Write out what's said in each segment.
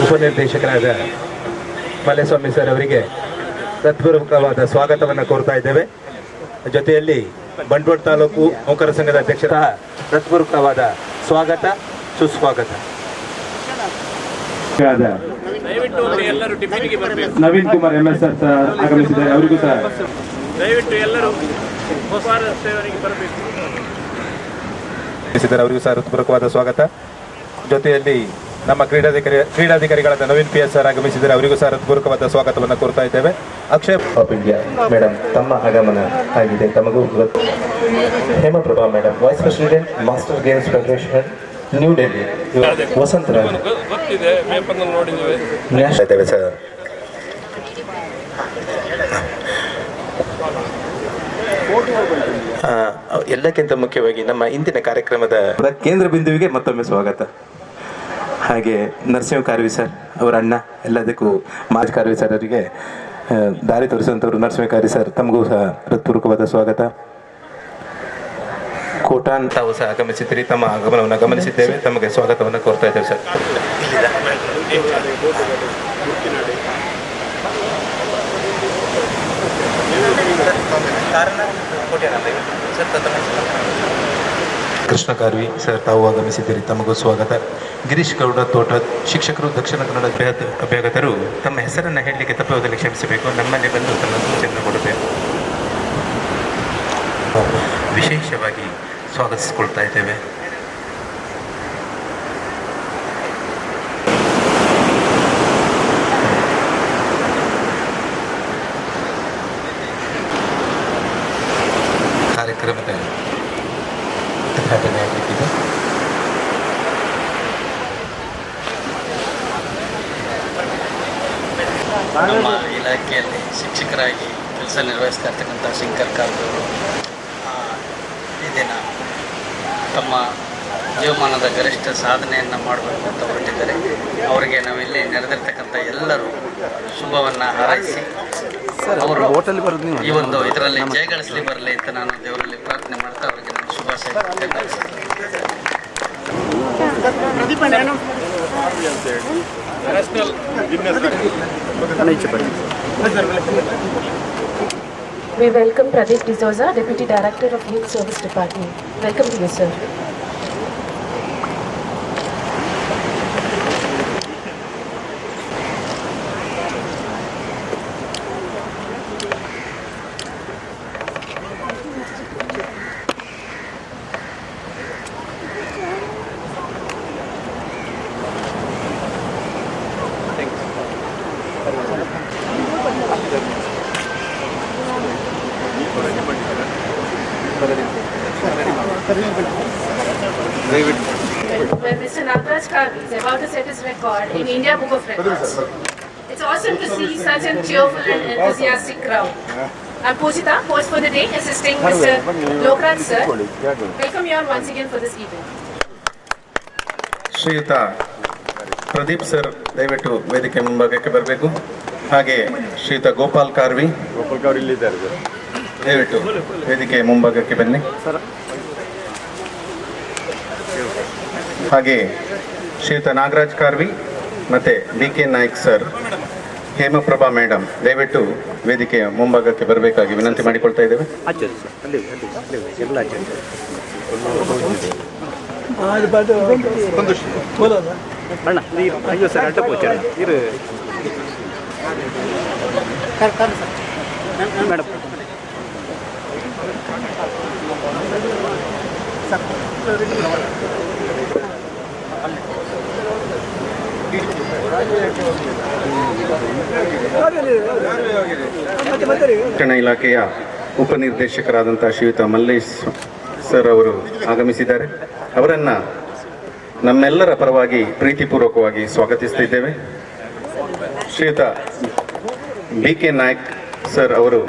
ಉಪನಿರ್ದೇಶಕರಾದ Malleswamy sir ಅವರಿಗೆ ಹೃತ್ಪೂರ್ವಕವಾದ ಸ್ವಾಗತವನ್ನು ಕೋರ್ತಾ ಇದ್ದೇವೆ. ಜೊತೆಯಲ್ಲಿ ಬಂಟ್ವಾಳ ತಾಲೂಕು ನೌಕರ ಸಂಘದ ಅಧ್ಯಕ್ಷರ ಹೃತ್ಪೂರ್ವಕವಾದ ಸ್ವಾಗತ ಸುಸ್ವಾಗತ. ನವೀನ್ ಕುಮಾರ್ MS ಸರ್ ಆಗಮಿಸಿದ್ದಾರೆ. ಅವರಿಗೂ ಸಹ ದಯವಿಟ್ಟು ಎಲ್ಲರೂ ಸೇವನೆಗೆ ಬರಬೇಕು. ಅವರಿಗೂ ಸಹ ಹೃತ್ಪೂರ್ವಕವಾದ ಸ್ವಾಗತ. ಜೊತೆಯಲ್ಲಿ ನಮ್ಮ ಕ್ರೀಡಾಧಿಕಾರಿಗಳಾದ ನವೀನ್ PS ಸರ್ ಆಗಮಿಸಿದರೆ ಅವರಿಗೂ ಸಹ ಹೃತ್ಪೂರ್ವಕವಾದ ಸ್ವಾಗತವನ್ನು ಕೋರ್ತಾ ಇದ್ದೇವೆ. ಅಕ್ಷಯ್ ಆಫ್ ಇಂಡಿಯಾ ಮೇಡಮ್ ತಮ್ಮ ಆಗಮನ ಆಗಿದೆ. ತಮಗೂ Hemaprabha madam vice president master games federation New Delhi. Vasantraj ಇದ್ದೇವೆ ಸರ್. ಎಲ್ಲಕ್ಕಿಂತ ಮುಖ್ಯವಾಗಿ ನಮ್ಮ ಇಂದಿನ ಕಾರ್ಯಕ್ರಮದ ಕೇಂದ್ರ ಬಿಂದುವಿಗೆ ಮತ್ತೊಮ್ಮೆ ಸ್ವಾಗತ. ಹಾಗೆ ನರಸಿಂಹ ಕಾರ್ವಿ ಸರ್ ಅವರ ಅಣ್ಣ, ಎಲ್ಲದಕ್ಕೂ ಮಾಜ್ ಕಾರ್ವಿ ಸರ್ ಅವರಿಗೆ ದಾರಿ ತೋರಿಸುವಂಥವ್ರು ನರಸಿಂಹ ಕಾರ್ವಿ ಸರ್, ತಮಗೂ ಸಹ ಹೃತ್ಪೂರ್ವಕವಾದ ಸ್ವಾಗತ. ಕೋಟಾನ್ ತಾವು ಸಹ ಆಗಮಿಸಿದ್ದೀರಿ. ತಮ್ಮ ಆಗಮನವನ್ನು ಗಮನಿಸಿದ್ದೇವೆ. ತಮಗೆ ಸ್ವಾಗತವನ್ನು ಕೋರ್ತಾ ಇದ್ದೇವೆ ಸರ್. ಕೃಷ್ಣ ಕಾರ್ವಿ ಸರ್ ತಾವು ಆಗಮಿಸಿದ್ದೀರಿ. ತಮಗೂ ಸ್ವಾಗತ. ಗಿರೀಶ್ ಗೌಡ ತೋಟ ಶಿಕ್ಷಕರು, ದಕ್ಷಿಣ ಕನ್ನಡ ಅಭ್ಯಾಗತರು ತಮ್ಮ ಹೆಸರನ್ನು ಹೇಳಲಿಕ್ಕೆ ತಪ್ಪುವುದರಲ್ಲಿ ಕ್ಷಮಿಸಬೇಕು. ನಮ್ಮಲ್ಲಿ ಬಂದು ತಮ್ಮ ಸೂಚನೆ ಕೊಡಬೇಕು. ವಿಶೇಷವಾಗಿ ಸ್ವಾಗತಿಸಿಕೊಳ್ತಾ ಇದ್ದೇವೆ. ಕಾರ್ಯಕ್ರಮದ ಉದ್ಘಾಟನೆ ಆಗಲಿಕ್ಕಿದೆ. ನಮ್ಮ ಇಲಾಖೆಯಲ್ಲಿ ಶಿಕ್ಷಕರಾಗಿ ಕೆಲಸ ನಿರ್ವಹಿಸ್ತಾ ಇರ್ತಕ್ಕಂಥ ಶಂಕರ್ ಕಾರದವರು ಈ ದಿನ ತಮ್ಮ ಜೀವಮಾನದ ಗರಿಷ್ಠ ಸಾಧನೆಯನ್ನು ಮಾಡಬೇಕು ಅಂತ ಹೊರಟಿದ್ದಾರೆ. ಅವರಿಗೆ ನಾವಿಲ್ಲಿ ನೆರೆದಿರ್ತಕ್ಕಂಥ ಎಲ್ಲರೂ ಶುಭವನ್ನು ಹಾರೈಸಿ ಅವರು ಈ ಒಂದು ಇದರಲ್ಲಿ ಜಯಗಳಿಸಲಿ ಬರಲಿ ಅಂತ ನಾನು ದೇವರಲ್ಲಿ ಪ್ರಾರ್ಥನೆ ಮಾಡ್ತಾ ಅವರಿಗೆ ನಾನು ಶುಭಾಶಯ. We welcome Pradeep D'Souza, Deputy Director of Youth Service Department. Welcome to you, sir. Where Mr. Nagraj Karvi is about to set his record in India Book of Records. It's awesome to see such a cheerful and enthusiastic crowd. I'm Pujita, host for the day, assisting Mr. Lokraj sir. Welcome you all once again for this event. ಶ್ರೀಯುತ Pradeep sir ದಯವಿಟ್ಟು ವೇದಿಕೆ ಮುಂಭಾಗಕ್ಕೆ ಬರಬೇಕು. ಹಾಗೆ ಶ್ರೀಯುತ ಗೋಪಾಲ್ ಕಾರ್ವಿ ದಯವಿಟ್ಟು ವೇದಿಕೆ ಮುಂಭಾಗಕ್ಕೆ ಬನ್ನಿ. ಹಾಗೆ ಶ್ರೀಯುತ ನಾಗರಾಜ್ ಕಾರ್ವಿ ಮತ್ತು BK ನಾಯ್ಕ್ ಸರ್, ಹೇಮಪ್ರಭಾ ಮೇಡಮ್ ದಯವಿಟ್ಟು ವೇದಿಕೆಯ ಮುಂಭಾಗಕ್ಕೆ ಬರಬೇಕಾಗಿ ವಿನಂತಿ ಮಾಡಿಕೊಳ್ತಾ ಇದ್ದೇವೆ. ಶಿಕ್ಷಣ ಇಲಾಖೆಯ ಉಪನಿರ್ದೇಶಕರಾದಂಥ ಶ್ರೀಯುತ ಮಲ್ಲೇಶ್ ಸರ್ ಅವರು ಆಗಮಿಸಿದ್ದಾರೆ. ಅವರನ್ನು ನಮ್ಮೆಲ್ಲರ ಪರವಾಗಿ ಪ್ರೀತಿಪೂರ್ವಕವಾಗಿ ಸ್ವಾಗತಿಸ್ತಿದ್ದೇವೆ. ಶ್ರೀಯುತ BK ನಾಯ್ಕ್ ಸರ್ ಅವರು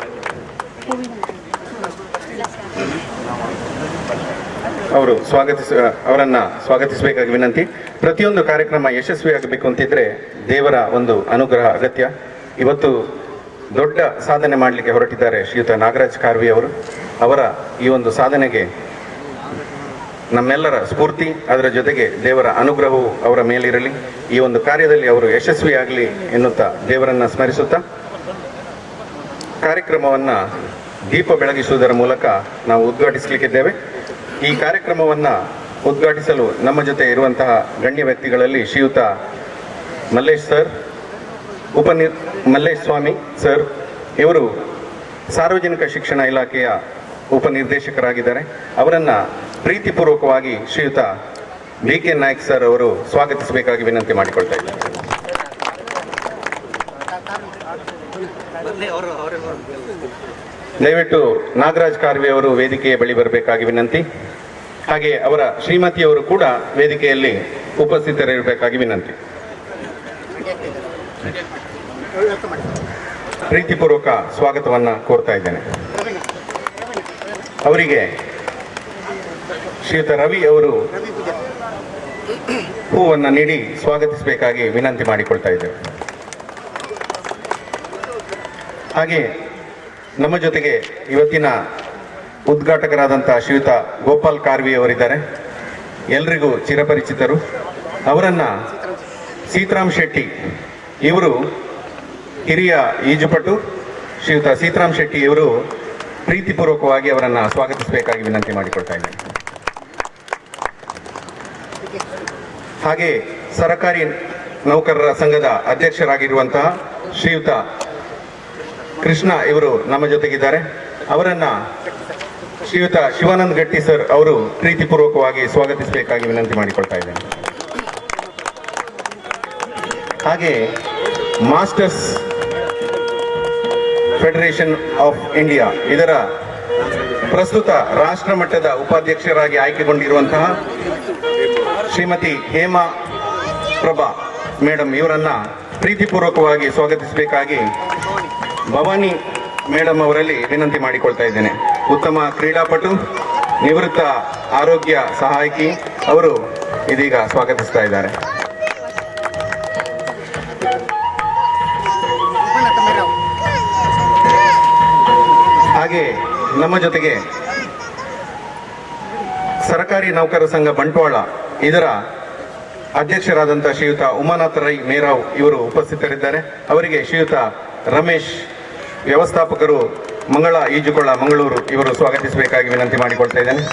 ಅವರನ್ನು ಸ್ವಾಗತಿಸಬೇಕಾಗಿ ವಿನಂತಿ. ಪ್ರತಿಯೊಂದು ಕಾರ್ಯಕ್ರಮ ಯಶಸ್ವಿಯಾಗಬೇಕು ಅಂತಿದ್ರೆ ದೇವರ ಒಂದು ಅನುಗ್ರಹ ಅಗತ್ಯ. ಇವತ್ತು ದೊಡ್ಡ ಸಾಧನೆ ಮಾಡಲಿಕ್ಕೆ ಹೊರಟಿದ್ದಾರೆ ಶ್ರೀಯುತ ನಾಗರಾಜ್ ಕಾರ್ವಿ ಅವರು. ಅವರ ಈ ಒಂದು ಸಾಧನೆಗೆ ನಮ್ಮೆಲ್ಲರ ಸ್ಫೂರ್ತಿ, ಅದರ ಜೊತೆಗೆ ದೇವರ ಅನುಗ್ರಹವು ಅವರ ಮೇಲಿರಲಿ. ಈ ಒಂದು ಕಾರ್ಯದಲ್ಲಿ ಅವರು ಯಶಸ್ವಿಯಾಗಲಿ ಎನ್ನುತ್ತಾ ದೇವರನ್ನು ಸ್ಮರಿಸುತ್ತಾ ಕಾರ್ಯಕ್ರಮವನ್ನು ದೀಪ ಬೆಳಗಿಸುವುದರ ಮೂಲಕ ನಾವು ಉದ್ಘಾಟಿಸಲಿಕ್ಕಿದ್ದೇವೆ. ಈ ಕಾರ್ಯಕ್ರಮವನ್ನು ಉದ್ಘಾಟಿಸಲು ನಮ್ಮ ಜೊತೆ ಇರುವಂತಹ ಗಣ್ಯ ವ್ಯಕ್ತಿಗಳಲ್ಲಿ ಶ್ರೀಯುತ ಮಲ್ಲೇಶ್ ಸರ್, ಮಲ್ಲೇಶ್ ಸ್ವಾಮಿ ಸರ್, ಇವರು ಸಾರ್ವಜನಿಕ ಶಿಕ್ಷಣ ಇಲಾಖೆಯ ಉಪನಿರ್ದೇಶಕರಾಗಿದ್ದಾರೆ. ಅವರನ್ನು ಪ್ರೀತಿಪೂರ್ವಕವಾಗಿ ಶ್ರೀಯುತ BK ನಾಯ್ಕ್ ಸರ್ ಅವರು ಸ್ವಾಗತಿಸಬೇಕಾಗಿ ವಿನಂತಿ ಮಾಡಿಕೊಳ್ತಾ ಇದ್ದಾರೆ. ದಯವಿಟ್ಟು ನಾಗರಾಜ್ ಕಾರ್ವಿ ಅವರು ವೇದಿಕೆಯ ಬಳಿ ಬರಬೇಕಾಗಿ ವಿನಂತಿ. ಹಾಗೆ ಅವರ ಶ್ರೀಮತಿಯವರು ಕೂಡ ವೇದಿಕೆಯಲ್ಲಿ ಉಪಸ್ಥಿತರಿರಬೇಕಾಗಿ ವಿನಂತಿ. ಪ್ರೀತಿಪೂರ್ವಕ ಸ್ವಾಗತವನ್ನು ಕೋರ್ತಾ ಇದ್ದೇನೆ. ಅವರಿಗೆ ಶ್ರೀಯುತ ರವಿ ಅವರು ಹೂವನ್ನು ನೀಡಿ ಸ್ವಾಗತಿಸಬೇಕಾಗಿ ವಿನಂತಿ ಮಾಡಿಕೊಳ್ತಾ ಇದ್ದೇವೆ. ಹಾಗೆ ನಮ್ಮ ಜೊತೆಗೆ ಇವತ್ತಿನ ಉದ್ಘಾಟಕರಾದಂಥ ಶ್ರೀಯುತ ಗೋಪಾಲ್ ಕಾರ್ವಿ ಅವರಿದ್ದಾರೆ. ಎಲ್ರಿಗೂ ಚಿರಪರಿಚಿತರು. ಅವರನ್ನು ಸೀತಾರಾಮ್ ಶೆಟ್ಟಿ, ಇವರು ಹಿರಿಯ ಈಜುಪಟು. ಶ್ರೀಯುತ ಸೀತಾರಾಮ್ ಶೆಟ್ಟಿ ಇವರು ಪ್ರೀತಿಪೂರ್ವಕವಾಗಿ ಅವರನ್ನು ಸ್ವಾಗತಿಸಬೇಕಾಗಿ ವಿನಂತಿ ಮಾಡಿಕೊಳ್ತಾ ಇದ್ದೇನೆ. ಹಾಗೆ ಸರಕಾರಿ ನೌಕರರ ಸಂಘದ ಅಧ್ಯಕ್ಷರಾಗಿರುವಂತಹ ಶ್ರೀಯುತ ಕೃಷ್ಣ ಇವರು ನಮ್ಮ ಜೊತೆಗಿದ್ದಾರೆ. ಅವರನ್ನು ಶ್ರೀಯುತ ಶಿವಾನಂದ್ ಗಟ್ಟಿ ಸರ್ ಅವರು ಪ್ರೀತಿಪೂರ್ವಕವಾಗಿ ಸ್ವಾಗತಿಸಬೇಕಾಗಿ ವಿನಂತಿ ಮಾಡಿಕೊಳ್ತಾ ಇದ್ದೇನೆ. ಹಾಗೆ ಮಾಸ್ಟರ್ಸ್ ಫೆಡರೇಷನ್ ಆಫ್ ಇಂಡಿಯಾ ಇದರ ಪ್ರಸ್ತುತ ರಾಷ್ಟ್ರ ಮಟ್ಟದ ಉಪಾಧ್ಯಕ್ಷರಾಗಿ ಆಯ್ಕೆಗೊಂಡಿರುವಂತಹ ಶ್ರೀಮತಿ ಹೇಮಾ ಪ್ರಭಾ ಮೇಡಮ್ ಇವರನ್ನ ಪ್ರೀತಿಪೂರ್ವಕವಾಗಿ ಸ್ವಾಗತಿಸಬೇಕಾಗಿ ಭವಾನಿ ಮೇಡಮ್ ಅವರಲ್ಲಿ ವಿನಂತಿ ಮಾಡಿಕೊಳ್ತಾ ಇದ್ದೇನೆ. ಉತ್ತಮ ಕ್ರೀಡಾಪಟು, ನಿವೃತ್ತ ಆರೋಗ್ಯ ಸಹಾಯಕಿ ಅವರು ಇದೀಗ ಸ್ವಾಗತಿಸ್ತಾ ಇದ್ದಾರೆ. ಹಾಗೆ ನಮ್ಮ ಜೊತೆಗೆ ಸರಕಾರಿ ನೌಕರರ ಸಂಘ ಬಂಟ್ವಾಳ ಇದರ ಅಧ್ಯಕ್ಷರಾದಂಥ ಶ್ರೀಯುತ ಉಮಾನಾಥ ರೈ ಮೇರಾವ್ ಇವರು ಉಪಸ್ಥಿತರಿದ್ದಾರೆ. ಅವರಿಗೆ ಶ್ರೀಯುತ ರಮೇಶ್ ವ್ಯವಸ್ಥಾಪಕರು ಮಂಗಳ ಈಜುಕೊಳ ಮಂಗಳೂರು ಇವರು ಸ್ವಾಗತಿಸಬೇಕಾಗಿ ವಿನಂತಿ ಮಾಡಿಕೊಳ್ತಾ ಇದ್ದೇನೆ.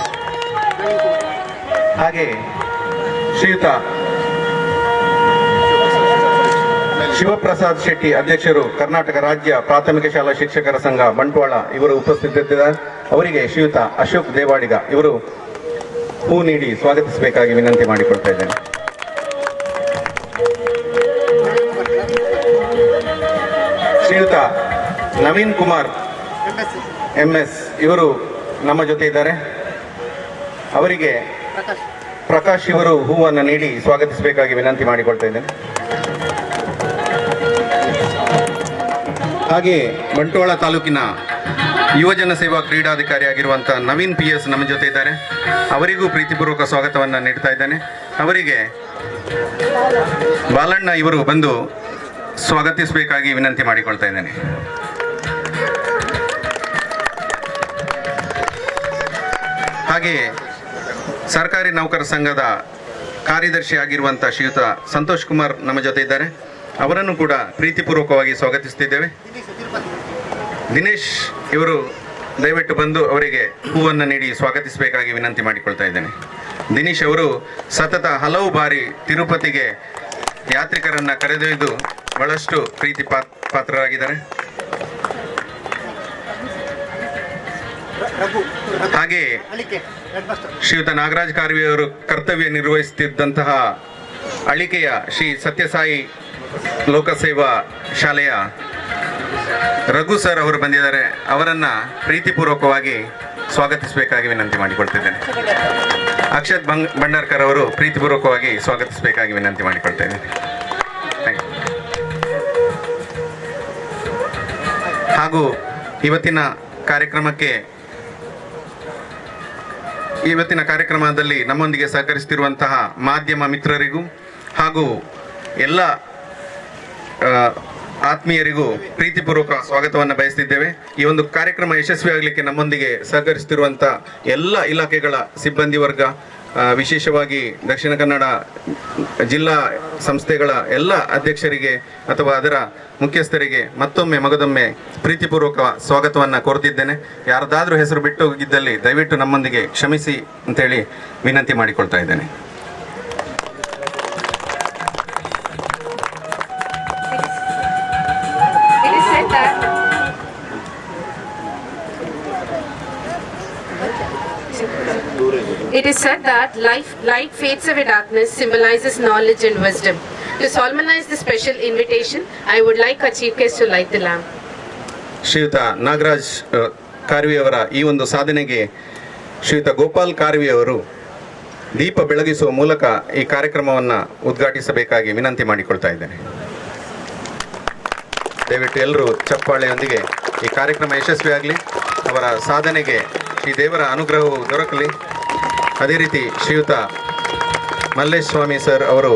ಹಾಗೆ ಶ್ರೀಯುತ ಶಿವಪ್ರಸಾದ್ ಶೆಟ್ಟಿ ಅಧ್ಯಕ್ಷರು ಕರ್ನಾಟಕ ರಾಜ್ಯ ಪ್ರಾಥಮಿಕ ಶಾಲಾ ಶಿಕ್ಷಕರ ಸಂಘ ಬಂಟ್ವಾಳ ಇವರು ಉಪಸ್ಥಿತರಿದ್ದಾರೆ. ಅವರಿಗೆ ಶ್ರೀಯುತ ಅಶೋಕ್ ದೇವಾಡಿಗ ಇವರು ಹೂ ನೀಡಿ ಸ್ವಾಗತಿಸಬೇಕಾಗಿ ವಿನಂತಿ ಮಾಡಿಕೊಳ್ತಾ ಇದ್ದೇನೆ. ಶ್ರೀಯುತ ನವೀನ್ ಕುಮಾರ್ MS ಇವರು ನಮ್ಮ ಜೊತೆ ಇದ್ದಾರೆ. ಅವರಿಗೆ ಪ್ರಕಾಶ್ ಇವರು ಹೂವನ್ನು ನೀಡಿ ಸ್ವಾಗತಿಸಬೇಕಾಗಿ ವಿನಂತಿ ಮಾಡಿಕೊಳ್ತಾ ಇದ್ದೇನೆ. ಹಾಗೆ ಬಂಟ್ವಾಳ ತಾಲೂಕಿನ ಯುವಜನ ಸೇವಾ ಕ್ರೀಡಾಧಿಕಾರಿಯಾಗಿರುವಂಥ ನವೀನ್ PS ನಮ್ಮ ಜೊತೆ ಇದ್ದಾರೆ. ಅವರಿಗೂ ಪ್ರೀತಿಪೂರ್ವಕ ಸ್ವಾಗತವನ್ನು ನೀಡ್ತಾ ಇದ್ದೇನೆ. ಅವರಿಗೆ ಬಾಲಣ್ಣ ಇವರು ಬಂದು ಸ್ವಾಗತಿಸಬೇಕಾಗಿ ವಿನಂತಿ ಮಾಡಿಕೊಳ್ತಾ ಇದ್ದೇನೆ. ಹಾಗೆಯೇ ಸರ್ಕಾರಿ ನೌಕರರ ಸಂಘದ ಕಾರ್ಯದರ್ಶಿ ಆಗಿರುವಂಥ ಶ್ರೀಯುತ ಸಂತೋಷ್ ಕುಮಾರ್ ನಮ್ಮ ಜೊತೆ ಇದ್ದಾರೆ. ಅವರನ್ನು ಕೂಡ ಪ್ರೀತಿಪೂರ್ವಕವಾಗಿ ಸ್ವಾಗತಿಸ್ತಿದ್ದೇವೆ. ದಿನೇಶ್ ಇವರು ದಯವಿಟ್ಟು ಬಂದು ಅವರಿಗೆ ಹೂವನ್ನು ನೀಡಿ ಸ್ವಾಗತಿಸಬೇಕಾಗಿ ವಿನಂತಿ ಮಾಡಿಕೊಳ್ತಾ ಇದ್ದೇನೆ. ದಿನೇಶ್ ಅವರು ಸತತ ಹಲವು ಬಾರಿ ತಿರುಪತಿಗೆ ಯಾತ್ರಿಕರನ್ನು ಕರೆದೊಯ್ದು ಬಹಳಷ್ಟು ಪ್ರೀತಿ ಪಾತ್ರರಾಗಿದ್ದಾರೆ. ಹಾಗೆ ಶ್ರೀಯುತ ನಾಗರಾಜ್ ಕಾರ್ವಿ ಅವರು ಕರ್ತವ್ಯ ನಿರ್ವಹಿಸುತ್ತಿದ್ದಂತಹ ಅಳಿಕೆಯ ಶ್ರೀ ಸತ್ಯಸಾಯಿ ಲೋಕಸೇವಾ ಶಾಲೆಯ ರಘು ಸರ್ ಅವರು ಬಂದಿದ್ದಾರೆ. ಅವರನ್ನು ಪ್ರೀತಿಪೂರ್ವಕವಾಗಿ ಸ್ವಾಗತಿಸಬೇಕಾಗಿ ವಿನಂತಿ ಮಾಡಿಕೊಳ್ತಿದ್ದೇನೆ. ಅಕ್ಷತ್ ಭಂಡಾರ್ಕರ್ ಅವರು ಪ್ರೀತಿಪೂರ್ವಕವಾಗಿ ಸ್ವಾಗತಿಸಬೇಕಾಗಿ ವಿನಂತಿ ಮಾಡಿಕೊಳ್ತೇನೆ. ಹಾಗೂ ಇವತ್ತಿನ ಕಾರ್ಯಕ್ರಮದಲ್ಲಿ ನಮ್ಮೊಂದಿಗೆ ಸಹಕರಿಸುತ್ತಿರುವಂತಹ ಮಾಧ್ಯಮ ಮಿತ್ರರಿಗೂ ಹಾಗೂ ಎಲ್ಲ ಆತ್ಮೀಯರಿಗೂ ಪ್ರೀತಿಪೂರ್ವಕ ಸ್ವಾಗತವನ್ನು ಬಯಸ್ತಿದ್ದೇವೆ. ಈ ಒಂದು ಕಾರ್ಯಕ್ರಮ ಯಶಸ್ವಿಯಾಗಲಿಕ್ಕೆ ನಮ್ಮೊಂದಿಗೆ ಸಹಕರಿಸುತ್ತಿರುವಂಥ ಎಲ್ಲ ಇಲಾಖೆಗಳ ಸಿಬ್ಬಂದಿ ವರ್ಗ, ವಿಶೇಷವಾಗಿ ದಕ್ಷಿಣ ಕನ್ನಡ ಜಿಲ್ಲಾ ಸಂಸ್ಥೆಗಳ ಎಲ್ಲ ಅಧ್ಯಕ್ಷರಿಗೆ ಅಥವಾ ಅದರ ಮುಖ್ಯಸ್ಥರಿಗೆ ಮತ್ತೊಮ್ಮೆ ಮಗದೊಮ್ಮೆ ಪ್ರೀತಿಪೂರ್ವಕ ಸ್ವಾಗತವನ್ನು ಕೋರ್ತಿದ್ದೇನೆ. ಯಾರದಾದ್ರೂ ಹೆಸರು ಬಿಟ್ಟು ಹೋಗಿದ್ದಲ್ಲಿ ದಯವಿಟ್ಟು ನಮ್ಮೊಂದಿಗೆ ಕ್ಷಮಿಸಿ ಅಂತೇಳಿ ವಿನಂತಿ ಮಾಡಿಕೊಳ್ತಾ ಇದ್ದೇನೆ. It is said that light fades away darkness symbolizes knowledge and wisdom. To solemnize this special invitation, I would like our chief guest to light the lamp. ಶ್ರೀಯುತ ನಾಗರಾಜ್ ಕಾರ್ವಿಯವರ ಈ ಒಂದು ಸಾಧನೆಗೆ ಶ್ರೀಯುತ ಗೋಪಾಲ್ ಕಾರ್ವಿಯವರು ದೀಪ ಬೆಳಗಿಸುವ ಮೂಲಕ ಈ ಕಾರ್ಯಕ್ರಮವನ್ನು ಉದ್ಘಾಟಿಸಬೇಕಾಗಿ ವಿನಂತಿ ಮಾಡಿಕೊಳ್ತಾ ಇದ್ದೇನೆ. ದಯವಿಟ್ಟು ಎಲ್ಲರೂ ಚಪ್ಪಾಳೆಯೊಂದಿಗೆ ಈ ಕಾರ್ಯಕ್ರಮ ಯಶಸ್ವಿಯಾಗಲಿ, ಅವರ ಸಾಧನೆಗೆ ಶ್ರೀ ದೇವರ ಅನುಗ್ರಹವು ದೊರಕಲಿ. ಅದೇ ರೀತಿ ಶ್ರೀಯುತ ಮಲ್ಲೇಶ್ ಸ್ವಾಮಿ ಸರ್ ಅವರು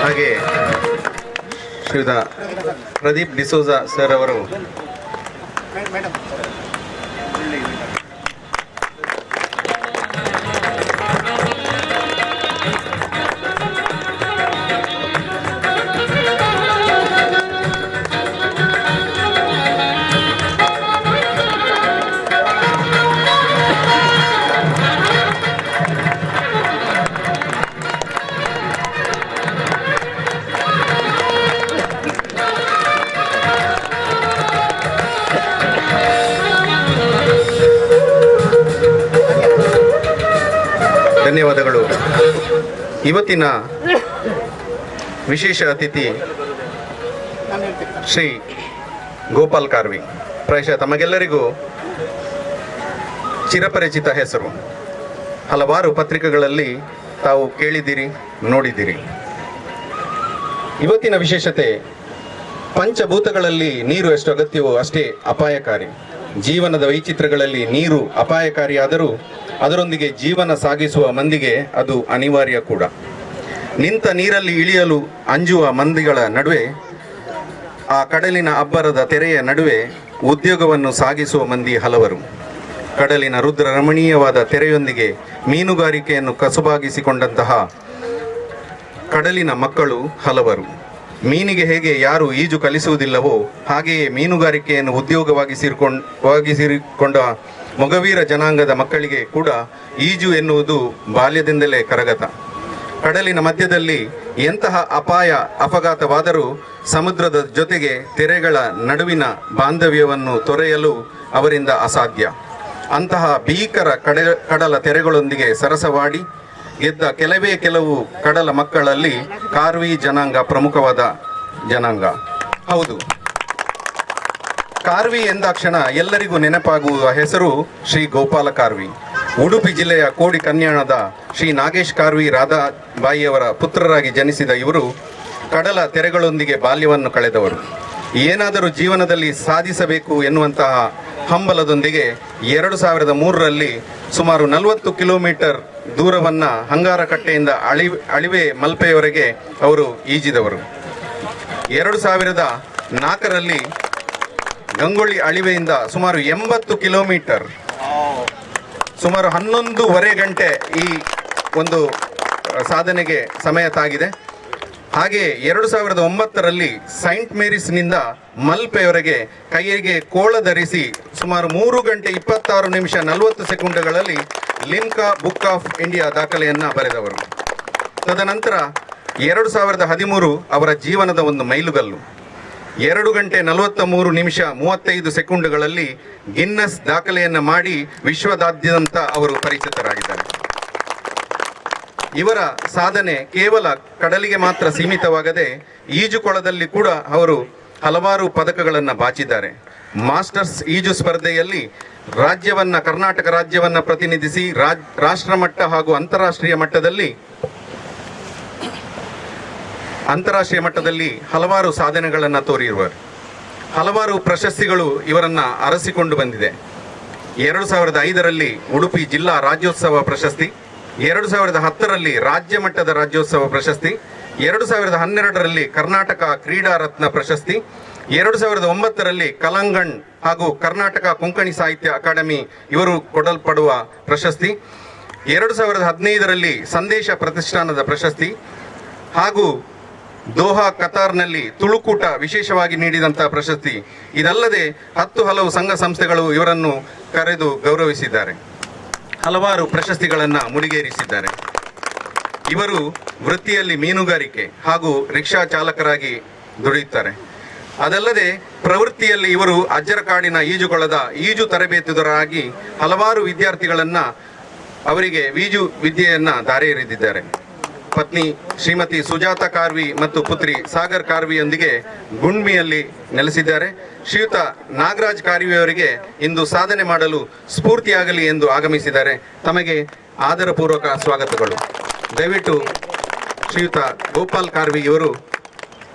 ಹಾಗೆ ಶ್ರೀಯುತ ಪ್ರದೀಪ್ ಡಿಸೋಜಾ ಸರ್ ಅವರು ಧನ್ಯವಾದಗಳು. ಇವತ್ತಿನ ವಿಶೇಷ ಅತಿಥಿ ಶ್ರೀ ಗೋಪಾಲ್ ಕಾರ್ವಿ. ಪ್ರಾಯಶಃ ತಮಗೆಲ್ಲರಿಗೂ ಚಿರಪರಿಚಿತ ಹೆಸರು. ಹಲವಾರು ಪತ್ರಿಕೆಗಳಲ್ಲಿ ತಾವು ಕೇಳಿದ್ದೀರಿ, ನೋಡಿದ್ದೀರಿ. ಇವತ್ತಿನ ವಿಶೇಷತೆ ಪಂಚಭೂತಗಳಲ್ಲಿ ನೀರು ಎಷ್ಟು ಅಗತ್ಯವೋ ಅಷ್ಟೇ ಅಪಾಯಕಾರಿ. ಜೀವನದ ವೈಚಿತ್ರಗಳಲ್ಲಿ ನೀರು ಅಪಾಯಕಾರಿಯಾದರೂ ಅದರೊಂದಿಗೆ ಜೀವನ ಸಾಗಿಸುವ ಮಂದಿಗೆ ಅದು ಅನಿವಾರ್ಯ ಕೂಡ. ನಿಂತ ನೀರಲ್ಲಿ ಇಳಿಯಲು ಅಂಜುವ ಮಂದಿಗಳ ನಡುವೆ, ಆ ಕಡಲಿನ ಅಬ್ಬರದ ತೆರೆಯ ನಡುವೆ ಉದ್ಯೋಗವನ್ನು ಸಾಗಿಸುವ ಮಂದಿ ಹಲವರು. ಕಡಲಿನ ರುದ್ರ ರಮಣೀಯವಾದ ತೆರೆಯೊಂದಿಗೆ ಮೀನುಗಾರಿಕೆಯನ್ನು ಕಸುಬಾಗಿಸಿಕೊಂಡಂತಹ ಕಡಲಿನ ಮಕ್ಕಳು ಹಲವರು. ಮೀನಿಗೆ ಹೇಗೆ ಯಾರು ಈಜು ಕಲಿಸುವುದಿಲ್ಲವೋ ಹಾಗೆಯೇ ಮೀನುಗಾರಿಕೆಯನ್ನು ಉದ್ಯೋಗವಾಗಿಸಿಕೊಂಡ ಮೊಗವೀರ ಜನಾಂಗದ ಮಕ್ಕಳಿಗೆ ಕೂಡ ಈಜು ಎನ್ನುವುದು ಬಾಲ್ಯದಿಂದಲೇ ಕರಗತ. ಕಡಲಿನ ಮಧ್ಯದಲ್ಲಿ ಎಂತಹ ಅಪಾಯ ಅಪಘಾತವಾದರೂ ಸಮುದ್ರದ ಜೊತೆಗೆ ತೆರೆಗಳ ನಡುವಿನ ಬಾಂಧವ್ಯವನ್ನು ತೊರೆಯಲು ಅವರಿಂದ ಅಸಾಧ್ಯ. ಅಂತಹ ಭೀಕರ ಕಡಲ ತೆರೆಗಳೊಂದಿಗೆ ಸರಸವಾಡಿ ಗೆದ್ದ ಕೆಲವು ಕಡಲ ಮಕ್ಕಳಲ್ಲಿ ಕಾರ್ವಿ ಜನಾಂಗ ಪ್ರಮುಖವಾದ ಜನಾಂಗ. ಹೌದು, ಕಾರ್ವಿ ಎಂದಾಕ್ಷಣ ಎಲ್ಲರಿಗೂ ನೆನಪಾಗುವ ಹೆಸರು ಶ್ರೀ ಗೋಪಾಲ ಕಾರ್ವಿ. ಉಡುಪಿ ಜಿಲ್ಲೆಯ ಕೋಡಿ ಕನ್ಯಾಣದ ಶ್ರೀ ನಾಗೇಶ್ ಕಾರ್ವಿ ರಾಧಾಬಾಯಿಯವರ ಪುತ್ರರಾಗಿ ಜನಿಸಿದ ಇವರು ಕಡಲ ತೆರೆಗಳೊಂದಿಗೆ ಬಾಲ್ಯವನ್ನು ಕಳೆದವರು. ಏನಾದರೂ ಜೀವನದಲ್ಲಿ ಸಾಧಿಸಬೇಕು ಎನ್ನುವಂತಹ ಹಂಬಲದೊಂದಿಗೆ 2003ರಲ್ಲಿ ಸುಮಾರು 40 ಕಿಲೋಮೀಟರ್ ದೂರವನ್ನು ಹಂಗಾರಕಟ್ಟೆಯಿಂದ ಅಳಿವೆ ಮಲ್ಪೆಯವರೆಗೆ ಅವರು ಈಜಿದವರು. 2004ರಲ್ಲಿ ಗಂಗೊಳ್ಳಿ ಅಳಿವೆಯಿಂದ ಸುಮಾರು 80 ಕಿಲೋಮೀಟರ್, ಸುಮಾರು 11.5 ಗಂಟೆ ಈ ಒಂದು ಸಾಧನೆಗೆ ಸಮಯ ತಾಗಿದೆ. ಹಾಗೆ 2009ರಲ್ಲಿ ಸೈಂಟ್ ಮೇರಿಸ್ನಿಂದ ಮಲ್ಪೆಯವರೆಗೆ ಕೈಗೆ ಕೋಳ ಧರಿಸಿ ಸುಮಾರು 3 ಗಂಟೆ 26 ನಿಮಿಷ 40 ಸೆಕೆಂಡುಗಳಲ್ಲಿ ಲಿಮ್ಕಾ ಬುಕ್ ಆಫ್ ಇಂಡಿಯಾ ದಾಖಲೆಯನ್ನು ಬರೆದವರು. ತದನಂತರ 2013 ಅವರ ಜೀವನದ ಒಂದು ಮೈಲುಗಲ್ಲು. 2 ಗಂಟೆ 43 ನಿಮಿಷ 35 ಸೆಕೆಂಡುಗಳಲ್ಲಿ ಗಿನ್ನಸ್ ದಾಖಲೆಯನ್ನು ಮಾಡಿ ವಿಶ್ವದಾದ್ಯಂತ ಅವರು ಪರಿಚಿತರಾಗಿದ್ದಾರೆ. ಇವರ ಸಾಧನೆ ಕೇವಲ ಕಡಲಿಗೆ ಮಾತ್ರ ಸೀಮಿತವಾಗದೆ ಈಜುಕೊಳದಲ್ಲಿ ಕೂಡ ಅವರು ಹಲವಾರು ಪದಕಗಳನ್ನು ಬಾಚಿದ್ದಾರೆ. ಮಾಸ್ಟರ್ಸ್ ಈಜು ಸ್ಪರ್ಧೆಯಲ್ಲಿ ಕರ್ನಾಟಕ ರಾಜ್ಯವನ್ನ ಪ್ರತಿನಿಧಿಸಿ ರಾಷ್ಟ್ರ ಮಟ್ಟ ಹಾಗೂ ಅಂತಾರಾಷ್ಟ್ರೀಯ ಮಟ್ಟದಲ್ಲಿ ಹಲವಾರು ಸಾಧನೆಗಳನ್ನು ತೋರಿರುವರು. ಹಲವಾರು ಪ್ರಶಸ್ತಿಗಳು ಇವರನ್ನ ಅರಸಿಕೊಂಡು ಬಂದಿದೆ. 2005ರಲ್ಲಿ ಉಡುಪಿ ಜಿಲ್ಲಾ ರಾಜ್ಯೋತ್ಸವ ಪ್ರಶಸ್ತಿ, 2010ರಲ್ಲಿ ರಾಜ್ಯ ಮಟ್ಟದ ರಾಜ್ಯೋತ್ಸವ ಪ್ರಶಸ್ತಿ, 2012ರಲ್ಲಿ ಕರ್ನಾಟಕ ಕ್ರೀಡಾ ರತ್ನ ಪ್ರಶಸ್ತಿ, 2009ರಲ್ಲಿ ಕಲಂಗಣ್ ಹಾಗೂ ಕರ್ನಾಟಕ ಕೊಂಕಣಿ ಸಾಹಿತ್ಯ ಅಕಾಡೆಮಿ ಇವರು ಕೊಡಲ್ಪಡುವ ಪ್ರಶಸ್ತಿ, 2015ರಲ್ಲಿ ಸಂದೇಶ ಪ್ರತಿಷ್ಠಾನದ ಪ್ರಶಸ್ತಿ ಹಾಗೂ ದೋಹಾ ಕತಾರ್ನಲ್ಲಿ ತುಳುಕೂಟ ವಿಶೇಷವಾಗಿ ನೀಡಿದಂತಹ ಪ್ರಶಸ್ತಿ. ಇದಲ್ಲದೆ 10 ಹಲವು ಸಂಘ ಸಂಸ್ಥೆಗಳು ಇವರನ್ನು ಕರೆದು ಗೌರವಿಸಿದ್ದಾರೆ. ಹಲವಾರು ಪ್ರಶಸ್ತಿಗಳನ್ನು ಮುಡಿಗೇರಿಸಿದ್ದಾರೆ. ಇವರು ವೃತ್ತಿಯಲ್ಲಿ ಮೀನುಗಾರಿಕೆ ಹಾಗೂ ರಿಕ್ಷಾ ಚಾಲಕರಾಗಿ ದುಡಿಯುತ್ತಾರೆ. ಅದಲ್ಲದೆ ಪ್ರವೃತ್ತಿಯಲ್ಲಿ ಇವರು ಅಜ್ಜರಕಾಡಿನ ಈಜುಕೊಳದ ಈಜು ತರಬೇತುದಾರರಾಗಿ ಹಲವಾರು ವಿದ್ಯಾರ್ಥಿಗಳನ್ನು ಅವರಿಗೆ ಈಜು ವಿದ್ಯೆಯನ್ನು ದಾರಿ ಎರೆದಿದ್ದಾರೆ. ಪತ್ನಿ ಶ್ರೀಮತಿ ಸುಜಾತ ಕಾರ್ವಿ ಮತ್ತು ಪುತ್ರಿ ಸಾಗರ್ ಕಾರ್ವಿಯೊಂದಿಗೆ ಗುಂಡ್ಮಿಯಲ್ಲಿ ನೆಲೆಸಿದ್ದಾರೆ. ಶ್ರೀಯುತ ನಾಗರಾಜ್ ಕಾರ್ವಿಯವರಿಗೆ ಇಂದು ಸಾಧನೆ ಮಾಡಲು ಸ್ಫೂರ್ತಿಯಾಗಲಿ ಎಂದು ಆಗಮಿಸಿದ್ದಾರೆ. ತಮಗೆ ಆದರಪೂರ್ವಕ ಸ್ವಾಗತಗಳು. ದಯವಿಟ್ಟು ಶ್ರೀಯುತ ಗೋಪಾಲ್ ಕಾರ್ವಿ ಇವರು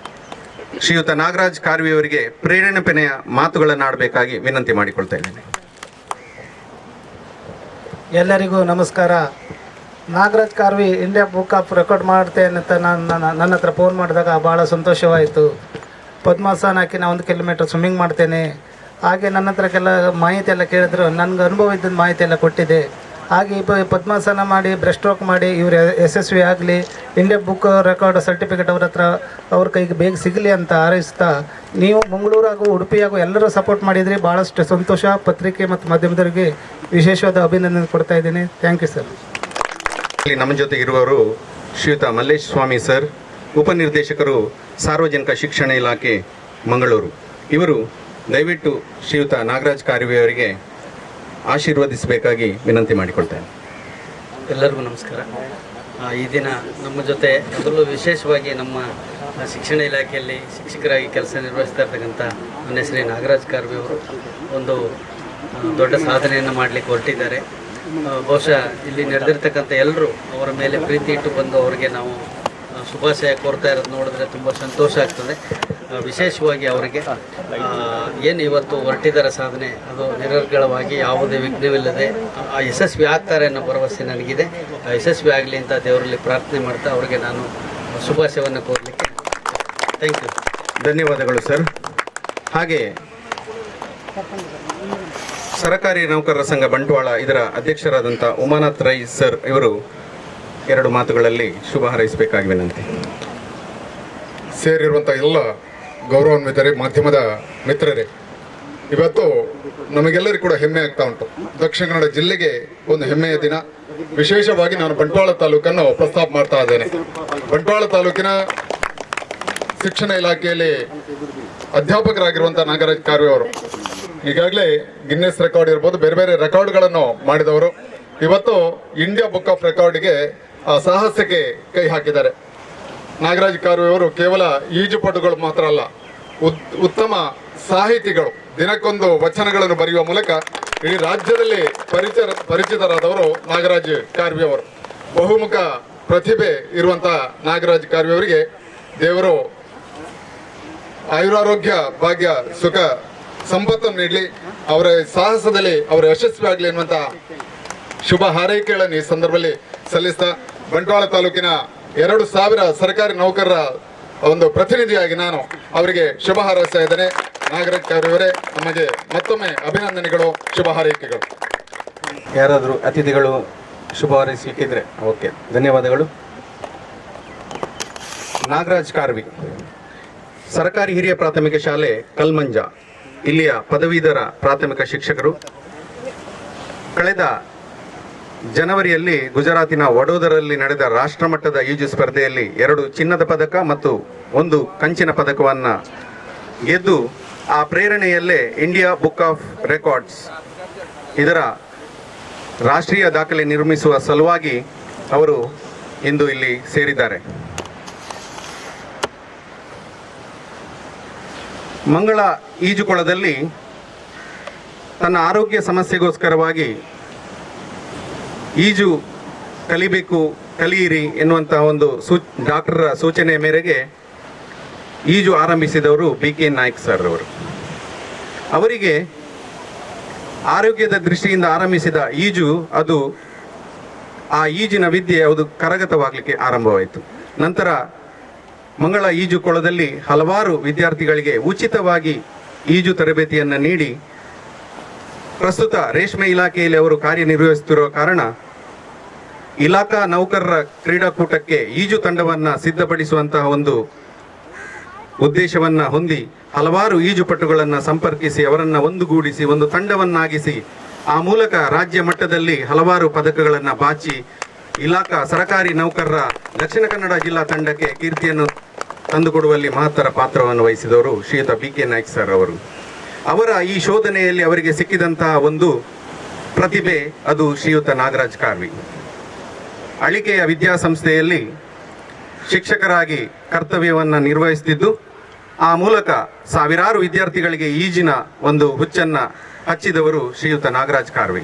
ಶ್ರೀಯುತ ನಾಗರಾಜ್ ಕಾರ್ವಿಯವರಿಗೆ ಪ್ರೇರಣೆಪೆನೆಯ ಮಾತುಗಳನ್ನು ಆಡಬೇಕಾಗಿ ವಿನಂತಿ ಮಾಡಿಕೊಳ್ತಾ ಇದ್ದೇನೆ. ಎಲ್ಲರಿಗೂ ನಮಸ್ಕಾರ. Nagaraj Kharvi India book of record ಮಾಡ್ತೇನೆ ಅಂತ ನನ್ನ ಹತ್ರ ಫೋನ್ ಮಾಡಿದಾಗ ಭಾಳ ಸಂತೋಷವಾಯಿತು. ಪದ್ಮಾಸನ ಹಾಕಿ ನಾನು 1 ಕಿಲೋಮೀಟರ್ ಸ್ವಿಮ್ಮಿಂಗ್ ಮಾಡ್ತೇನೆ. ಹಾಗೆ ನನ್ನ ಹತ್ರ ಕೆಲ ಮಾಹಿತಿ ಎಲ್ಲ ಕೇಳಿದ್ರು. ನನಗೆ ಅನುಭವ ಇದ್ದ ಮಾಹಿತಿ ಎಲ್ಲ ಕೊಟ್ಟಿದೆ. ಹಾಗೆ ಪದ್ಮಾಸನ ಮಾಡಿ ಬ್ರೆಸ್ಟ್ ಸ್ಟ್ರೋಕ್ ಮಾಡಿ ಇವರು ಯಶಸ್ವಿ ಆಗಲಿ, ಇಂಡಿಯಾ ಬುಕ್ ರೆಕಾರ್ಡ್ ಸರ್ಟಿಫಿಕೇಟ್ ಅವ್ರ ಕೈಗೆ ಬೇಗ ಸಿಗಲಿ ಅಂತ ಹಾರೈಸ್ತಾ, ನೀವು ಮಂಗಳೂರು ಹಾಗೂ ಉಡುಪಿ ಹಾಗೂ ಎಲ್ಲರೂ ಸಪೋರ್ಟ್ ಮಾಡಿದ್ರಿ. ಭಾಳಷ್ಟು ಸಂತೋಷ. ಪತ್ರಿಕೆ ಮತ್ತು ಮಾಧ್ಯಮದವರಿಗೆ ವಿಶೇಷವಾದ ಅಭಿನಂದನೆ ಕೊಡ್ತಾ ಇದ್ದೀನಿ. Thank you sir. ನಮ್ಮ ಜೊತೆ ಇರುವವರು ಶ್ರೀಯುತ ಮಲ್ಲೇಶ್ ಸ್ವಾಮಿ ಸರ್, ಉಪನಿರ್ದೇಶಕರು ಸಾರ್ವಜನಿಕ ಶಿಕ್ಷಣ ಇಲಾಖೆ ಮಂಗಳೂರು. ಇವರು ದಯವಿಟ್ಟು ಶ್ರೀಯುತ ನಾಗರಾಜ್ ಕಾರ್ವಿಯವರಿಗೆ ಆಶೀರ್ವದಿಸಬೇಕಾಗಿ ವಿನಂತಿ ಮಾಡಿಕೊಳ್ತೇನೆ. ಎಲ್ಲರಿಗೂ ನಮಸ್ಕಾರ. ಈ ದಿನ ನಮ್ಮ ಜೊತೆ ಅದರಲ್ಲೂ ವಿಶೇಷವಾಗಿ ನಮ್ಮ ಶಿಕ್ಷಣ ಇಲಾಖೆಯಲ್ಲಿ ಶಿಕ್ಷಕರಾಗಿ ಕೆಲಸ ನಿರ್ವಹಿಸ್ತಾ ಇರ್ತಕ್ಕಂಥ ನನ್ನ ಶ್ರೀ ನಾಗರಾಜ್ ಕಾರ್ವಿ ಅವರು ಒಂದು ದೊಡ್ಡ ಸಾಧನೆಯನ್ನು ಮಾಡಲಿಕ್ಕೆ ಹೊರಟಿದ್ದಾರೆ. ಬಹುಶಃ ಇಲ್ಲಿ ನಡೆದಿರ್ತಕ್ಕಂಥ ಎಲ್ಲರೂ ಅವರ ಮೇಲೆ ಪ್ರೀತಿ ಇಟ್ಟು ಬಂದು ಅವರಿಗೆ ನಾವು ಶುಭಾಶಯ ಕೋರ್ತಾ ಇರೋದು ನೋಡಿದ್ರೆ ತುಂಬ ಸಂತೋಷ ಆಗ್ತದೆ. ವಿಶೇಷವಾಗಿ ಅವರಿಗೆ ಏನು ಇವತ್ತು ಹೊರಟಿದ್ದಾರೆ ಸಾಧನೆ, ಅದು ನಿರರ್ಗಳವಾಗಿ ಯಾವುದೇ ವಿಘ್ನವಿಲ್ಲದೆ ಯಶಸ್ವಿ ಆಗ್ತಾರೆ ಅನ್ನೋ ಭರವಸೆ ನನಗಿದೆ. ಯಶಸ್ವಿ ಆಗಲಿ ಅಂತ ದೇವರಲ್ಲಿ ಪ್ರಾರ್ಥನೆ ಮಾಡ್ತಾ ಅವರಿಗೆ ನಾನು ಶುಭಾಶಯವನ್ನು ಕೋರಲಿಕ್ಕೆ. Thank you. ಧನ್ಯವಾದಗಳು ಸರ್. ಹಾಗೆ ಸರಕಾರಿ ನೌಕರರ ಸಂಘ ಬಂಟ್ವಾಳ ಇದರ ಅಧ್ಯಕ್ಷರಾದಂಥ ಉಮಾನಾಥ್ ರೈ ಸರ್ ಇವರು 2 ಮಾತುಗಳಲ್ಲಿ ಶುಭ ಹಾರೈಸಬೇಕಾಗಿ ವಿನಂತಿ. ಸೇರಿರುವಂಥ ಎಲ್ಲ ಗೌರವಾನ್ವಿತರೇ, ಮಾಧ್ಯಮದ ಮಿತ್ರರೇ, ಇವತ್ತು ನಮಗೆಲ್ಲರಿಗೂ ಕೂಡ ಹೆಮ್ಮೆ ಆಗ್ತಾ ಉಂಟು. ದಕ್ಷಿಣ ಕನ್ನಡ ಜಿಲ್ಲೆಗೆ ಒಂದು ಹೆಮ್ಮೆಯ ದಿನ. ವಿಶೇಷವಾಗಿ ನಾನು ಬಂಟ್ವಾಳ ತಾಲೂಕನ್ನು ಪ್ರಸ್ತಾಪ ಮಾಡ್ತಾ ಇದ್ದೇನೆ. ಬಂಟ್ವಾಳ ತಾಲೂಕಿನ ಶಿಕ್ಷಣ ಇಲಾಖೆಯಲ್ಲಿ ಅಧ್ಯಾಪಕರಾಗಿರುವಂಥ ನಾಗರಾಜ್ ಕಾರ್ವಿ ಅವರು ಈಗಾಗಲೇ ಗಿನ್ನೆಸ್ ರೆಕಾರ್ಡ್ ಇರ್ಬೋದು, ಬೇರೆ ಬೇರೆ ರೆಕಾರ್ಡ್ಗಳನ್ನು ಮಾಡಿದವರು. ಇವತ್ತು ಇಂಡಿಯಾ ಬುಕ್ ಆಫ್ ರೆಕಾರ್ಡ್ಗೆ ಆ ಸಾಹಸಕ್ಕೆ ಕೈ ಹಾಕಿದ್ದಾರೆ. ನಾಗರಾಜ್ ಕಾರ್ವಿ ಅವರು ಕೇವಲ ಈಜುಪಟುಗಳು ಮಾತ್ರ ಅಲ್ಲ, ಉತ್ತಮ ಸಾಹಿತಿಗಳು. ದಿನಕ್ಕೊಂದು ವಚನಗಳನ್ನು ಬರೆಯುವ ಮೂಲಕ ಇಡೀ ರಾಜ್ಯದಲ್ಲಿ ಪರಿಚಿತರಾದವರು ನಾಗರಾಜ್ ಕಾರ್ವಿ ಅವರು. ಬಹುಮುಖ ಪ್ರತಿಭೆ ಇರುವಂತಹ ನಾಗರಾಜ್ ಕಾರ್ವಿ ಅವರಿಗೆ ದೇವರು ಆಯುರಾರೋಗ್ಯ, ಭಾಗ್ಯ, ಸುಖ, ಸಂಪತ್ತನ್ನು ನೀಡಲಿ. ಅವರ ಸಾಹಸದಲ್ಲಿ ಅವರ ಯಶಸ್ವಿ ಆಗಲಿ ಎನ್ನುವಂತ ಶುಭ ಹಾರೈಕೆಗಳನ್ನು ಈ ಸಂದರ್ಭದಲ್ಲಿ ಸಲ್ಲಿಸ್ತಾ, ಬಂಟ್ವಾಳ ತಾಲೂಕಿನ 2,000 ಸರ್ಕಾರಿ ನೌಕರರ ಒಂದು ಪ್ರತಿನಿಧಿಯಾಗಿ ನಾನು ಅವರಿಗೆ ಶುಭ ಹಾರೈಸ್ತಾ ಇದ್ದೇನೆ. ನಾಗರಾಜ್ ಕಾರ್ವಿ ಅವರೇ, ನಮಗೆ ಮತ್ತೊಮ್ಮೆ ಅಭಿನಂದನೆಗಳು, ಶುಭ ಹಾರೈಕೆಗಳು. ಯಾರಾದರೂ ಅತಿಥಿಗಳು ಶುಭ ಹಾರೈಸಲಿಕ್ಕಿದ್ರೆ ಓಕೆ, ಧನ್ಯವಾದಗಳು. ನಾಗರಾಜ್ ಕಾರ್ವಿ ಸರ್ಕಾರಿ ಹಿರಿಯ ಪ್ರಾಥಮಿಕ ಶಾಲೆ ಕಲ್ಮಂಜ ಇಲ್ಲಿಯ ಪದವೀಧರ ಪ್ರಾಥಮಿಕ ಶಿಕ್ಷಕರು. ಕಳೆದ ಜನವರಿಯಲ್ಲಿ ಗುಜರಾತಿನ ವಡೋದರಲ್ಲಿ ನಡೆದ ರಾಷ್ಟ್ರಮಟ್ಟದ ಈಜು ಸ್ಪರ್ಧೆಯಲ್ಲಿ 2 ಚಿನ್ನದ ಪದಕ ಮತ್ತು 1 ಕಂಚಿನ ಪದಕವನ್ನು ಗೆದ್ದು ಆ ಪ್ರೇರಣೆಯಲ್ಲೇ ಇಂಡಿಯಾ ಬುಕ್ ಆಫ್ ರೆಕಾರ್ಡ್ಸ್ ಇದರ ರಾಷ್ಟ್ರೀಯ ದಾಖಲೆ ನಿರ್ಮಿಸುವ ಸಲುವಾಗಿ ಅವರು ಇಂದು ಇಲ್ಲಿ ಸೇರಿದ್ದಾರೆ. ಮಂಗಳ ಈಜುಕೊಳದಲ್ಲಿ ತನ್ನ ಆರೋಗ್ಯ ಸಮಸ್ಯೆಗೋಸ್ಕರವಾಗಿ ಈಜು ಕಲಿಯಿರಿ ಎನ್ನುವಂತಹ ಒಂದು ಡಾಕ್ಟರ್ ಸೂಚನೆ ಮೇರೆಗೆ ಈಜು ಆರಂಭಿಸಿದವರು BK ನಾಯ್ಕ್ ಸರ್ ಅವರು. ಅವರಿಗೆ ಆರೋಗ್ಯದ ದೃಷ್ಟಿಯಿಂದ ಆರಂಭಿಸಿದ ಈಜು ಅದು ಆ ಈಜಿನ ವಿದ್ಯೆ ಅದು ಕರಗತವಾಗಲಿಕ್ಕೆ ಆರಂಭವಾಯಿತು. ನಂತರ ಮಂಗಳ ಈಜು ಕೊಳದಲ್ಲಿ ಹಲವಾರು ವಿದ್ಯಾರ್ಥಿಗಳಿಗೆ ಉಚಿತವಾಗಿ ಈಜು ತರಬೇತಿಯನ್ನು ನೀಡಿ ಪ್ರಸ್ತುತ ರೇಷ್ಮೆ ಇಲಾಖೆಯಲ್ಲಿ ಅವರು ಕಾರ್ಯನಿರ್ವಹಿಸುತ್ತಿರುವ ಕಾರಣ ಇಲಾಖಾ ನೌಕರರ ಕ್ರೀಡಾಕೂಟಕ್ಕೆ ಈಜು ತಂಡವನ್ನು ಸಿದ್ಧಪಡಿಸುವಂತಹ ಒಂದು ಉದ್ದೇಶವನ್ನ ಹೊಂದಿ ಹಲವಾರು ಈಜುಪಟುಗಳನ್ನು ಸಂಪರ್ಕಿಸಿ ಅವರನ್ನು ಒಂದುಗೂಡಿಸಿ ಒಂದು ತಂಡವನ್ನಾಗಿಸಿ ಆ ಮೂಲಕ ರಾಜ್ಯ ಮಟ್ಟದಲ್ಲಿ ಹಲವಾರು ಪದಕಗಳನ್ನು ಬಾಚಿ ಇಲಾಖಾ ಸರಕಾರಿ ನೌಕರರ ದಕ್ಷಿಣ ಕನ್ನಡ ಜಿಲ್ಲಾ ತಂಡಕ್ಕೆ ಕೀರ್ತಿಯನ್ನು ತಂದುಕೊಡುವಲ್ಲಿ ಮಹತ್ತರ ಪಾತ್ರವನ್ನು ವಹಿಸಿದವರು ಶ್ರೀಯುತ BK ನಾಯ್ಕ್ ಸರ್ ಅವರು. ಅವರ ಈ ಶೋಧನೆಯಲ್ಲಿ ಅವರಿಗೆ ಸಿಕ್ಕಿದಂತಹ ಒಂದು ಪ್ರತಿಭೆ ಅದು ಶ್ರೀಯುತ ನಾಗರಾಜ್ ಕಾರ್ವಿ. ಅಳಿಕೆಯ ವಿದ್ಯಾಸಂಸ್ಥೆಯಲ್ಲಿ ಶಿಕ್ಷಕರಾಗಿ ಕರ್ತವ್ಯವನ್ನು ನಿರ್ವಹಿಸುತ್ತಿದ್ದು ಆ ಮೂಲಕ ಸಾವಿರಾರು ವಿದ್ಯಾರ್ಥಿಗಳಿಗೆ ಈಜಿನ ಒಂದು ಹುಚ್ಚನ್ನ ಹಚ್ಚಿದವರು ಶ್ರೀಯುತ ನಾಗರಾಜ್ ಕಾರ್ವಿ.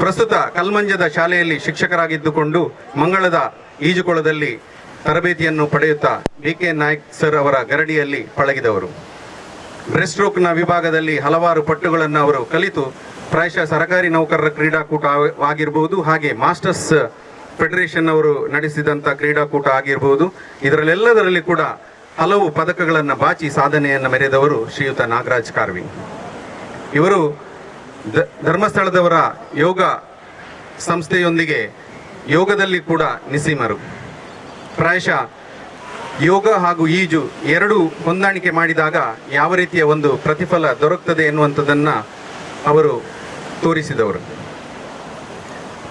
ಪ್ರಸ್ತುತ ಕಲ್ಮಂಜದ ಶಾಲೆಯಲ್ಲಿ ಶಿಕ್ಷಕರಾಗಿದ್ದುಕೊಂಡು ಮಂಗಳದ ಈಜುಕೊಳದಲ್ಲಿ ತರಬೇತಿಯನ್ನು ಪಡೆಯುತ್ತಾ BK ನಾಯ್ಕ್ ಸರ್ ಅವರ ಗರಡಿಯಲ್ಲಿ ಪಳಗಿದವರು. ಬ್ರೆಸ್ಟ್ ಸ್ಟ್ರೋಕ್ನ ವಿಭಾಗದಲ್ಲಿ ಹಲವಾರು ಪಟ್ಟುಗಳನ್ನು ಅವರು ಕಲಿತು ಪ್ರಾಯಶಃ ಸರ್ಕಾರಿ ನೌಕರರ ಕ್ರೀಡಾಕೂಟ ಆಗಿರಬಹುದು, ಹಾಗೆ ಮಾಸ್ಟರ್ಸ್ ಫೆಡರೇಷನ್ ಅವರು ನಡೆಸಿದಂಥ ಕ್ರೀಡಾಕೂಟ ಆಗಿರಬಹುದು, ಇದರಲ್ಲೆಲ್ಲದರಲ್ಲಿ ಕೂಡ ಹಲವು ಪದಕಗಳನ್ನು ಬಾಚಿ ಸಾಧನೆಯನ್ನು ಮೆರೆದವರು ಶ್ರೀಯುತ ನಾಗರಾಜ್ ಕಾರ್ವಿ. ಇವರು ಧರ್ಮಸ್ಥಳದವರ ಯೋಗ ಸಂಸ್ಥೆಯೊಂದಿಗೆ ಯೋಗದಲ್ಲಿ ಕೂಡ ನಿಸ್ಸೀಮರು. ಪ್ರಾಯಶಃ ಯೋಗ ಹಾಗೂ ಈಜು ಎರಡೂ ಹೊಂದಾಣಿಕೆ ಮಾಡಿದಾಗ ಯಾವ ರೀತಿಯ ಒಂದು ಪ್ರತಿಫಲ ದೊರಕುತ್ತದೆ ಎನ್ನುವಂಥದ್ದನ್ನು ಅವರು ತೋರಿಸಿದವರು.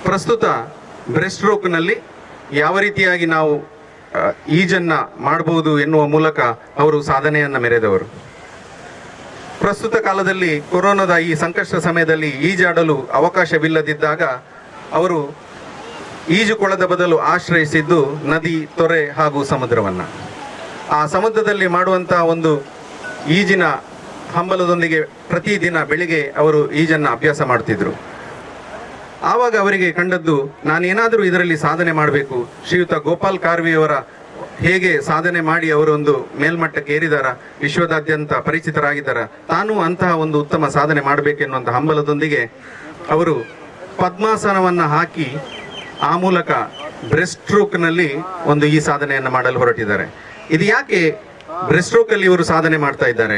ಪ್ರಸ್ತುತ ಬ್ರೆಸ್ಟ್ ಸ್ಟ್ರೋಕ್ನಲ್ಲಿ ಯಾವ ರೀತಿಯಾಗಿ ನಾವು ಈಜನ್ನು ಮಾಡಬಹುದು ಎನ್ನುವ ಮೂಲಕ ಅವರು ಸಾಧನೆಯನ್ನು ಮೆರೆದವರು. ಪ್ರಸ್ತುತ ಕಾಲದಲ್ಲಿ ಕೊರೋನಾದ ಈ ಸಂಕಷ್ಟ ಸಮಯದಲ್ಲಿ ಈಜಾಡಲು ಅವಕಾಶವಿಲ್ಲದಿದ್ದಾಗ ಅವರು ಈಜುಕೊಳದ ಬದಲು ಆಶ್ರಯಿಸಿದ್ದು ನದಿ, ತೊರೆ ಹಾಗೂ ಸಮುದ್ರವನ್ನು. ಆ ಸಮುದ್ರದಲ್ಲಿ ಮಾಡುವಂತಹ ಒಂದು ಈಜಿನ ಹಂಬಲದೊಂದಿಗೆ ಪ್ರತಿದಿನ ಬೆಳಿಗ್ಗೆ ಅವರು ಈಜನ್ನು ಅಭ್ಯಾಸ ಮಾಡ್ತಿದ್ರು. ಆವಾಗ ಅವರಿಗೆ ಕಂಡದ್ದು, ನಾನೇನಾದರೂ ಇದರಲ್ಲಿ ಸಾಧನೆ ಮಾಡಬೇಕು. ಶ್ರೀಯುತ ಗೋಪಾಲ್ ಕಾರ್ವಿಯವರ ಹೇಗೆ ಸಾಧನೆ ಮಾಡಿ ಅವರೊಂದು ಮೇಲ್ಮಟ್ಟಕ್ಕೆ ಏರಿದಾರ, ವಿಶ್ವದಾದ್ಯಂತ ಪರಿಚಿತರಾಗಿದ್ದಾರ, ತಾನೂ ಅಂತಹ ಒಂದು ಉತ್ತಮ ಸಾಧನೆ ಮಾಡಬೇಕೆನ್ನುವಂಥ ಹಂಬಲದೊಂದಿಗೆ ಅವರು ಪದ್ಮಾಸನವನ್ನು ಹಾಕಿ ಆ ಮೂಲಕ ಬ್ರೆಸ್ಟ್ ಸ್ಟ್ರೋಕ್ನಲ್ಲಿ ಒಂದು ಈ ಸಾಧನೆಯನ್ನು ಮಾಡಲು ಹೊರಟಿದ್ದಾರೆ. ಇದು ಯಾಕೆ ಬ್ರೆಸ್ಟ್ ಸ್ಟ್ರೋಕಲ್ಲಿ ಇವರು ಸಾಧನೆ ಮಾಡ್ತಾ ಇದ್ದಾರೆ,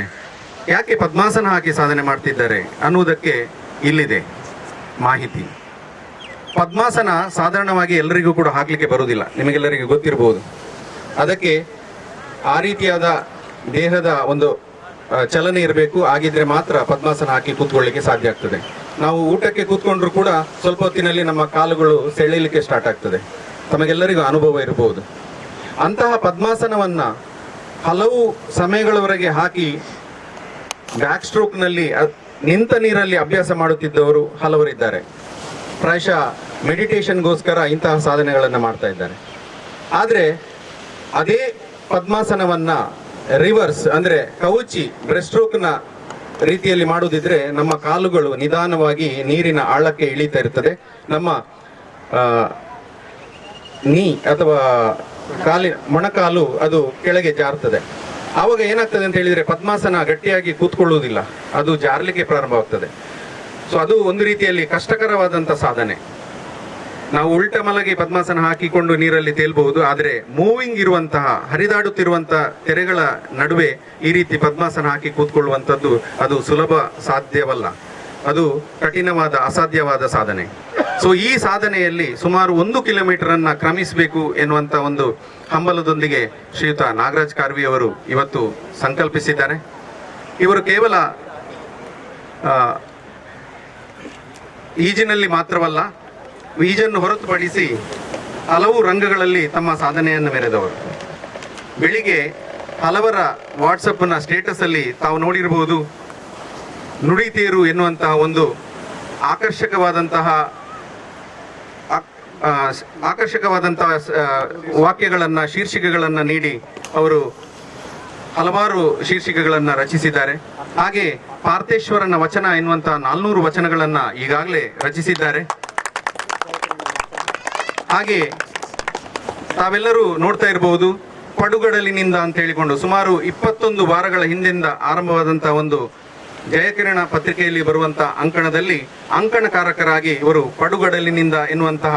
ಯಾಕೆ ಪದ್ಮಾಸನ ಹಾಕಿ ಸಾಧನೆ ಮಾಡ್ತಿದ್ದಾರೆ ಅನ್ನುವುದಕ್ಕೆ ಇಲ್ಲಿದೆ ಮಾಹಿತಿ. ಪದ್ಮಾಸನ ಸಾಧಾರಣವಾಗಿ ಎಲ್ಲರಿಗೂ ಕೂಡ ಹಾಕಲಿಕ್ಕೆ ಬರುವುದಿಲ್ಲ, ನಿಮಗೆಲ್ಲರಿಗೂ ಗೊತ್ತಿರಬಹುದು. ಅದಕ್ಕೆ ಆ ರೀತಿಯಾದ ದೇಹದ ಒಂದು ಚಲನೆ ಇರಬೇಕು, ಆಗಿದ್ರೆ ಮಾತ್ರ ಪದ್ಮಾಸನ ಹಾಕಿ ಕೂತ್ಕೊಳ್ಳಿಕ್ಕೆ ಸಾಧ್ಯ ಆಗ್ತದೆ. ನಾವು ಊಟಕ್ಕೆ ಕೂತ್ಕೊಂಡ್ರು ಕೂಡ ಸ್ವಲ್ಪ ಹೊತ್ತಿನಲ್ಲಿ ನಮ್ಮ ಕಾಲುಗಳು ಸೆಳೆಯಲಿಕ್ಕೆ ಸ್ಟಾರ್ಟ್ ಆಗ್ತದೆ, ತಮಗೆಲ್ಲರಿಗೂ ಅನುಭವ ಇರಬಹುದು. ಅಂತಹ ಪದ್ಮಾಸನವನ್ನ ಹಲವು ಸಮಯಗಳವರೆಗೆ ಹಾಕಿ ಬ್ಯಾಕ್ ಸ್ಟ್ರೋಕ್ನಲ್ಲಿ ನಿಂತ ನೀರಲ್ಲಿ ಅಭ್ಯಾಸ ಮಾಡುತ್ತಿದ್ದವರು ಹಲವರಿದ್ದಾರೆ. ಪ್ರಾಯಶಃ ಮೆಡಿಟೇಷನ್ಗೋಸ್ಕರ ಇಂತಹ ಸಾಧನೆಗಳನ್ನು ಮಾಡ್ತಾ ಇದ್ದಾರೆ. ಆದರೆ ಅದೇ ಪದ್ಮಾಸನವನ್ನ ರಿವರ್ಸ್ ಅಂದ್ರೆ ಕವುಚಿ ಬ್ರೆಸ್ಟ್ ಸ್ಟ್ರೋಕ್ನ ರೀತಿಯಲ್ಲಿ ಮಾಡುವುದಿದ್ರೆ ನಮ್ಮ ಕಾಲುಗಳು ನಿಧಾನವಾಗಿ ನೀರಿನ ಆಳಕ್ಕೆ ಇಳಿತಾ ಇರ್ತದೆ, ನಮ್ಮ ನೀ ಅಥವಾ ಮೊಣಕಾಲು ಅದು ಕೆಳಗೆ ಜಾರ್ತದೆ. ಆವಾಗ ಏನಾಗ್ತದೆ ಅಂತ ಹೇಳಿದ್ರೆ ಪದ್ಮಾಸನ ಗಟ್ಟಿಯಾಗಿ ಕೂತ್ಕೊಳ್ಳುವುದಿಲ್ಲ, ಅದು ಜಾರಲಿಕ್ಕೆ ಪ್ರಾರಂಭವಾಗ್ತದೆ. ಸೊ ಅದು ಒಂದು ರೀತಿಯಲ್ಲಿ ಕಷ್ಟಕರವಾದಂಥ ಸಾಧನೆ. ನಾವು ಉಲ್ಟ ಮಲಗಿ ಪದ್ಮಾಸನ ಹಾಕಿಕೊಂಡು ನೀರಲ್ಲಿ ತೇಲ್ಬಹುದು, ಆದರೆ ಮೂವಿಂಗ್ ಇರುವಂತಹ ಹರಿದಾಡುತ್ತಿರುವಂತಹ ತೆರೆಗಳ ನಡುವೆ ಈ ರೀತಿ ಪದ್ಮಾಸನ ಹಾಕಿ ಕೂತ್ಕೊಳ್ಳುವಂಥದ್ದು ಅದು ಸುಲಭ ಸಾಧ್ಯವಲ್ಲ, ಅದು ಕಠಿಣವಾದ ಅಸಾಧ್ಯವಾದ ಸಾಧನೆ. ಸೊ ಈ ಸಾಧನೆಯಲ್ಲಿ ಸುಮಾರು 1 ಕಿಲೋಮೀಟರ್ ಅನ್ನ ಕ್ರಮಿಸಬೇಕು ಎನ್ನುವಂತ ಒಂದು ಹಂಬಲದೊಂದಿಗೆ ಶ್ರೀಯುತ ನಾಗರಾಜ್ ಕಾರ್ವಿ ಅವರು ಇವತ್ತು ಸಂಕಲ್ಪಿಸಿದ್ದಾರೆ. ಇವರು ಕೇವಲ ಈಜಿನಲ್ಲಿ ಮಾತ್ರವಲ್ಲ, ಈಜನ್ನು ಹೊರತುಪಡಿಸಿ ಹಲವು ರಂಗಗಳಲ್ಲಿ ತಮ್ಮ ಸಾಧನೆಯನ್ನು ಮೆರೆದವರು. ಬೆಳಿಗ್ಗೆ ಹಲವರ ವಾಟ್ಸಪ್ನ ಸ್ಟೇಟಸ್ ಅಲ್ಲಿ ತಾವು ನೋಡಿರಬಹುದು, ನುಡಿತೀರು ಎನ್ನುವಂತಹ ಒಂದು ಆಕರ್ಷಕವಾದಂತಹ ವಾಕ್ಯಗಳನ್ನು, ಶೀರ್ಷಿಕೆಗಳನ್ನು ನೀಡಿ ಅವರು ಹಲವಾರು ಶೀರ್ಷಿಕೆಗಳನ್ನು ರಚಿಸಿದ್ದಾರೆ. ಹಾಗೆ ಪಾರ್ಥೇಶ್ವರನ ವಚನ ಎನ್ನುವಂತಹ 400 ವಚನಗಳನ್ನು ಈಗಾಗಲೇ ರಚಿಸಿದ್ದಾರೆ. ಹಾಗೆ ತಾವೆಲ್ಲರೂ ನೋಡ್ತಾ ಇರಬಹುದು, ಪಡುಗಡಲಿನಿಂದ ಅಂತ ಹೇಳಿಕೊಂಡು ಸುಮಾರು 21 ವಾರಗಳ ಹಿಂದಿಂದ ಆರಂಭವಾದಂತಹ ಒಂದು ಜಯಕಿರಣ ಪತ್ರಿಕೆಯಲ್ಲಿ ಬರುವಂಥ ಅಂಕಣದಲ್ಲಿ ಅಂಕಣಕಾರಕರಾಗಿ ಇವರು ಪಡುಗಡಲಿನಿಂದ ಎನ್ನುವಂತಹ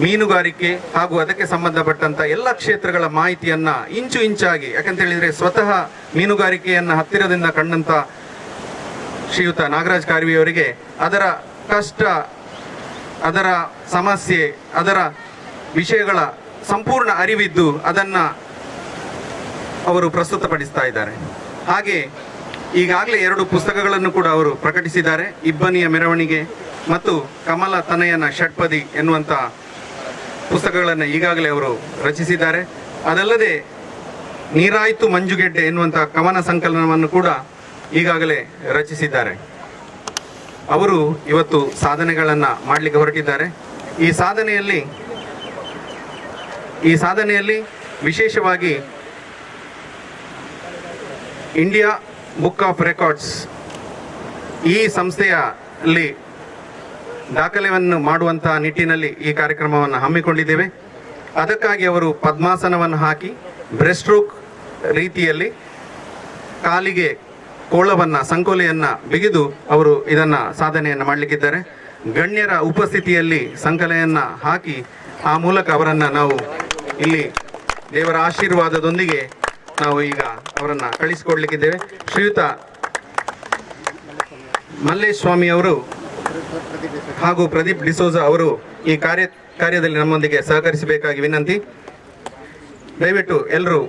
ಮೀನುಗಾರಿಕೆ ಹಾಗೂ ಅದಕ್ಕೆ ಸಂಬಂಧಪಟ್ಟಂತ ಎಲ್ಲ ಕ್ಷೇತ್ರಗಳ ಮಾಹಿತಿಯನ್ನ ಇಂಚು ಇಂಚಾಗಿ, ಯಾಕಂತ ಹೇಳಿದ್ರೆ ಸ್ವತಃ ಮೀನುಗಾರಿಕೆಯನ್ನ ಹತ್ತಿರದಿಂದ ಕಂಡಂತ ಶ್ರೀಯುತ ನಾಗರಾಜ್ ಕಾರ್ವಿಯವರಿಗೆ ಅದರ ಕಷ್ಟ, ಅದರ ಸಮಸ್ಯೆ, ಅದರ ವಿಷಯಗಳ ಸಂಪೂರ್ಣ ಅರಿವಿದ್ದು ಅದನ್ನ ಅವರು ಪ್ರಸ್ತುತಪಡಿಸ್ತಾ ಇದ್ದಾರೆ. ಹಾಗೆ ಈಗಾಗಲೇ 2 ಪುಸ್ತಕಗಳನ್ನು ಕೂಡ ಅವರು ಪ್ರಕಟಿಸಿದ್ದಾರೆ. ಇಬ್ಬನಿಯ ಮೆರವಣಿಗೆ ಮತ್ತು ಕಮಲ ತನಯನ ಷಟ್ಪದಿ ಎನ್ನುವಂಥ ಪುಸ್ತಕಗಳನ್ನು ಈಗಾಗಲೇ ಅವರು ರಚಿಸಿದ್ದಾರೆ. ಅದಲ್ಲದೆ ನೀರಾಯ್ತು ಮಂಜುಗೆಡ್ಡೆ ಎನ್ನುವಂಥ ಕವನ ಸಂಕಲನವನ್ನು ಕೂಡ ಈಗಾಗಲೇ ರಚಿಸಿದ್ದಾರೆ. ಅವರು ಇವತ್ತು ಸಾಧನೆಗಳನ್ನು ಮಾಡಲಿಕ್ಕೆ ಹೊರಟಿದ್ದಾರೆ. ಈ ಸಾಧನೆಯಲ್ಲಿ ವಿಶೇಷವಾಗಿ ಇಂಡಿಯಾ ಬುಕ್ ಆಫ್ ರೆಕಾರ್ಡ್ಸ್ ಈ ಸಂಸ್ಥೆಯಲ್ಲಿ ದಾಖಲೆಯನ್ನು ಮಾಡುವಂತಹ ನಿಟ್ಟಿನಲ್ಲಿ ಈ ಕಾರ್ಯಕ್ರಮವನ್ನು ಹಮ್ಮಿಕೊಂಡಿದ್ದೇವೆ. ಅದಕ್ಕಾಗಿ ಅವರು ಪದ್ಮಾಸನವನ್ನು ಹಾಕಿ ಬ್ರೆಸ್ಟ್ ಸ್ಟ್ರೋಕ್ ರೀತಿಯಲ್ಲಿ ಕಾಲಿಗೆ ಕೋಳವನ್ನು, ಸಂಕೋಲೆಯನ್ನು ಬಿಗಿದು ಅವರು ಇದನ್ನು ಸಾಧನೆಯನ್ನು ಮಾಡಲಿಕ್ಕಿದ್ದಾರೆ. ಗಣ್ಯರ ಉಪಸ್ಥಿತಿಯಲ್ಲಿ ಸಂಕಲೆಯನ್ನು ಹಾಕಿ ಆ ಮೂಲಕ ಅವರನ್ನು ನಾವು ಇಲ್ಲಿ ದೇವರ ಆಶೀರ್ವಾದದೊಂದಿಗೆ ನಾವು ಈಗ ಅವರನ್ನು ಕಳಿಸಿಕೊಡ್ಲಿಕ್ಕಿದ್ದೇವೆ. ಶ್ರೀಯುತ ಮಲ್ಲೇಶ್ ಸ್ವಾಮಿ ಅವರು ಹಾಗೂ ಪ್ರದೀಪ್ ಡಿಸೋಜ ಅವರು ಈ ಕಾರ್ಯದಲ್ಲಿ ನಮ್ಮೊಂದಿಗೆ ಸಹಕರಿಸಬೇಕಾಗಿ ವಿನಂತಿ. ದಯವಿಟ್ಟು ಎಲ್ಲರೂ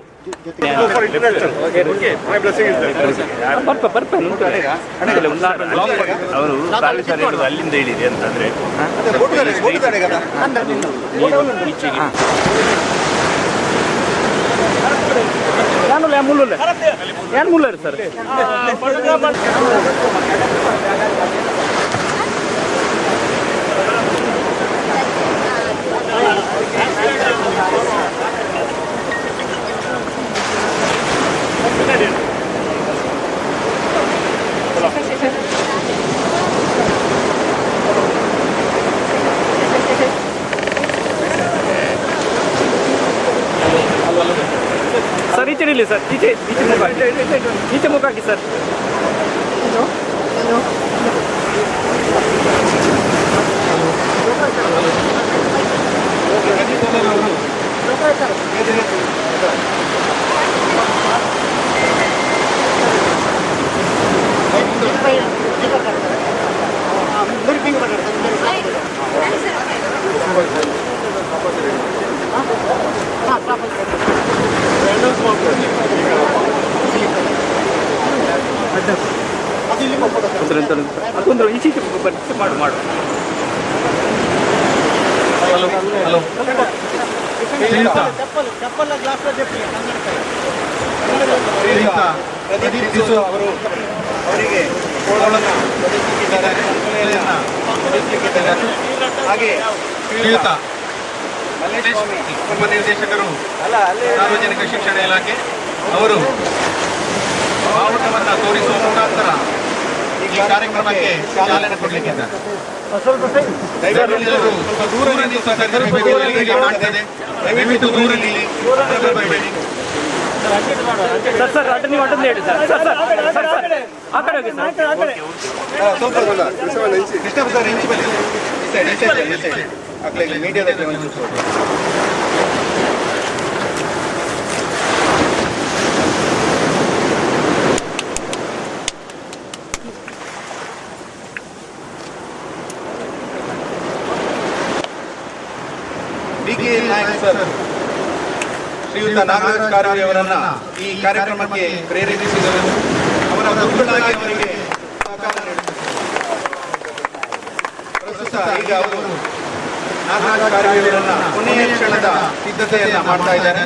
ಅವರು ಅಲ್ಲಿಂದ ಹೇಳಿದೆ ಅಂತಂದ್ರೆ ಮುಲ್ಲರ್ ಸರ್. ಸರ್ ಈಚೆ ಇರಲಿ ಸರ್, ಈಚೆ ಮುಖ ಹಾಕಿ ಸರ್. ಅದೊಂದು ಈಚೆ ಮಾಡು ಮಾಡು. ಅವರಿಗೆ ಹಾಗೆ ಶ್ರೀಯುತ ಉಪನಿರ್ದೇಶಕರು ಸಾರ್ವಜನಿಕ ಶಿಕ್ಷಣ ಇಲಾಖೆ ಅವರು ಬಾವುಟವನ್ನು ತೋರಿಸುವ ಮುಖಾಂತರ ಈ ಕಾರ್ಯಕ್ರಮಕ್ಕೆ ಚಾಲನೆ ಕೊಡಲಿಕ್ಕಿದ್ದಾರೆ. ದಯವಿಟ್ಟು ದೂರ ನಿಲ್ಲಿ, ಬರಬೇಡಿ. ಸರ್ ಅಡ್ಡ ನೀವು ಅಡ್ಡ ಹೇಳಿ ಸರ್. ಆ ಕಡೆ ಹೋಗಿ ಸರ್. ಮೀಡಿಯಾದಲ್ಲಿ ಶ್ರೀಯುತ ನಾಗರಾಜ್ ಕಾರ್ವಿ ಅವರನ್ನ ಈ ಕಾರ್ಯಕ್ರಮಕ್ಕೆ ಪ್ರೇರೇಪಿಸಿದರು. ಅವರ ಗುರುಗಳಾಗಿ ಅವರಿಗೆ ಸಹಕಾರ ನೀಡುತ್ತಿದ್ದಾರೆ. ಪ್ರಸ್ತುತ ಈಗ ಅವರು ನಾಗರಾಜ್ ಕಾರ್ವಿ ಅವರನ್ನ ಕೊನೆಯ ಕ್ಷಣದ ಸಿದ್ಧತೆಯನ್ನ ಮಾಡ್ತಾ ಇದ್ದಾರೆ.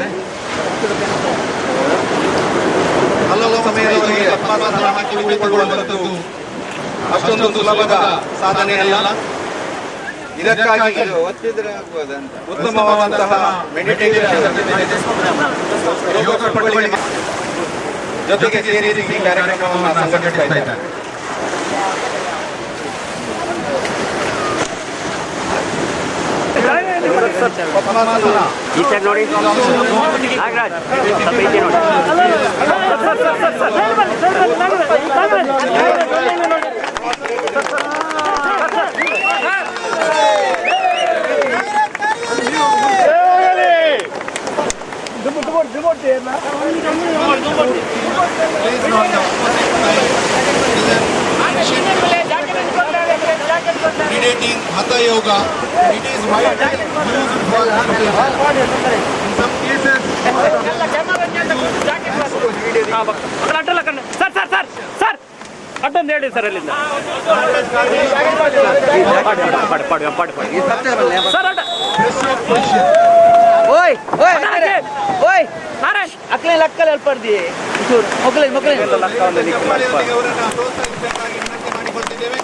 ಹಲವು ಸಮಯದವರೆಗೆ ಪದ್ಮಾಸನ ಹಾಕಿ ಉಳಿದುಕೊಳ್ಳುವಂಥದ್ದು ಅಷ್ಟೊಂದು ಸುಲಭದ ಸಾಧನೆಯಲ್ಲ. ಇದಕ್ಕಾಗಿ ಉತ್ತಮವಾದಂತಹ ಮೆಡಿಟೇಷನ್ ಯೋಗ ಪಟುವಳಿ ಜೊತೆಗೆ ಸೇರಿ ಈ ಕಾರ್ಯಕ್ರಮವನ್ನು ಸಂಘಟಿಸ್ತಾ ಇದ್ದಾರೆ. ಈಚೆ ನೋಡಿ ನಾಗರಾಜ್ ಸ್ವಲ್ಪ ಈಚೆ ನೋಡಿ Predating Hatha Yoga, it is widely used for in some cases. Sir sir sir sir ಅಡ್ಡೊಂದು ಹೇಳಿ ಸರ್ ಅಲ್ಲಿಂದ ಸರ್ ಅಡ್ಡ ಓಯ್ ಓಯ್ ಓಯ್ ನಾರಾಯಣ್ ಅಕ್ಲೆ ಲಕ್ಕಲೆ ಅಲ್ಪರ್ದಿ ಮೊಗಲೆ ಮೊಗಲೆ ಅವರನ್ನು ಪ್ರೋತ್ಸಾಹಿಸಬೇಕಾಗಿ ವಿನಂತಿ ಮಾಡಿಕೊಳ್ತಿದ್ದೇವೆ.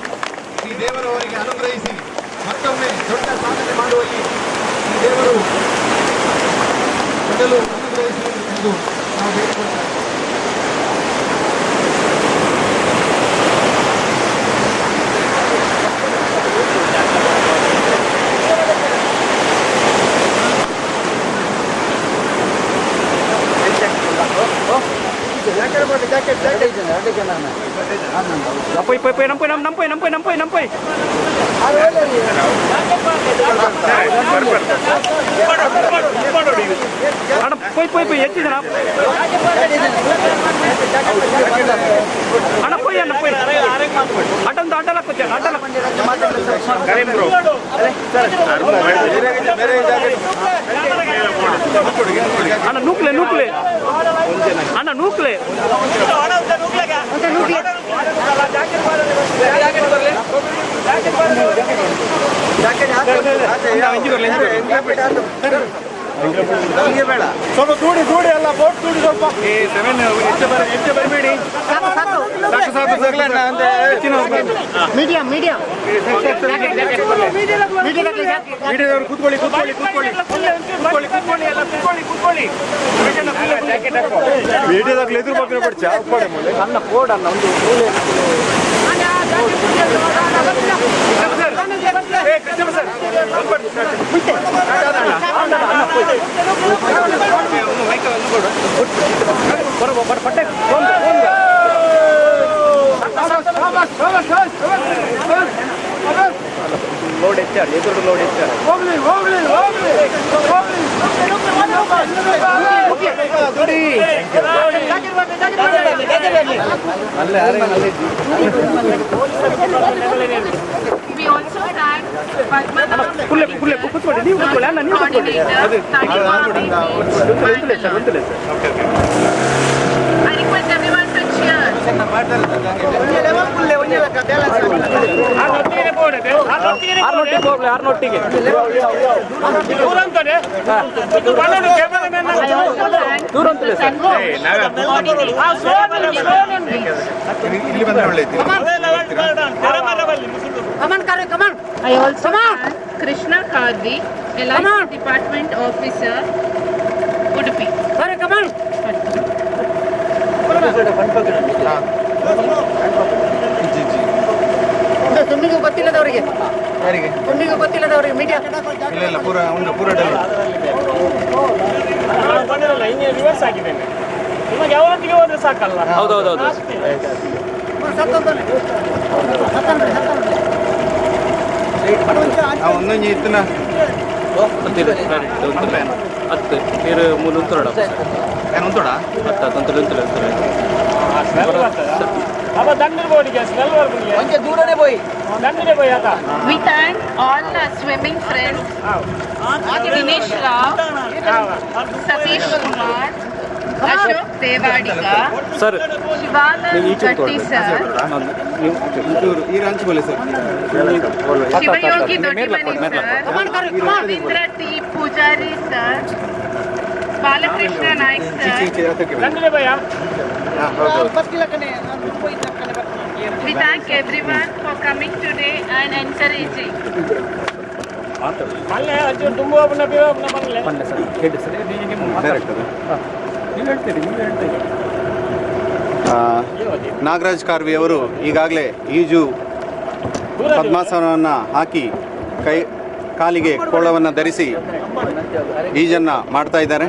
ಈ ದೇವರು ಅವರಿಗೆ ಅನುಗ್ರಹಿಸಿ ಮತ್ತೊಮ್ಮೆ ದೊಡ್ಡ ಸಾಧನೆ ಮಾಡುವಲ್ಲಿ ಈ ದೇವರು ಮೊದಲು ಅನುಗ್ರಹಿಸಿ ಎಂದು ನಾವು ಬೇಡಿಕೊಳ್ತೇವೆ. Nampoy, nampoy. Anak, poy, etti jana. Anak poy. Atal aku jangan, atal. Karim bro. Anak nukle. Anak nukle. ಸ್ವಲ್ಪ ದೂಡಿ ಅಲ್ಲ ಬೋಟ್ ದೂಡಿ ಸ್ವಲ್ಪ ಹೆಚ್ಚು ಬರಬೇಡಿ ಮೀಡಿಯಾದವರು ಕೂತ್ಕೊಳ್ಳಿ ಮೀಡಿಯಾದಾಗ ಎದುರು ಬಗ್ಗೆ ಬಿಡ್ಚಾ ಅನ್ನ ಕೋಡನ್ನ ಒಂದು ಪಟ್ಟೆ ಲೋಡ್ ಹೆಚ್ಚಾರ ಎದುರು load ಹೆಚ್ಚಾರ We also thank Padmanath, ಕೂತ್ಕೊಳ್ಳಿ ನೀವು ಕೂತ್ಕೊಳ್ಳಿ ಅಣ್ಣ ನೀವು ಕೂತ್ಕೊಳ್ಳಿ I request everyone to cheer. ಆರ್ನೊಟ್ಟಿಗೆ ದೂರ ಅಂತಲೇ ಸರ್ ಇಲ್ಲಿ ಬಂದ್ರೆ ಒಳ್ಳೆ I also thank Krishna Kadri, LIC Department Officer, Udupi. ತುಂಬಿಗೂ ಗೊತ್ತಿಲ್ಲದವರಿಗೆ ಮೀಡಿಯಾ ಇಲ್ಲ ಪೂರ ಡಲ್ ರಿವರ್ಸ್ ಆಗಿದ್ದೇನೆ ನಿಮಗೆ ಯಾವತ್ತಿಗೆ ಹೋದ್ರೆ ಸಾಕಲ್ಲ ಹೌದೌದು ಒಂದೊಂದು ಇತ್ತನ ಹತ್ತು ನೀರು ಮೂರು ಉಂತೋಡ ಉಂಟೋಡ We thank all swimming friends, Dinesh Rao, Satish Kumar, Ashok Devadika, sir Shivanand Gatti sir, ಈ ಹಂಚಿ ಬೋಲೆ sir Shivayogi Dodimani sir, Ravindra T. Pujari sir, Balakrishna Naik sir. We thank everyone for coming today and encouraging. ಬನ್ನಿ sir ಹೇಳಿ sir ನೀವು ಹೇಳ್ತೀರಿ ನಾಗರಾಜ್ ಕಾರ್ವಿ ಅವರು ಈಗಾಗಲೇ ಈಜು ಪದ್ಮಾಸನವನ್ನು ಹಾಕಿ ಕಾಲಿಗೆ ಕೋಳವನ್ನು ಧರಿಸಿ ಈಜನ್ನು ಮಾಡ್ತಾ ಇದ್ದಾರೆ.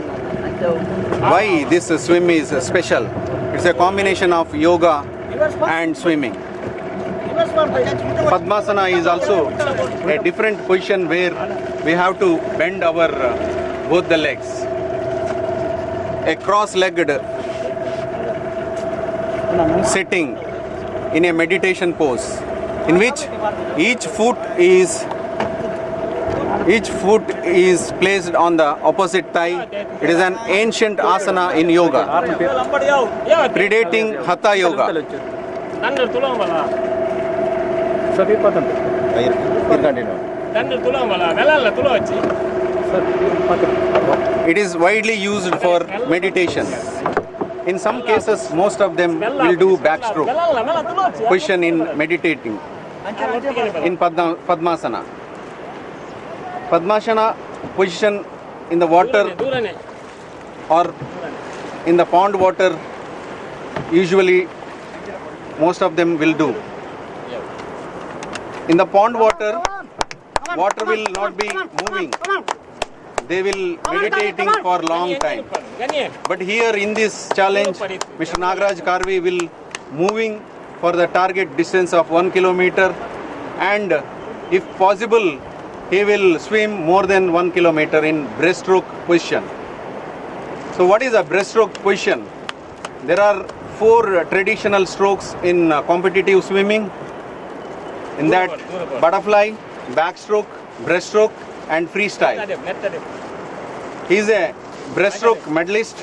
Why this swim is special? It's A combination of yoga and swimming. Padmasana is also a different position where we have to bend our both the legs. A cross-legged sitting in a meditation pose in which each foot is placed on the opposite thigh. It is an ancient asana in yoga, predating Hatha yoga. It is widely used for meditation. In some cases, most of them will do backstroke position in meditating in Padmasana. Padmasana position in the water or in the pond water, usually most of them will do. In the pond water will not be moving. They will meditating for long time. But here in this challenge, Mr. Nagaraj Karvi will moving for the target distance of 1 kilometer, and if possible, he will swim more than 1 kilometer in breaststroke position. So what is a breaststroke position? There are 4 traditional strokes in competitive swimming. In that, butterfly, backstroke, breaststroke and freestyle. He is a breaststroke medalist.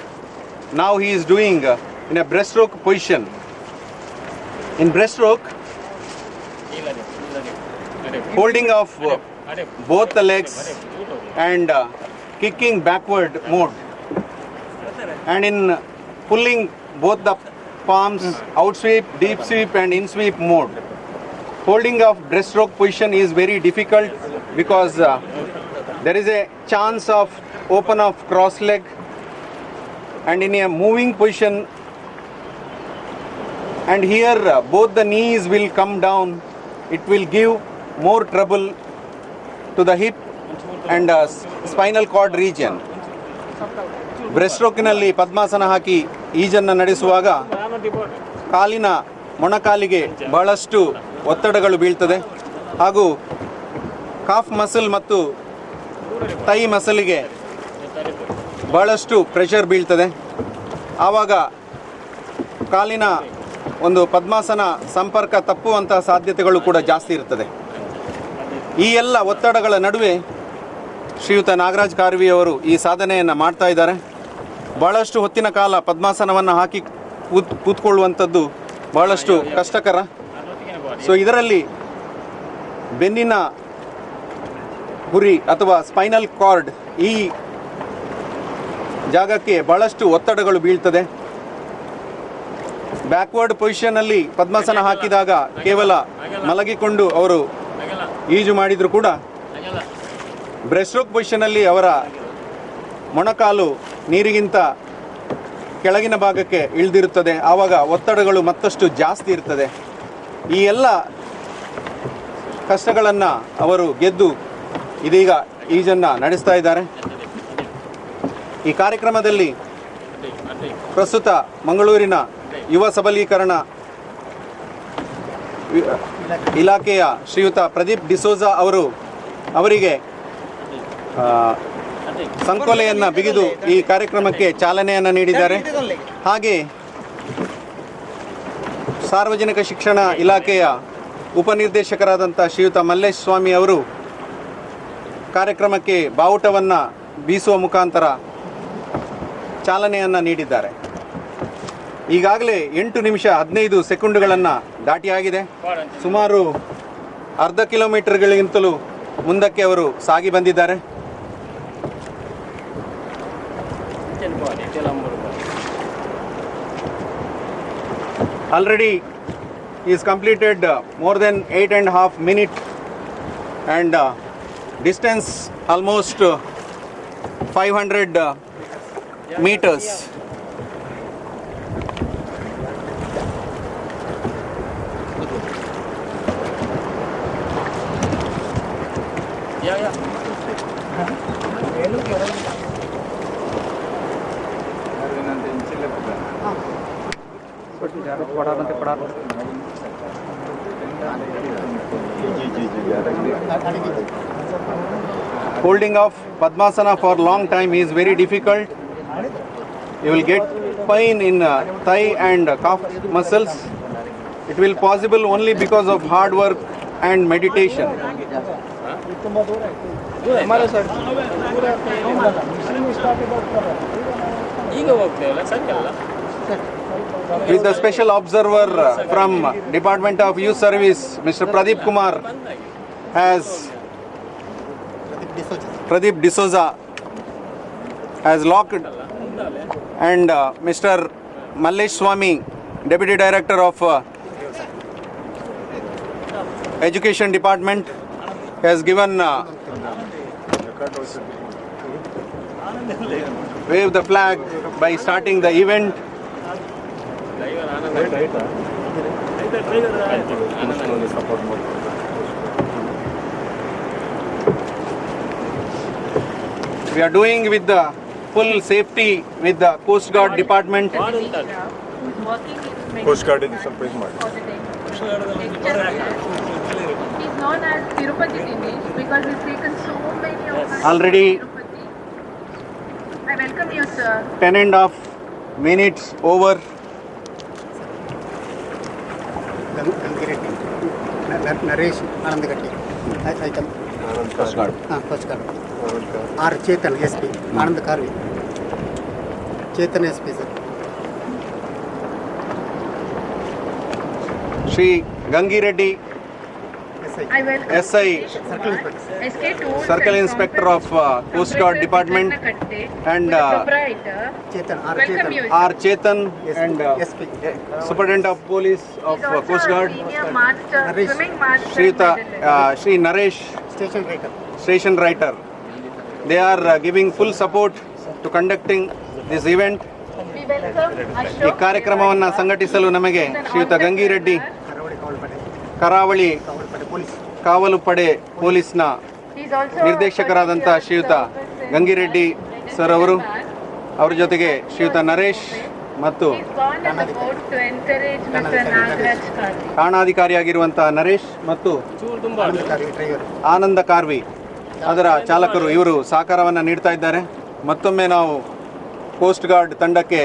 Now he is doing in a breaststroke position. In breaststroke, holding of both the legs and kicking backward mode, and in pulling both the palms, out sweep, deep sweep and in sweep mode. Holding of breaststroke position is very difficult because there is a chance of open of cross leg, and in a moving position, and here both the knees will come down. It will give more trouble to the hip and spinal cord region. ಬ್ರೆಸ್ಟ್ರೋಕ್ನಲ್ಲಿ ಪದ್ಮಾಸನ ಹಾಕಿ ಈಜನ್ನು ನಡೆಸುವಾಗ ಕಾಲಿನ ಮೊಣಕಾಲಿಗೆ ಬಹಳಷ್ಟು ಒತ್ತಡಗಳು ಬೀಳ್ತದೆ, ಹಾಗೂ calf muscle ಮತ್ತು tie ಮಸಲಿಗೆ ಬಹಳಷ್ಟು pressure ಬೀಳ್ತದೆ. ಆವಾಗ ಕಾಲಿನ ಒಂದು ಪದ್ಮಾಸನ ಸಂಪರ್ಕ ತಪ್ಪುವಂಥ ಸಾಧ್ಯತೆಗಳು ಕೂಡ ಜಾಸ್ತಿ ಇರ್ತದೆ. ಈ ಎಲ್ಲ ಒತ್ತಡಗಳ ನಡುವೆ ಶ್ರೀಯುತ ನಾಗರಾಜ್ ಕಾರ್ವಿ ಅವರು ಈ ಸಾಧನೆಯನ್ನು ಮಾಡ್ತಾ ಇದ್ದಾರೆ. ಬಹಳಷ್ಟು ಹೊತ್ತಿನ ಕಾಲ ಪದ್ಮಾಸನವನ್ನು ಹಾಕಿ ಕೂತ್ಕೊಳ್ಳುವಂಥದ್ದು ಬಹಳಷ್ಟು ಕಷ್ಟಕರ. ಸೊ ಇದರಲ್ಲಿ ಬೆನ್ನಿನ ಹುರಿ ಅಥವಾ ಸ್ಪೈನಲ್ ಕಾರ್ಡ್ ಈ ಜಾಗಕ್ಕೆ ಬಹಳಷ್ಟು ಒತ್ತಡಗಳು ಬೀಳ್ತದೆ. ಬ್ಯಾಕ್ವರ್ಡ್ ಪೊಸಿಷನಲ್ಲಿ ಪದ್ಮಾಸನ ಹಾಕಿದಾಗ ಕೇವಲ ಮಲಗಿಕೊಂಡು ಅವರು ಈಜು ಮಾಡಿದರೂ ಕೂಡ ಬ್ರೆಸ್ಟ್ರೋಕ್ ಪೊಸಿಷನಲ್ಲಿ ಅವರ ಮೊಣಕಾಲು ನೀರಿಗಿಂತ ಕೆಳಗಿನ ಭಾಗಕ್ಕೆ ಇಳಿದಿರುತ್ತದೆ. ಆವಾಗ ಒತ್ತಡಗಳು ಮತ್ತಷ್ಟು ಜಾಸ್ತಿ ಇರ್ತದೆ. ಈ ಎಲ್ಲ ಕಷ್ಟಗಳನ್ನು ಅವರು ಗೆದ್ದು ಇದೀಗ ಈಜನ್ನು ನಡೆಸ್ತಾ ಇದ್ದಾರೆ. ಈ ಕಾರ್ಯಕ್ರಮದಲ್ಲಿ ಪ್ರಸ್ತುತ ಮಂಗಳೂರಿನ ಯುವ ಸಬಲೀಕರಣ ಇಲಾಖೆಯ ಶ್ರೀಯುತ ಪ್ರದೀಪ್ ಡಿಸೋಜಾ ಅವರಿಗೆ ಸಂಕೋಲೆಯನ್ನು ಬಿಗಿದು ಈ ಕಾರ್ಯಕ್ರಮಕ್ಕೆ ಚಾಲನೆಯನ್ನು ನೀಡಿದ್ದಾರೆ. ಹಾಗೆ ಸಾರ್ವಜನಿಕ ಶಿಕ್ಷಣ ಇಲಾಖೆಯ ಉಪನಿರ್ದೇಶಕರಾದಂಥ ಶ್ರೀಯುತ ಮಲ್ಲೇಶ್ ಸ್ವಾಮಿ ಅವರು ಕಾರ್ಯಕ್ರಮಕ್ಕೆ ಬಾವುಟವನ್ನು ಬೀಸುವ ಮುಖಾಂತರ ಚಾಲನೆಯನ್ನು ನೀಡಿದ್ದಾರೆ. ಈಗಾಗಲೇ 8 ನಿಮಿಷ 15 ಸೆಕೆಂಡುಗಳನ್ನು ದಾಟಿಯಾಗಿದೆ. ಸುಮಾರು ಅರ್ಧ ಕಿಲೋಮೀಟರ್ಗಳಿಗಿಂತಲೂ ಮುಂದಕ್ಕೆ ಅವರು ಸಾಗಿ ಬಂದಿದ್ದಾರೆ. Already he has completed more than 8.5 minutes and distance almost 500 meters. Holding of Padmasana for long time is very difficult. You will get pain in thigh and calf muscles. It will possible only because of hard work and meditation. With the special observer from Department of Youth Service, Mr. Pradeep Kumar Pradeep D'Souza has locked, and Mr. Mallesh Swami, Deputy Director of Education Department, has given wave the flag by starting the event. We are doing with the full safety with the Coast Guard Department. Coast Guard is surprise He's known as Tirupati Dinesh because he's taken so many of us Already to Tirupati. I welcome you, sir. 10.5 minutes over. Naresh Anandagatti ಆಯ್ತಲ್ಲ ಹಾಂ coast guard R Chetan S P ಆನಂದ ಕಾರ್ವಿ Chetan S P sir Shri Gangireddy, I welcome SI, SK2 Circle Inspector of Coast Guard Department, and proprietor. Chetan Welcome you. R. Chetan, and S P Superintendent of Police of He's also Coast Guard, a senior master, Naresh. swimming master. Shri Naresh, station writer Station Writer. They are giving full support to conducting this event. We welcome ಈ Ashok. ಕಾರ್ಯಕ್ರಮವನ್ನು ಸಂಘಟಿಸಲು ನಮಗೆ ಶ್ರೀಯುತ ಗಂಗಿರೆಡ್ಡಿ, ಕರಾವಳಿ ಕಾವಲ್ಪಡೆ ಕರಾವಳಿ police ಕಾವಲು ಪಡೆ ಪೊಲೀಸ್ನ He's also ನಿರ್ದೇಶಕರಾದಂಥ ಶ್ರೀಯುತ ಗಂಗಿರೆಡ್ಡಿ ಸರ್ ಅವರು, ಅವ್ರ ಜೊತೆಗೆ ಶ್ರೀಯುತ ನರೇಶ್ ಮತ್ತು He's gone on the boat to encourage Mr. Nagaraj Karvi. ಠಾಣಾಧಿಕಾರಿಯಾಗಿರುವಂಥ Naresh ಮತ್ತು ಡ್ರೈವರ್ ಆನಂದ ಕಾರ್ವಿ ಅದರ ಚಾಲಕರು ಇವರು ಸಹಕಾರವನ್ನು ನೀಡ್ತಾ ಇದ್ದಾರೆ. ಮತ್ತೊಮ್ಮೆ ನಾವು ಕೋಸ್ಟ್ ಗಾರ್ಡ್ ತಂಡಕ್ಕೆ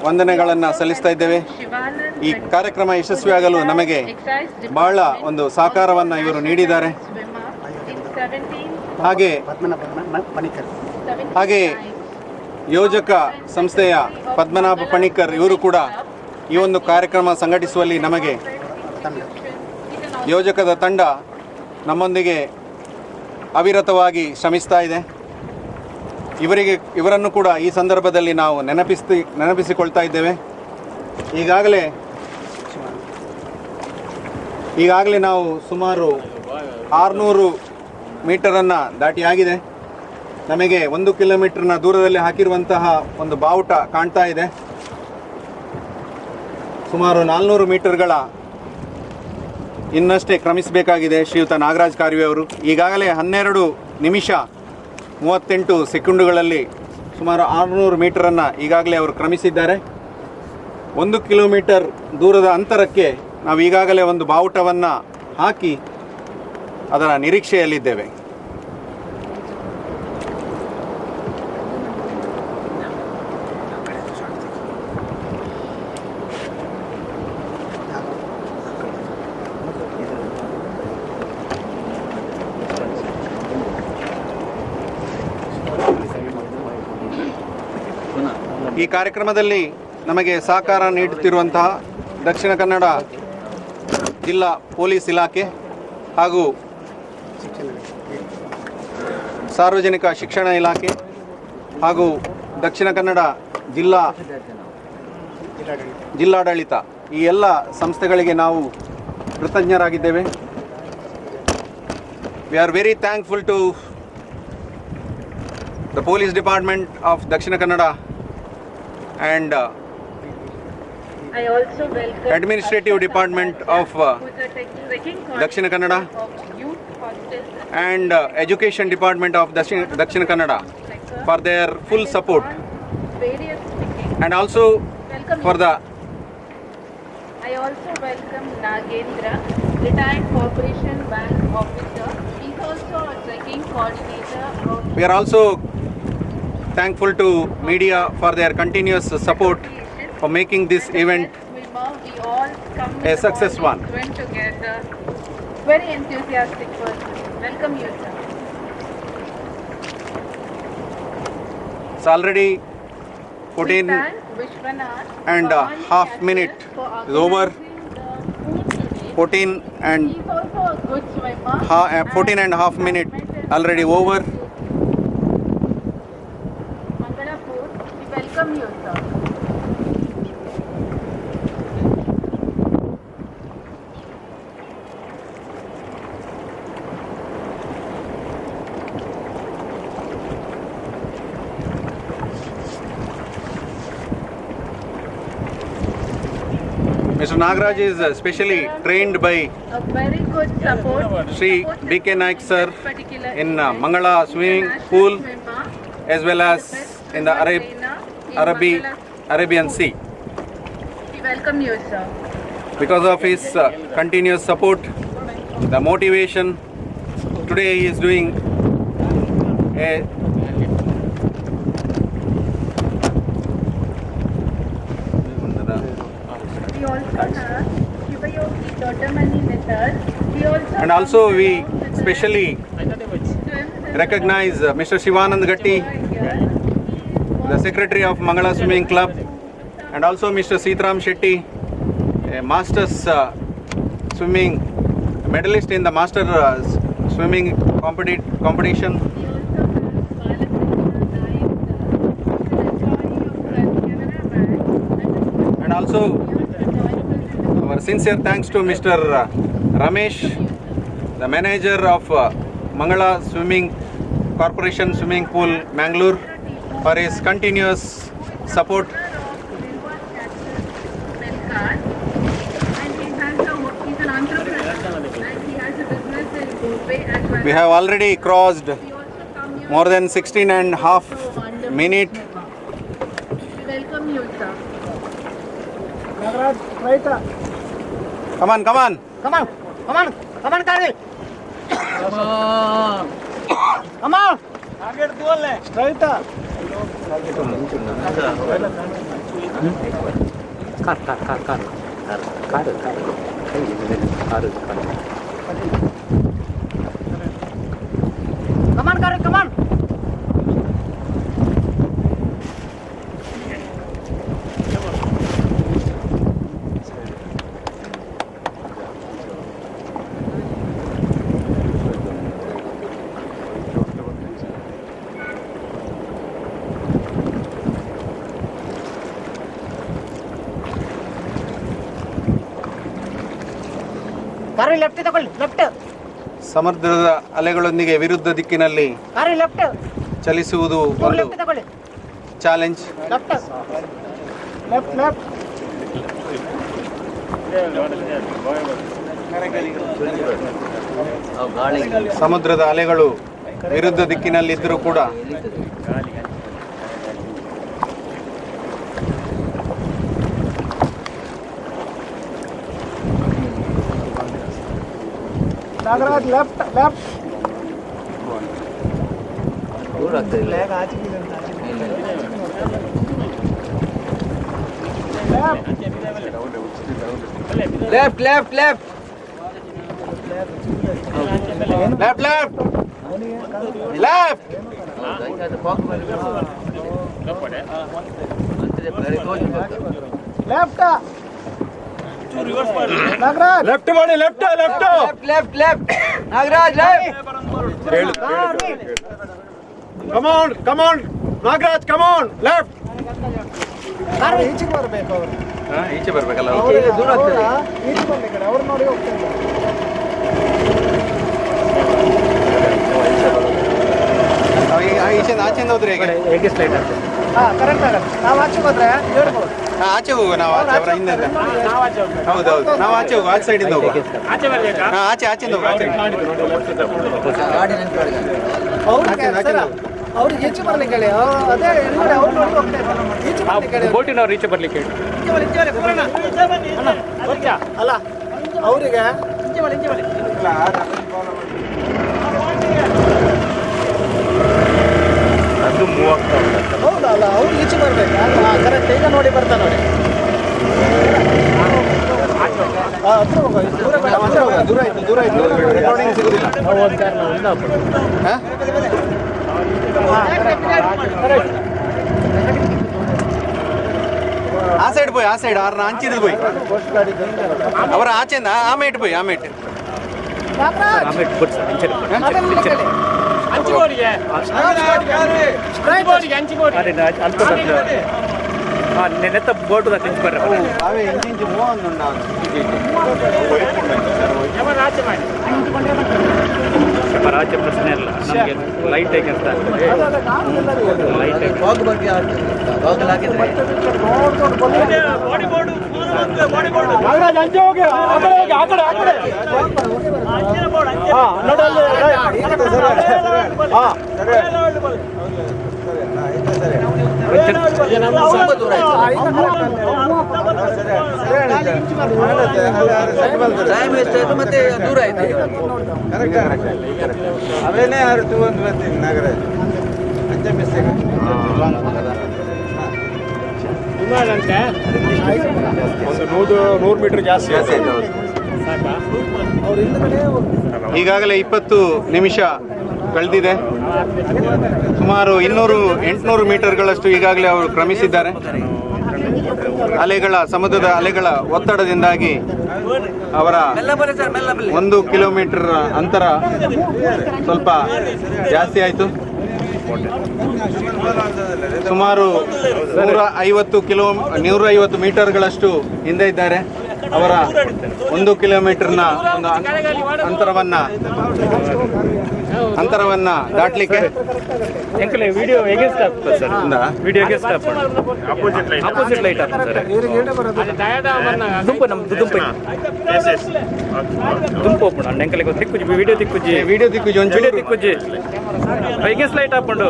ವಂದನೆಗಳನ್ನು ಸಲ್ಲಿಸ್ತಾ ಇದ್ದೇವೆ. Shivanand ಈ ಕಾರ್ಯಕ್ರಮ ಯಶಸ್ವಿಯಾಗಲು ನಮಗೆ ಬಹಳ ಒಂದು ಸಹಕಾರವನ್ನು ಇವರು ನೀಡಿದ್ದಾರೆ. swimmer in 17 ಹಾಗೆ ಪಣಿಕರ್ ಹಾಗೆ ಯೋಜಕ ಸಂಸ್ಥೆಯ ಪದ್ಮನಾಭ ಪಣಿಕರ್ ಇವರು ಕೂಡ ಈ ಒಂದು ಕಾರ್ಯಕ್ರಮ ಸಂಘಟಿಸುವಲ್ಲಿ ನಮಗೆ ಯೋಜಕದ ತಂಡ ನಮ್ಮೊಂದಿಗೆ ಅವಿರತವಾಗಿ ಶ್ರಮಿಸ್ತಾ ಇದೆ. ಇವರನ್ನು ಕೂಡ ಈ ಸಂದರ್ಭದಲ್ಲಿ ನಾವು ನೆನಪಿಸಿಕೊಳ್ತಾ ಇದ್ದೇವೆ. ಈಗಾಗಲೇ ನಾವು ಸುಮಾರು 600 ಮೀಟರನ್ನು ದಾಟಿಯಾಗಿದೆ. ನಮಗೆ 1 ಕಿಲೋಮೀಟರ್ನ ದೂರದಲ್ಲಿ ಹಾಕಿರುವಂತಹ ಒಂದು ಬಾವುಟ ಕಾಣ್ತಾ ಇದೆ. ಸುಮಾರು 400 ಮೀಟರ್ಗಳ ಇನ್ನಷ್ಟೇ ಕ್ರಮಿಸಬೇಕಾಗಿದೆ ಶ್ರೀಯುತ ನಾಗರಾಜ್ ಕಾರ್ವಿ ಅವರು. ಈಗಾಗಲೇ 12 ನಿಮಿಷ 38 ಸೆಕೆಂಡುಗಳಲ್ಲಿ ಸುಮಾರು 600 ಮೀಟರನ್ನು ಈಗಾಗಲೇ ಅವರು ಕ್ರಮಿಸಿದ್ದಾರೆ. 1 ಕಿಲೋಮೀಟರ್ ದೂರದ ಅಂತರಕ್ಕೆ ನಾವು ಈಗಾಗಲೇ ಒಂದು ಬಾವುಟವನ್ನು ಹಾಕಿ ಅದರ ನಿರೀಕ್ಷೆಯಲ್ಲಿದ್ದೇವೆ. ಈ ಕಾರ್ಯಕ್ರಮದಲ್ಲಿ ನಮಗೆ ಸಹಕಾರ ನೀಡುತ್ತಿರುವಂತಹ ದಕ್ಷಿಣ ಕನ್ನಡ ಜಿಲ್ಲಾ ಪೊಲೀಸ್ ಇಲಾಖೆ ಹಾಗೂ ಸಾರ್ವಜನಿಕ ಶಿಕ್ಷಣ ಇಲಾಖೆ ಹಾಗೂ ದಕ್ಷಿಣ ಕನ್ನಡ ಜಿಲ್ಲಾಡಳಿತ ಈ ಎಲ್ಲ ಸಂಸ್ಥೆಗಳಿಗೆ ನಾವು ಕೃತಜ್ಞರಾಗಿದ್ದೇವೆ. We are very thankful to the police department of Dakshina Kannada and I also welcome administrative department of Dakshina Kannada. Youth and Education Department of Dakshina Kannada for their full support, and also for the I also welcome Nagendra, retired Corporation Bank officer. He's also a trekking coordinator. we are also thankful to media for their continuous support for making this event We all come a success one. went together. Very enthusiastic person. Welcome you, sir. It's already 14 Thank Vishwanath and a Bhavani half Theatre minute for is over. organizing the food today. 14 and He's also a good swimmer. 14 and a half minute already over. Mangala Food, we welcome you, sir. Mr. Nagaraj is specially trained by A very good support. Sri Support B.K. Naik sir particular in event. Mangala swimming National pool swimmer, as well as best in the swimmer trainer in Mangala Arabian pool. Sea. We welcome you, sir. Because of his continuous support, the motivation, today he is doing a We also have Shivayogi Dodamani method. We also and also come we along with the specially swims and recognize Mr. Shivanand Gatti, the secretary of Mangala Swimming Club, and also Mr. Sitaram Shetty, a masters swimming medalist in the master swimming competition. And also our sincere thanks to Mr. Ramesh, the manager of Mangala Swimming Corporation Swimming Pool, Mangalore, for his continuous support. We have already crossed more than 16 and a half minute. Welcome you, sir. Come on, come on. Come on, come on, come on, Karil. Come on. Come on, Karil, come on. Karil, left ತಗೊಳ್ಳಿ, left. ಸಮುದ್ರದ ಅಲೆಗಳೊಂದಿಗೆ ವಿರುದ್ಧ ದಿಕ್ಕಿನಲ್ಲಿ Karil, left. ಚಲಿಸುವುದು ಒಂದು Left ತಗೊಳ್ಳಿ. Challenge. Left. Left, left. ಸಮುದ್ರದ ಅಲೆಗಳು ವಿರುದ್ಧ ದಿಕ್ಕಿನಲ್ಲಿದ್ದರೂ ಕೂಡ Nagaraj left left Left, left, left. Left left left Nagaraj left ಮಾಡಿ left left Left, left. Nagaraj, left. Come on Nagaraj come on left. ಈಚೆಗೆ ಬರಬೇಕು ಅವರು ಈಚೆ ಬರ್ಬೇಕಲ್ಲ ದೂರ ಆಗ್ತದೆ. ಈಚೆ ಬಂದ ಕಡೆ ಅವ್ರು ನೋಡಿ ಹೋಗ್ತಾರೆ ಈಚೆಯಿಂದ ಆಚೆಯಿಂದ ಹೋದ್ರೆ ಹೇಗೆ ಹಾಂ ಕರೆಕ್ಟ್ ಆಗುತ್ತೆ ನಾವು ಆಚೆಗೆ ಹೋದ್ರೆ ಹೇಳ್ಬೋದು ಆಚೆ ಹೋಗುವ ನಾವು ಆಚೆ ಅವರ ಹಿಂದೆ ಹೌದೌದು ನಾವು ಆಚೆ ಹೋಗುವ ಆಚೆ ಸೈಡಿಂದ ಹೋಗುವ ಆಚೆ ಬರ್ಬೇಕಾ? ಆಚೆಯಿಂದ ಹೋಗುವ ಆಚೆ ಅವ್ರಿಗೆ ಹೆಚ್ಚು ಬರ್ಲಿಕ್ಕೆ ಹೇಳಿ ಅದೇ ಅವ್ರು ನೋಡಿ ಹೋಗ್ತಾ ಇದ್ದಾರೆ ಈಚೆ ಬರ್ಲಿಕ್ಕೆ ಹೇಳಿ ಬೋಟಿನವ್ರು ಈಚೆ ಬರ್ಲಿಕ್ಕೆ ಹೇಳಿ. ಅಲ್ಲ ಅವರಿಗೆ ಅದು ಮೂವ್ ಆಗ್ತಾ ಉಂಟು. ಹೌದಲ್ಲ ಅವ್ರು ಈಚೆ ಬರ್ಬೇಕು ಕರೆಕ್ಟ್ ಈಗ ನೋಡಿ ಬರ್ತಾ ನೋಡಿ ಹತ್ರ ಹೋಗು, ದೂರ ಬೇಡ, ಹತ್ರ ಹೋಗು, ದೂರ ಆಯ್ತು ರೆಕಾರ್ಡಿಂಗ್ ಸಿಗುದಿಲ್ಲ ಆ ಸೈಡ್ போய் ಆ ಸೈಡ್ ಆರ್ನ ಅಂಚಿದ್ದು போய் ಅವರ ಆಚೆಯಿಂದ ಆಮೇಟ್ போய் ಆಮೇಟ್ ಆಮೇಲೆ ಬಿಟ್ಟು ಸರ್, ಇಂಚೆ ಬಿಟ್ಟು. ಹಂಚಿಗೋಡಿಗೆ ಅದೇ ಅಲ್ಪ ನೆತ್ತ ಬೋಟು ಇಂಚು ಬರ್ರಿ ಅವೇ ಇಂಚು ಮೂವ್ ಉಂಟು ರಾಜ್ಯ ಪ್ರಶ್ನೆ ಇಲ್ಲ ನಮಗೆ ಲೈಟ್ ಆಗಿ ಅಂತ ಲೈಟ್ ಮತ್ತೆ ದೂರ ಆಯ್ತು ಅವೇನೇ ಆರು ಒಂದು ಬರ್ತೀನಿ ನಗರ ಅಂಚೆ ಮಿಸ್ಟೇಕ್ ಒಂದು 100 ಮೀಟರ್ ಜಾಸ್ತಿ ಈಗಾಗಲೇ 20 ನಿಮಿಷ ಕಳೆದಿದೆ. ಸುಮಾರು 800 ಮೀಟರ್ಗಳಷ್ಟು ಈಗಾಗಲೇ ಅವರು ಕ್ರಮಿಸಿದ್ದಾರೆ. ಸಮುದ್ರದ ಅಲೆಗಳ ಒತ್ತಡದಿಂದಾಗಿ ಅವರ 1 ಕಿಲೋಮೀಟರ್ ಅಂತರ ಸ್ವಲ್ಪ ಜಾಸ್ತಿ ಆಯಿತು. ಸುಮಾರು 150 ಮೀಟರ್ಗಳಷ್ಟು ಹಿಂದೆ ಇದ್ದಾರೆ. ಅವರ 1 ಕಿಲೋಮೀಟರ್ನ ಒಂದು ಅಂತರವನ್ನ ದಾಟಲಿಕ್ಕೆ ವಿಡಿಯೋ ಹೇಗೆ ಸ್ಟಾಪ್ ಸರ್ ವಿಡಿಯೋ ಹೇಗೆ ಸ್ಟಾಪ್ ಆಪೋಸಿಟ್ ಲೈಟ್ ಆಗ್ತದೆ ದುಂಪು ನಮ್ದು ದುಂಪು ಓಪನ್ ಅಂಕಲಿಗೆ ತಿಕ್ಕುಜಿ ವಿಡಿಯೋ ತಿಕ್ಕುಜಿ ಒಂಚೂರು ತಿಕ್ಕುಜಿ ಹೇಗೆ ಲೈಟ್ ಹಾಕೊಂಡು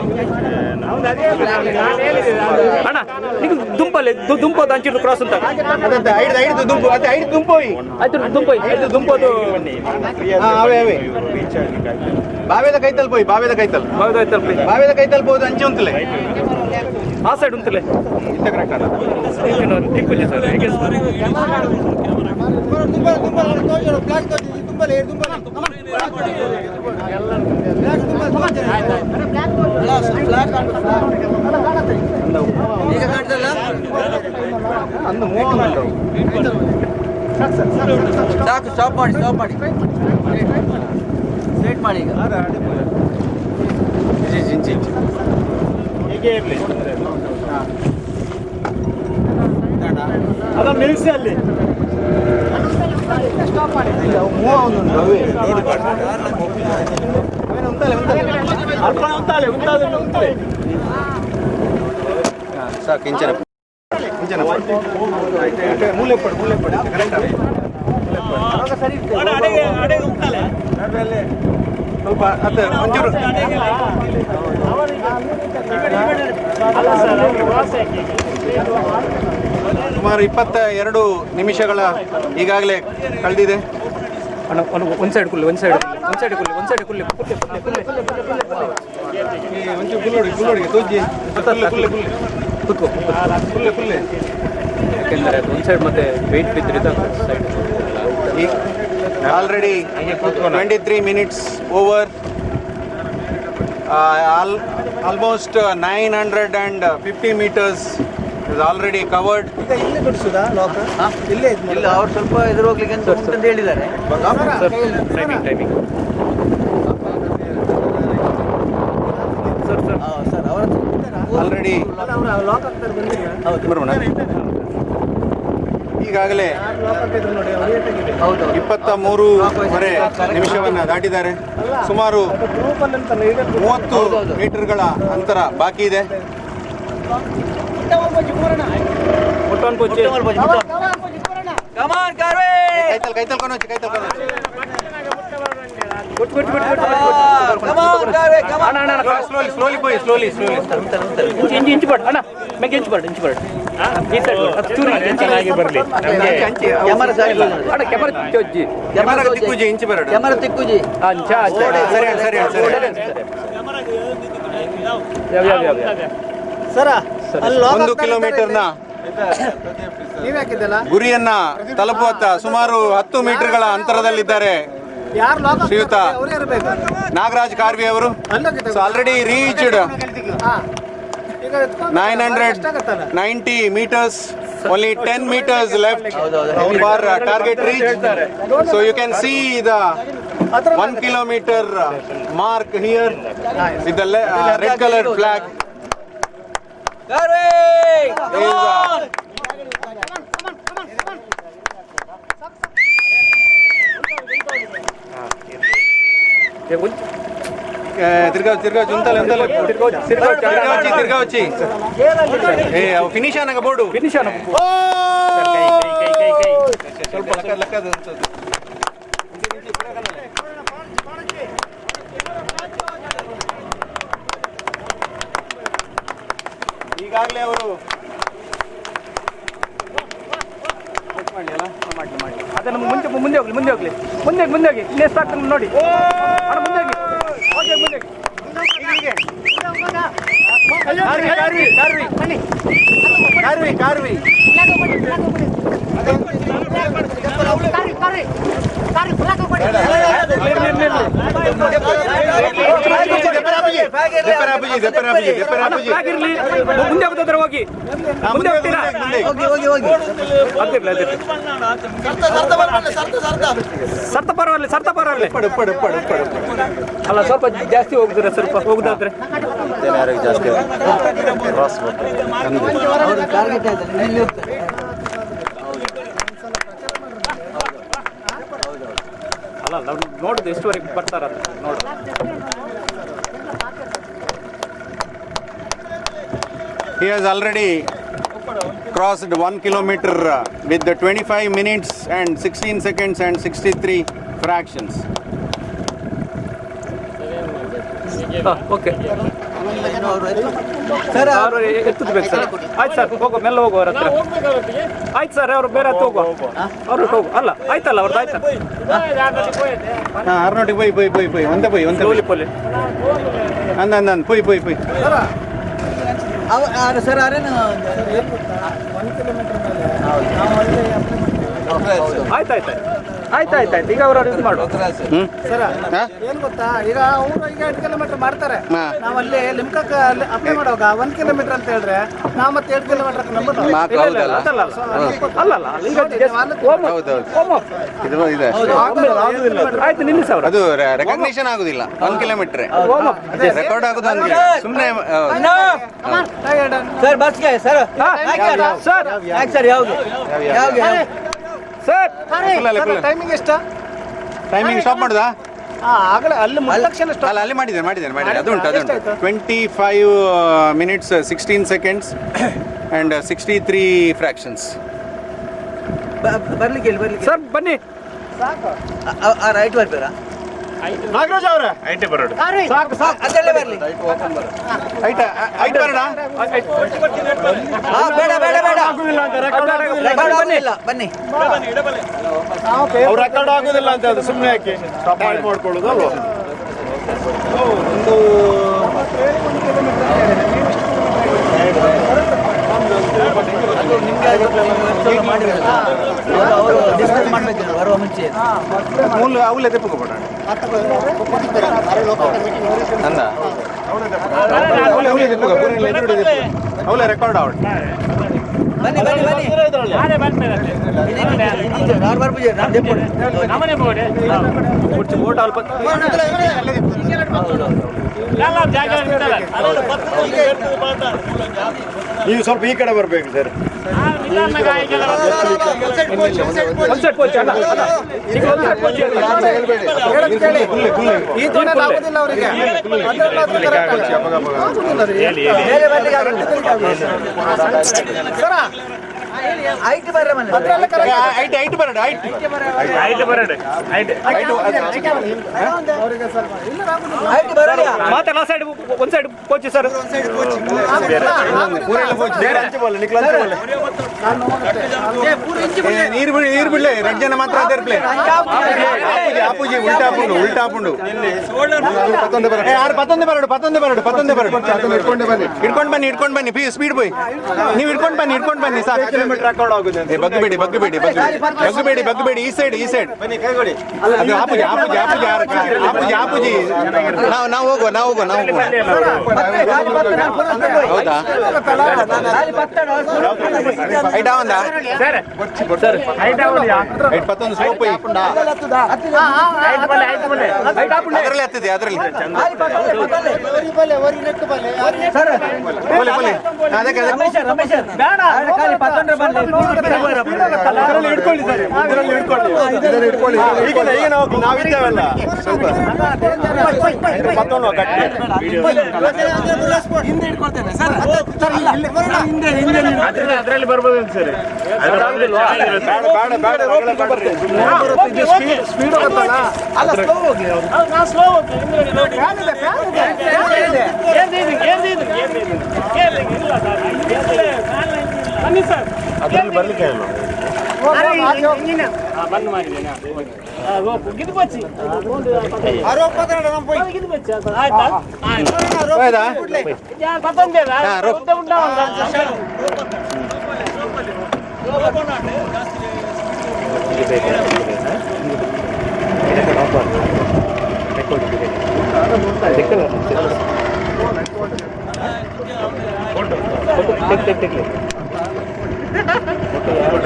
ಅಣ್ಣ ನೀವು ದುಂಪಲ್ಲಿ ದುಂಪೋದು ಅಂಚಿಟ್ಟು ಕ್ರಾಸ್ ಅಂತ ಆಯ್ತು ದುಂಪೋದು ಬಾವೇದ ಕೈತಲ್ ಪೋಯ್ ಬಾವೇದ ಕೈತಲ್ ಪೋದು ಅಂಚೆ ಉಂತಲೆ ಆ ಸೈಡ್ ಉಂತಲೆ ತಿಕ್ಕುಜಿ ಸರ್ ಹೇಗೆ ಈಗ ಕಾಣ್ತಲ್ಲ ಸಾಕು ಸ್ಟಾಪ್ ಮಾಡಿ ಸ್ಟ್ರೈಟ್ ಮಾಡಿ ಈಗ ಹೀಗೆ ಇರಲಿ ಅದನ್ನು ನಿಲ್ಲಿಸಿ ಅಲ್ಲಿ ಸಾಕು ಇಂಚನ ಮೂಲೆ ಪಡು ಸ್ವಲ್ಪ ಒಂಚೂರು ಸುಮಾರು 22 ನಿಮಿಷಗಳ ಈಗಾಗಲೇ ಕಳೆದಿದೆ. ಒಂದು ಸೈಡ್ ಕುಲ್ಲಿ ಯಾಕೆಂದರೆ ಅದು ಒಂದು ಸೈಡ್ ಮತ್ತೆ ವೆಯ್ಟ್ ಬಿದ್ದರೆ side already 23 minutes over. Almost 950 meters is already covered. ಇಲ್ಲೇ ಬಿಡಿಸುದಾ ಲಾಕ್ ಇಲ್ಲೇ ಇಲ್ಲ ಅವ್ರು ಸ್ವಲ್ಪ ಎದುರು ಹೋಗ್ಲಿಕ್ಕೆ ಅಂತ ಹೇಳಿದ್ದಾರೆ. ಟೈಮಿಂಗ್ ಸರ್ ಅವರ ಆಲ್ರೆಡಿ ಲಾಕ್ ಆಗ್ತಾರೆ ಬಂದಿದ್ದೀರಾ ಈಗಾಗಲೇ ಹೌದು 23 ನಿಮಿಷವನ್ನ ದಾಟಿದ್ದಾರೆ. ಸುಮಾರು 30 ಮೀಟರ್ಗಳ ಅಂತರ ಬಾಕಿ ಇದೆ. ಮುಟ್ಟೋನ್ ಪೂಜೆ ಕಮಾನ್ ಕಾರ್ವೆ ಕಮಾನ್ ಕಾರ್ವೆ ಕಮಾನ್ ಸ್ಲೋಲಿ ಇಂಚು ಪಡ್ ಅಣ್ಣ ಮೆಗೆ ಇಂಚು ಪಡ್ ಈ ಸೈಡ್ ಚೂರಿ ಚೆನ್ನಾಗಿ ಬರಲಿ ಕ್ಯಾಮರಾ ಸರಿ ಅಣ್ಣ ಕ್ಯಾಮರಾ ತಿಕ್ಕುಜಿ ಇಂಚು ಬರಡ ಕ್ಯಾಮರಾ ತಿಕ್ಕುಜಿ ಅಂಚಾ ಸರಿ ಸರ 1 ಕಿಲೋಮೀಟರ್ನ ನೀವ್ ಹಾಕಿದ್ದಲ್ಲ ಗುರಿಯನ್ನ ತಲುಪುವತ್ತ ಸುಮಾರು 10 ಮೀಟರ್ಗಳ ಅಂತರದಲ್ಲಿದ್ದಾರೆ ಯಾರು ಲಾಕ್ ಶ್ರೀಯುತ ಅವ್ರೇ ಇರಬೇಕು. ನಾಗರಾಜ್ ಕಾರ್ವಿ ಅವರು. ಆಲ್ರೆಡಿ ರೀಚ್ಡ್ ಹಾ ಈಗ ಎತ್ಕೊಂಡು 990 meters. Only 10 meters left for target reach. So you can see the 1 kilometer mark here with the red colored flag. ಕಾರ್ವೆ ಕಮಾನ್ తిరగా వచ్చి ఫినిష్ అనగా బోర్డు ಫಿನಿಶ್ ಅಣ್ಣ ಸ್ವಲ್ಪ ಲೆಕ್ಕದ ಈಗಾಗಲೇ ಅವರು ಅದೇ ನಮ್ಗೆ ಮುಂದೆ ಹೋಗ್ಲಿ ಇನ್ನೇ ಸ್ಟಾರ್ಟ್ ನೋಡಿ ಅಣ್ಣ ಮುಂದೆ ಹೋಗಿ ಮುಂದೆ ಕಾರ್ವಿ ಮುಂದೆ ಹೋಗ್ತಿದ್ರೆ ಹೋಗಿ ಮುಂದೆ ಹೋಗ್ತೀರಾ ಸರ್ತ ಪರವಾಗಿಲ್ಲ ಅಲ್ಲ ಸ್ವಲ್ಪ ಜಾಸ್ತಿ ಹೋಗಿದ್ರೆ ಸ್ವಲ್ಪ ಹೋಗುದಾದ್ರೆ ಅಲ್ಲ ನೋಡುದು ಎಷ್ಟುವರೆಗೆ ಬರ್ತಾರ ನೋಡು. He has already crossed 1 kilometer with the 25 minutes and 16 seconds and 63 fractions. Okay sir ಅವರು ಎತ್ತಬೇಕು ಸರ್. ಆಯ್ತು ಸರ್ ಹೋಗೋ ಮೆಲ್ಲ ಹೋಗೋ ಅವ್ರ ಹತ್ರ. ಆಯ್ತು ಸರ್ ಅವ್ರು ಬೇರೆ ಹತ್ತು ಹೋಗುವ ಅವ್ರು ಹೋಗು ಅಲ್ಲ ಆಯ್ತಲ್ಲ ಅವ್ರದ್ದು ಆಯ್ತಾ ಅರ್ನೋಟಿಗೆ ಪೊಯ್ ಒಂದೇ ಪೊಯ್ ಅಂದ್ ಪೊಯ್ ಸರ್ ಅರೇನು ಆಯ್ತಾಯ್ತು ಈಗ ಅವ್ರು ಇದು ಮಾಡು ಸರ ಏನ್ ಗೊತ್ತಾ ಈಗ ಅವರು ಈಗ 8 ಕಿಲೋಮೀಟರ್ ಮಾಡ್ತಾರೆ ನಾವ್ ಅಲ್ಲಿ ಲಿಮ್ಕಕ್ಕೆ ಅಪ್ಲೈ ಮಾಡುವಾಗ 1 ಕಿಲೋಮೀಟರ್ ಅಂತ ಹೇಳಿದ್ರೆ ನಾವು ಮತ್ತೆ 2 ಕಿಲೋಮೀಟರ್ ನಂಬರ್ ಅಲ್ಲಲ್ಲ ಆಯ್ತು ನಿಲ್ಲಿಸ ಅವರು ಅದು ರೆಕಗ್ನಿಷನ್ ಆಗುದಿಲ್ಲ 1 ಕಿಲೋಮೀಟರ್ ರೆಕಾರ್ಡ್ ಆಗುದು ಸುಮ್ಮನೆ ಸರ್ ಬಸ್ಗೆ ಸರ್ ಸರ್ ಯಾವ್ದು ಸರ್ ಟೈಮಿಂಗ್ ಎಷ್ಟ ಟೈಮಿಂಗ್ ಸ್ಟಾಪ್ ಮಾಡುದಾ ಆಗಲೇ ಅಲ್ಲಿ ಮುಟ್ಟಕ್ಷಣ ಅಲ್ಲ ಅಲ್ಲಿ ಮಾಡಿದ್ದೇನೆ ಅದು ಉಂಟು 25 minutes 16 seconds and 63 fractions. ಬರ್ಲಿಕ್ಕೆ ಸರ್ ಬನ್ನಿ ರೈಟ್ ಬರ್ಬೇರಾ ನಾಗರಾಜ್ ಅವರೇ ಐಟೆ ಬರೋಡು ಸಾಕು ಅದಲ್ಲೇ ಬರ್ಲಿ ಐಟ್ ಬರೋಣ ಬೇಡ ರೆಕಾರ್ಡ್ ಆಗುದಿಲ್ಲ ಬನ್ನಿ ಅವ್ರು ರೆಕಾರ್ಡ್ ಆಗೋದಿಲ್ಲ ಅಂತ ಅದು ಸುಮ್ಮನೆ ಯಾಕೆ ಸ್ಟಾಪ್ ಮಾಡ್ಕೊಳ್ಳೋದು ಅಲ್ವಾ ಬರುವ ಮುಂಚೆ ಮೂಲ ಅವಲೇ ತೆಪ್ಪಕೋಬೇಡ ಅಂದ ಅವಲೇ ರೆಕಾರ್ಡ್ ಆವಡ್ ಬನ್ನಿ ಓಟ್ ಅಲ್ಪ ನೀವು ಸ್ವಲ್ಪ ಈ ಕಡೆ ಬರ್ಬೇಕು ಸರ್ ಈ ತೊಂದರೆ ಆಗುದಿಲ್ಲ ಅವರಿಗೆ ಸರ ಐಟಿ ಬರ್ರೆ ಮನೆ ಐಟ್ ಬರಡು ಐಟಿ ಬರ್ರೆ ಮಾತೆಲ್ಲ ಸೈಡ್ ಒಂದು ಸೈಡ್ ಕೋಚಿ ಸರ್ ನೀರು ಬಿಡ್ಲೆ 2 ಜನ ಮಾತ್ರ ಅದೇ ಪ್ಲೇ ಆಪೂಜಿ ಉಲ್ಟಾ ಪುಂಡು ಯಾರು 11 ಇಟ್ಕೊಂಡು ಬನ್ನಿ ಸ್ಪೀಡ್ ಬಾಯ್ ನೀವು ಇಟ್ಕೊಂಡು ಬನ್ನಿ ಸಾಕು ಬಗ್ಗಬೇಡಿ ಈ ಸೈಡ್ ಅದು ಆಪೂಜಿ ನಾವು ಹೋಗುವ ಹೌದಾ ಐಟಾ ಒಂದಾ ಪತ್ತೊಂದು ಸ್ಲೋಪ್ ಅದರಲ್ಲಿ ಹತ್ತಿದೆ ಅದರಲ್ಲಿ ನಾವಿದ್ದೇವಲ್ಲ ಸ್ವಲ್ಪ ಅದರಲ್ಲಿ ಬರ್ಬೋದು ಸರ್ ಸ್ಪೀಡ್ ಹೋಗುತ್ತಲ್ಲ ಸ್ಲೋ ಹೋಗಿ ಬನ್ನಿ ಸರ್ ಅದರಲ್ಲಿ ಬರ್ಲಿಕ್ಕೆ ಬಂದ್ ಮಾಡಿದ್ದೇನೆ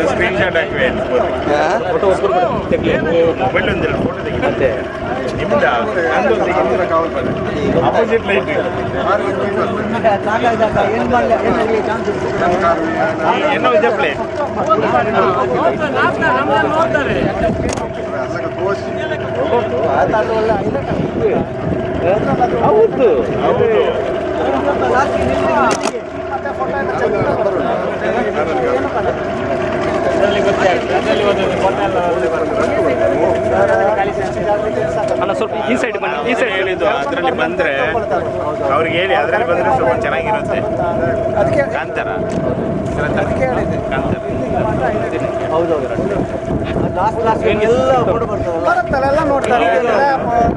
ಸ್ಕ್ರೀನ್ ಶಾಟ್ ಹಾಕಿವೆ ಮೊಬೈಲ್ ಒಂದಿಲ್ಲ ಫೋಟೋ ತೆಗಿ ಮತ್ತೆ ನಿಮ್ದ ಅಪೋಸಿಟ್ ಲೈಟ್ ಏನೋ ಇದೆ ಪ್ಲೇ ಹೌದು ಅಲ್ಲ ಸ್ವಲ್ಪ ಈ ಸೈಡ್ ಬನ್ನಿ ಈ ಸೈಡ್ ಹೇಳಿದ್ದು ಅದರಲ್ಲಿ ಬಂದ್ರೆ ಅವ್ರಿಗೆ ಹೇಳಿ ಅದರಲ್ಲಿ ಬಂದ್ರೆ ಸ್ವಲ್ಪ ಚೆನ್ನಾಗಿರುತ್ತೆ ಕಾಂತಾರ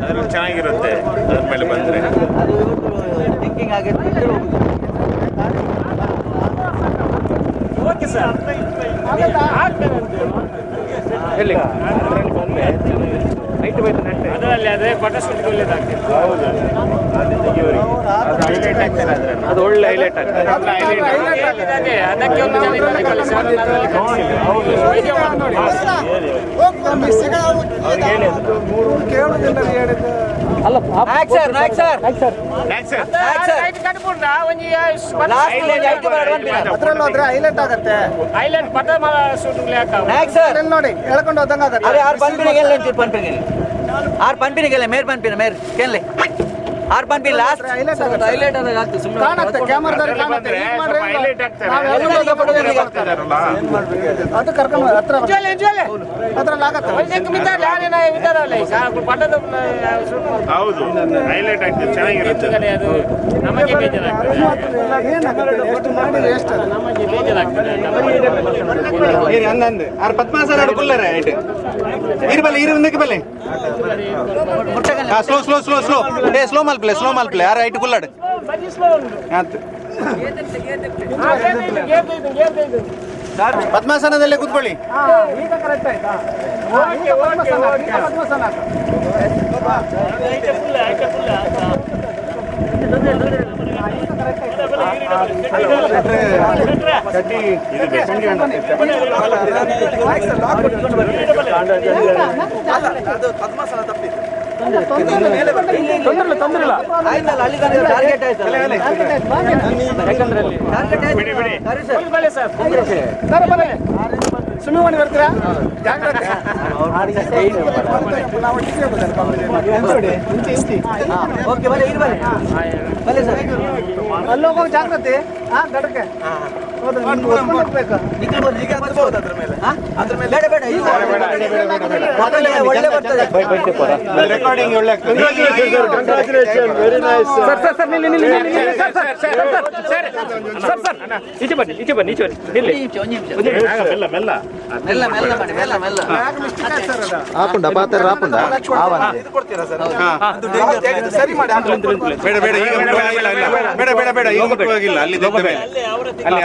ಅದ್ರಲ್ಲಿ ಚೆನ್ನಾಗಿರುತ್ತೆ ಅದ್ರ ಮೇಲೆ ಬಂದ್ರೆ ಓಕೆ ಸರ್ ಎಲ್ಲಿ ಹೈಟ್ ಬೈತು ನೆಟ್ಟೆ ಅದರಲ್ಲಿ ಅದೇ ಫೋಟೋಶೂಟ್ಗೆ ಒಳ್ಳೇದಾಗ್ತದೆ ಹೌದು ಅದು ಒಳ್ಳೆ ಹೈಲೈಟ್ ಆಗ್ತದೆ ಅದಕ್ಕೆ ಒಂದು ಅಲ್ಲ ಹೈಲೈಟ್ ಆಗತ್ತೆ ಐಲ್ಯಾಂಡ್ ಪಟ ಶೂಟಿಂಗ್ ನೋಡಿ ಹೇಳ್ಕೊಂಡು ಹೋದಂಗ ಆರ್ ಪಂಪಿನಿಗೆಲ್ಲ ಮೇರ್ ಪಂಪಿನ ಮೇರ್ ಕೇಳಲಿ ಆರ್ ಪಂಪಿನ ಲಾಸ್ಟ್ ಹೈಲೈಟ್ ಕಾಣುತ್ತೆ ಕ್ಯಾಮರಾದಲ್ಲಿ ಕಾಣುತ್ತೆ ಹೀಗ್ ಮಾಡ್ರೆ ಅದು ಕರ್ಕೊಂಡು ಹತ್ರ ಅದ್ರಲ್ಲಿ ಆಗತ್ತೆ ಹೌದು ಹೈಲೈಟ್ ಆಗ್ತದೆ ಚೆನ್ನಾಗಿರುತ್ತೆ ಅದು ನಮಗೆ ಬೇಜಾರಾಗ್ತದೆ ಎಷ್ಟು ಮಾಡಿ ಎಷ್ಟು ನಮಗೆ ಬೇಜಾರಾಗ್ತದೆ ಅಂದಂದು ಆರ್ ಪದ್ಮಾಸನ ಕುಲ್ಲರ ಐಟ್ ಇರ್ಬಲ್ಲ ಮುಂದಕ್ಕೆ ಬಲ್ಲೆ ಸ್ಲೋ ಮಲ್ಪ್ಲೆ ಯಾರು ಐಟ್ ಕುಲ್ಲಾಡು ಪದ್ಮಾಸನದಲ್ಲೇ ಕೂತ್ಕೊಳ್ಳಿ ಈಗ ಕರೆಕ್ಟ್ ಆಯ್ತಾ ಪದ್ಮಾಸನ ತೊಂದ್ರೆ ಟಾರ್ಗೆಟ್ ಆಯ್ತಲ್ಲ ಯಾಕಂದ್ರೆ ಬಿಡಿ ಸರ್ ಸ್ವಿಮ್ಮಿಂಗ್ ಮಾಡಿ ಬರ್ತೀರಾ ಜಾಗ್ರತೆ ಓಕೆ ಬನ್ನಿ ಇಲ್ಲಿ ಬನ್ನಿ ಬನ್ನಿ ಸರ್ ಅಲ್ಲಿ ಹೋಗೋ ಜಾಗ್ರತೆ ದಡಕ್ಕೆ ಬೇಡ ಬೇಡ ಮೊದಲೇ ಒಳ್ಳೆ ಬರ್ತದೆ ರೆಕಾರ್ಡಿಂಗ್ ಒಳ್ಳೆ ಆಗ್ತದೆ. ಈಚೆ ಬನ್ನಿ ನಿಲ್ಲಿ ಮೆಲ್ಲ ಮೆಲ್ಲ ಮಾಡಿ ಮೆಲ್ಲ ಮೆಲ್ಲ ಸರಿ ಮಾಡಿ ಬೇಡ ಬೇಡ ಈಗ ಮುಟ್ಟುವಾಗಿಲ್ಲ, ಇಲ್ಲ. ಬೇಡ ಬೇಡ ಬೇಡ ಈಗ ಮುಟ್ಟುವಾಗಿಲ್ಲ. ಅಲ್ಲಿ ತೆಗ್ದ ಮೇಲೆ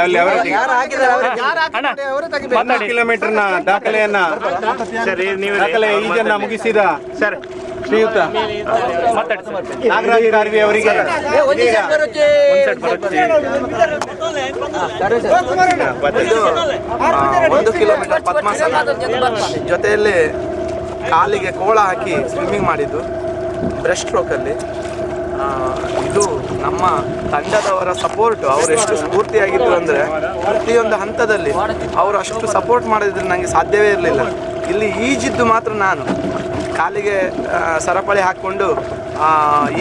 ಅಲ್ಲಿ ಅವರೊಟ್ಟಿಗೆ ಯಾರು ಹಾಕಿದ್ದಾರೆ ಅವ್ರಿಗೆ 10 ಕಿಲೋಮೀಟರ್ನ ದಾಖಲೆಯನ್ನ ದಾಖಲೆ ಈಜನ್ನ ಮುಗಿಸಿದ ಶ್ರೀಯುತ ನಾಗರಾಜ್ ಕಾರ್ವಿ ಅವರಿಗೆ ಇದೀಗ ಇದು 1 ಕಿಲೋಮೀಟರ್ ಪದ್ಮಾಸನ ಜೊತೆಯಲ್ಲಿ ಕಾಲಿಗೆ ಕೋಳ ಹಾಕಿ ಸ್ವಿಮ್ಮಿಂಗ್ ಮಾಡಿದ್ದು ಬ್ರೆಸ್ಟ್ ಸ್ಟ್ರೋಕಲ್ಲಿ. ಇದು ನಮ್ಮ ತಂಡದವರ ಸಪೋರ್ಟ್. ಅವರು ಎಷ್ಟು ಸ್ಫೂರ್ತಿಯಾಗಿದ್ರು ಅಂದರೆ ಪ್ರತಿಯೊಂದು ಹಂತದಲ್ಲಿ ಅವರು ಅಷ್ಟು ಸಪೋರ್ಟ್ ಮಾಡಿದ್ರೆ ನನಗೆ ಸಾಧ್ಯವೇ ಇರಲಿಲ್ಲ. ಇಲ್ಲಿ ಈಜಿದ್ದು ಮಾತ್ರ ನಾನು, ಕಾಲಿಗೆ ಸರಪಳಿ ಹಾಕ್ಕೊಂಡು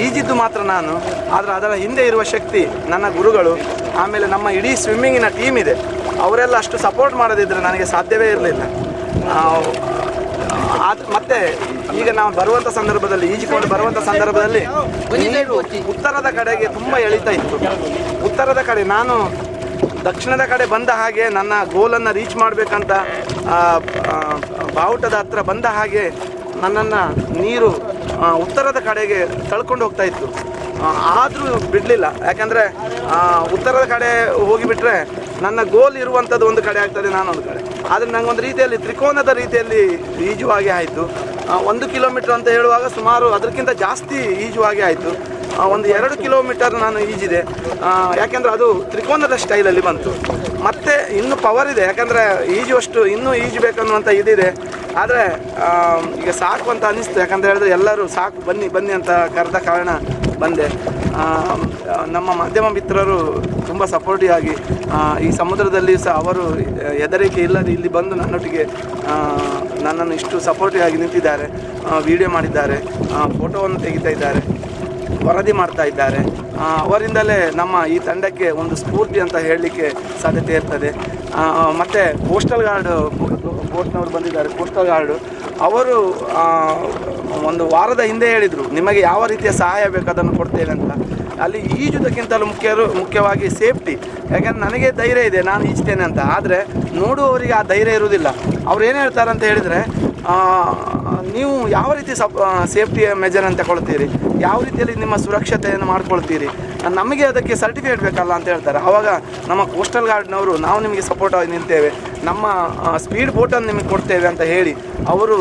ಈಜಿದ್ದು ಮಾತ್ರ ನಾನು. ಆದರೆ ಅದರ ಹಿಂದೆ ಇರುವ ಶಕ್ತಿ ನನ್ನ ಗುರುಗಳು, ಆಮೇಲೆ ನಮ್ಮ ಇಡೀ ಸ್ವಿಮ್ಮಿಂಗಿನ ಟೀಮ್ ಇದೆ, ಅವರೆಲ್ಲ ಅಷ್ಟು ಸಪೋರ್ಟ್ ಮಾಡದಿದ್ದರೆ ನನಗೆ ಸಾಧ್ಯವೇ ಇರಲಿಲ್ಲ. ಮತ್ತೆ ಈಗ ನಾವು ಬರುವಂಥ ಸಂದರ್ಭದಲ್ಲಿ ಈಜಿಕೊಂಡು ಬರುವಂಥ ಸಂದರ್ಭದಲ್ಲಿ ನೀರು ಉತ್ತರದ ಕಡೆಗೆ ತುಂಬ ಎಳಿತಾ ಇತ್ತು. ಉತ್ತರದ ಕಡೆ ನಾನು ದಕ್ಷಿಣದ ಕಡೆ ಬಂದ ಹಾಗೆ ನನ್ನ ಗೋಲನ್ನು ರೀಚ್ ಮಾಡಬೇಕಂತ ಬಾವುಟದ ಹತ್ರ ಬಂದ ಹಾಗೆ ನನ್ನನ್ನು ನೀರು ಉತ್ತರದ ಕಡೆಗೆ ತಳ್ಕೊಂಡು ಹೋಗ್ತಾ ಇತ್ತು. ಆದರೂ ಬಿಡಲಿಲ್ಲ, ಯಾಕಂದರೆ ಉತ್ತರದ ಕಡೆ ಹೋಗಿಬಿಟ್ರೆ ನನ್ನ ಗೋಲ್ ಇರುವಂಥದ್ದು ಒಂದು ಕಡೆ ಆಗ್ತದೆ, ನಾನೊಂದು ಕಡೆ. ಆದರೆ ನನಗೊಂದು ರೀತಿಯಲ್ಲಿ ತ್ರಿಕೋನದ ರೀತಿಯಲ್ಲಿ ಈಜುವಾಗೆ ಆಯಿತು. 1 ಕಿಲೋಮೀಟರ್ ಅಂತ ಹೇಳುವಾಗ ಸುಮಾರು ಅದಕ್ಕಿಂತ ಜಾಸ್ತಿ ಈಜುವಾಗೆ ಆಯಿತು. ಒಂದು 2 ಕಿಲೋಮೀಟರ್ ನಾನು ಈಜಿದೆ, ಯಾಕೆಂದರೆ ಅದು ತ್ರಿಕೋನದ ಸ್ಟೈಲಲ್ಲಿ ಬಂತು. ಮತ್ತು ಇನ್ನೂ ಪವರ್ ಇದೆ, ಯಾಕಂದರೆ ಈಜುವಷ್ಟು ಇನ್ನೂ ಈಜಬೇಕನ್ನುವಂಥ ಇದಿದೆ. ಆದರೆ ಈಗ ಸಾಕು ಅಂತ ಅನ್ನಿಸ್ತು, ಯಾಕಂತ ಹೇಳಿದ್ರೆ ಎಲ್ಲರೂ ಸಾಕು ಬನ್ನಿ ಅಂತ ಕರೆದ ಕಾರಣ ಬಂದೆ. ನಮ್ಮ ಮಾಧ್ಯಮ ಮಿತ್ರರು ತುಂಬ ಸಪೋರ್ಟಿವ್ ಆಗಿ ಈ ಸಮುದ್ರದಲ್ಲಿ ಸಹ ಅವರು ಹೆದರಿಕೆ ಇಲ್ಲದೆ ಇಲ್ಲಿ ಬಂದು ನನ್ನೊಟ್ಟಿಗೆ ನನ್ನನ್ನು ಇಷ್ಟು ಸಪೋರ್ಟಿವ್ ಆಗಿ ನಿಂತಿದ್ದಾರೆ, ವಿಡಿಯೋ ಮಾಡಿದ್ದಾರೆ, ಫೋಟೋವನ್ನು ತೆಗಿತಾ ಇದ್ದಾರೆ, ವರದಿ ಮಾಡ್ತಾ ಇದ್ದಾರೆ. ಅವರಿಂದಲೇ ನಮ್ಮ ಈ ತಂಡಕ್ಕೆ ಒಂದು ಸ್ಫೂರ್ತಿ ಅಂತ ಹೇಳಲಿಕ್ಕೆ ಸಾಧ್ಯತೆ ಇರ್ತದೆ. ಮತ್ತು ಕೋಸ್ಟಲ್ ಗಾರ್ಡ್ ಬೋಟ್ನವರು ಬಂದಿದ್ದಾರೆ. ಕೋಸ್ಟಲ್ ಗಾರ್ಡು ಅವರು ಒಂದು ವಾರದ ಹಿಂದೆ ಹೇಳಿದರು, ನಿಮಗೆ ಯಾವ ರೀತಿಯ ಸಹಾಯ ಬೇಕು ಅದನ್ನು ಕೊಡ್ತೇವೆ ಅಂತ. ಅಲ್ಲಿ ಈಜುವುದಕ್ಕಿಂತಲೂ ಮುಖ್ಯವಾಗಿ ಸೇಫ್ಟಿ. ಯಾಕಂದರೆ ನನಗೆ ಧೈರ್ಯ ಇದೆ, ನಾನು ಈಜ್ತೇನೆ ಅಂತ. ಆದರೆ ನೋಡುವವರಿಗೆ ಆ ಧೈರ್ಯ ಇರುವುದಿಲ್ಲ. ಅವ್ರು ಏನು ಹೇಳ್ತಾರೆ ಅಂತ ಹೇಳಿದರೆ, ನೀವು ಯಾವ ರೀತಿ ಸೇಫ್ಟಿಯ ಮೆಜರ್ ಅಂತ ತಗೊಳ್ತೀರಿ, ಯಾವ ರೀತಿಯಲ್ಲಿ ನಿಮ್ಮ ಸುರಕ್ಷತೆಯನ್ನು ಮಾಡ್ಕೊಳ್ತೀರಿ, ನಮಗೆ ಅದಕ್ಕೆ ಸರ್ಟಿಫಿಕೇಟ್ ಬೇಕಲ್ಲ ಅಂತ ಹೇಳ್ತಾರೆ. ಆವಾಗ ನಮ್ಮ ಕೋಸ್ಟಲ್ ಗಾರ್ಡ್ನವರು ನಾವು ನಿಮಗೆ ಸಪೋರ್ಟ್ ಆಗಿ ನಿಲ್ತೇವೆ, ನಮ್ಮ ಸ್ಪೀಡ್ ಬೋಟನ್ನು ನಿಮಗೆ ಕೊಡ್ತೇವೆ ಅಂತ ಹೇಳಿ ಅವರು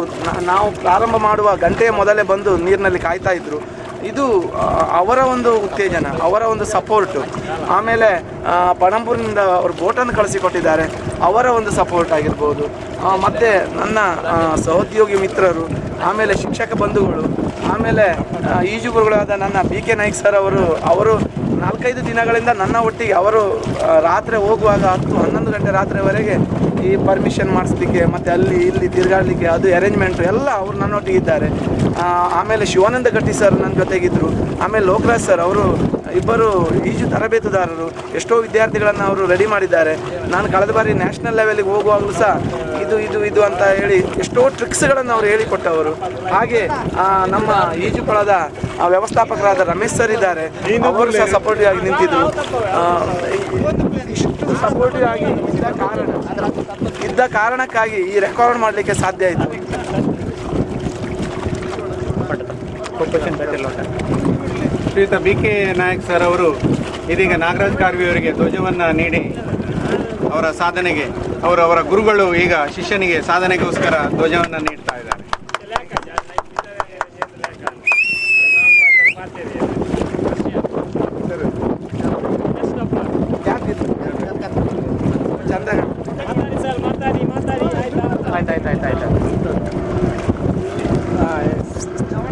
ನಾವು ಪ್ರಾರಂಭ ಮಾಡುವ ಗಂಟೆಯ ಮೊದಲೇ ಬಂದು ನೀರಿನಲ್ಲಿ ಕಾಯ್ತಾ ಇದ್ದರು. ಇದು ಅವರ ಒಂದು ಉತ್ತೇಜನ, ಅವರ ಒಂದು ಸಪೋರ್ಟು. ಆಮೇಲೆ ಪಣಂಬೂರಿನಿಂದ ಅವರು ಬೋಟನ್ನು ಕಳಿಸಿಕೊಟ್ಟಿದ್ದಾರೆ, ಅವರ ಒಂದು ಸಪೋರ್ಟ್ ಆಗಿರ್ಬೋದು. ಮತ್ತು ನನ್ನ ಸಹೋದ್ಯೋಗಿ ಮಿತ್ರರು, ಆಮೇಲೆ ಶಿಕ್ಷಕ ಬಂಧುಗಳು, ಆಮೇಲೆ ಈಜುಗುರುಗಳಾದ ನನ್ನ BK ನಾಯ್ಕ್ ಸರ್ ಅವರು 4-5 ದಿನಗಳಿಂದ ನನ್ನ ಒಟ್ಟಿಗೆ ಅವರು ರಾತ್ರಿ ಹೋಗುವಾಗ 10-11 ಗಂಟೆ ರಾತ್ರಿವರೆಗೆ ಈ ಪರ್ಮಿಷನ್ ಮಾಡಿಸ್ಲಿಕ್ಕೆ ಮತ್ತು ಅಲ್ಲಿ ಇಲ್ಲಿ ತಿರುಗಾಡಲಿಕ್ಕೆ ಅದು ಅರೇಂಜ್ಮೆಂಟು ಎಲ್ಲ ಅವರು ನನ್ನೊಟ್ಟಿಗೆ ಇದ್ದಾರೆ. ಆಮೇಲೆ ಶಿವಾನಂದ ಗಟ್ಟಿ ಸರ್ ನನ್ನ ಜೊತೆಗಿದ್ದರು. ಆಮೇಲೆ ಲೋಕರಾಜ್ ಸರ್ ಅವರು ಇಬ್ಬರು ಈಜು ತರಬೇತುದಾರರು, ಎಷ್ಟೋ ವಿದ್ಯಾರ್ಥಿಗಳನ್ನು ಅವರು ರೆಡಿ ಮಾಡಿದ್ದಾರೆ. ನಾನು ಕಳೆದ ಬಾರಿ ನ್ಯಾಷನಲ್ ಲೆವೆಲ್ಗೆ ಹೋಗುವಾಗಲೂ ಸಹ ಇದು ಅಂತ ಹೇಳಿ ಎಷ್ಟೋ ಟ್ರಿಕ್ಸ್ಗಳನ್ನು ಅವರು ಹೇಳಿಕೊಟ್ಟವರು. ಹಾಗೆ ನಮ್ಮ ಈಜುಕೊಳದ ವ್ಯವಸ್ಥಾಪಕರಾದ ರಮೇಶ್ ಸರ್ ಇದ್ದಾರೆ, ಅವರು ಸಹ ಸಪೋರ್ಟಿವ್ ಆಗಿ ನಿಂತಿದ್ದರು. ಇಷ್ಟು ಸಪೋರ್ಟಿವ್ ಆಗಿ ಇದ್ದ ಕಾರಣಕ್ಕಾಗಿ ಈ ರೆಕಾರ್ಡ್ ಮಾಡಲಿಕ್ಕೆ ಸಾಧ್ಯ ಆಯಿತು. ಶ್ರೀಯುತ BK ನಾಯಕ್ ಸರ್ ಅವರು ಇದೀಗ ನಾಗರಾಜ್ ಕಾರ್ವಿ ಅವರಿಗೆ ಧ್ವಜವನ್ನು ನೀಡಿ ಅವರ ಸಾಧನೆಗೆ ಅವರ ಗುರುಗಳು ಈಗ ಶಿಷ್ಯನಿಗೆ ಸಾಧನೆಗೋಸ್ಕರ ಧ್ವಜವನ್ನು ನೀಡ್ತಾ ಇದ್ದಾರೆ.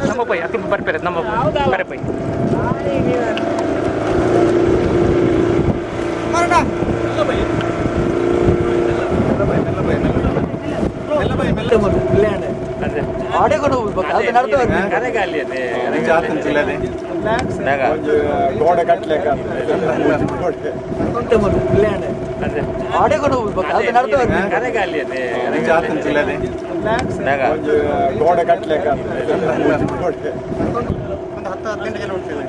ನಮ್ಮ ಪೈ ಅತಿ ಬರ್ಪೇರೆ ನಮ್ಮ ಬರೆ ಪೈ ಮೆಲ್ಲ ಬೈ ನಡ್ದು ಗೋಡೆ ಕಟ್ಲೆಕ್ಕ ಆಡೆಕೊಂಡು ಹೋಗ್ಬೇಕು ಅದು ನಡ್ದು ಗೋಡೆ ಕಟ್ಲೆಕ್ಕ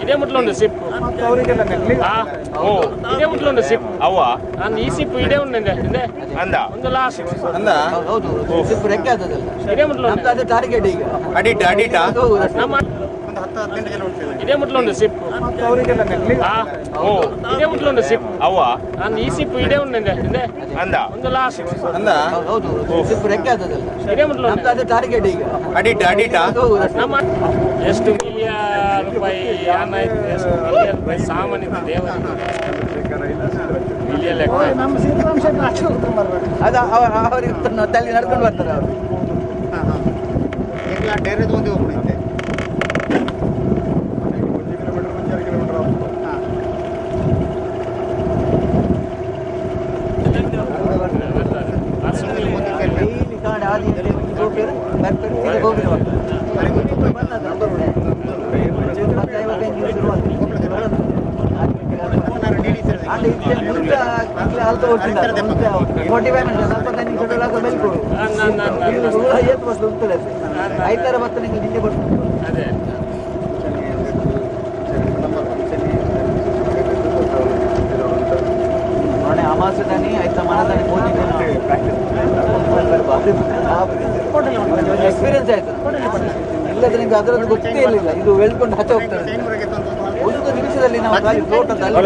ಇದೇ ಮುಟ್ಲು ಒಂದು ಸಿಪ್ ಅವರಿಗೆಲ್ಲ ಇದೇ ಮುಟ್ಲು ಒಂದು ಸಿಪ್ ಅವ್ವ ನಾನು ಈ ಸಿಪ್ ಇದೇ ಉಂಡೆ ಅಂದ ಒಂದು ಲಾಸ್ಟ್ ಅಂದ ಹೌದು ಸಿಪ್ಪು ರೆಕ್ಕೆ ಆಗ್ತದಲ್ಲ ಇದೇ ಮುಟ್ಲು ನಮ್ದು ಅದೇ ಟಾರ್ಗೆಟ್ ಈಗ ಅಡಿಟ ಅಡಿಟ ನಮ್ಮ ಇದೇ ಮುಟ್ಲು ಒಂದು ಸಿಪ್ ಅವರಿಗೆಲ್ಲ ಇದೇ ಮುಟ್ಲು ಒಂದು ಸಿಪ್ ಅವ್ವ ನಾನು ಈ ಸಿಪ್ ಇದೇ ಉಂಡೆ ಅಂದ ಒಂದು ಲಾಸ್ಟ್ ಅಂದ ಹೌದು ಸಿಪ್ಪು ರೆಕ್ಕೆ ಆಗ್ತದಲ್ಲ ಇದೇ ಮುಟ್ಲು ನಮ್ದು ಅದೇ ಟಾರ್ಗೆಟ್ ಈಗ ಅಡಿಟ ಅಡಿಟ ನಮ್ಮ ಎಷ್ಟು ಮಿಲಿಯನ್ ರೂಪಾಯಿ ಹಣ ಇತ್ತು ಎಷ್ಟು ಮಿಲಿಯನ್ ರೂಪಾಯಿ ಸಾಮಾನ್ಯ ದೇವರಿಗೆ ಮಿಲಿಯನ್ ಲೆಕ್ಕ ಅದು ಅವ್ರಿಗೆ ತಲೆ ನಡ್ಕೊಂಡು ಬರ್ತಾರೆ ಅವರು ಡೈರೆದು ಒಂದು ಹೋಗ್ಬಿಡುತ್ತೆ ಡೈಲಿ ಕಾಣೆ ಆದಿ ಬರ್ತಾರೆ ಹೋಗಿ ಐದಾರು ಬತ್ತ ನಿಮಗೆ ನಿನ್ನೆ ಬರ್ತದೆ ಅದೇ ಮೊನ್ನೆ ಅಮಾಸದಾನಿ ಆಯ್ತಾ ಮನದಾನಿ ಎಕ್ಸ್ಪೀರಿಯನ್ಸ್ ಆಯ್ತು ಇಲ್ಲದ್ರೆ ನಿಮ್ಗೆ ಅದರದ್ದು ಗೊತ್ತೇ ಇರಲಿಲ್ಲ ಇದು ಎಳ್ಕೊಂಡು ಹಚ್ಚ ಹೋಗ್ತಾರೆ ಒಂದು ನಿಮಿಷದಲ್ಲಿ ನಾವು ಖಾಲಿ ತೋಟದಲ್ಲಿ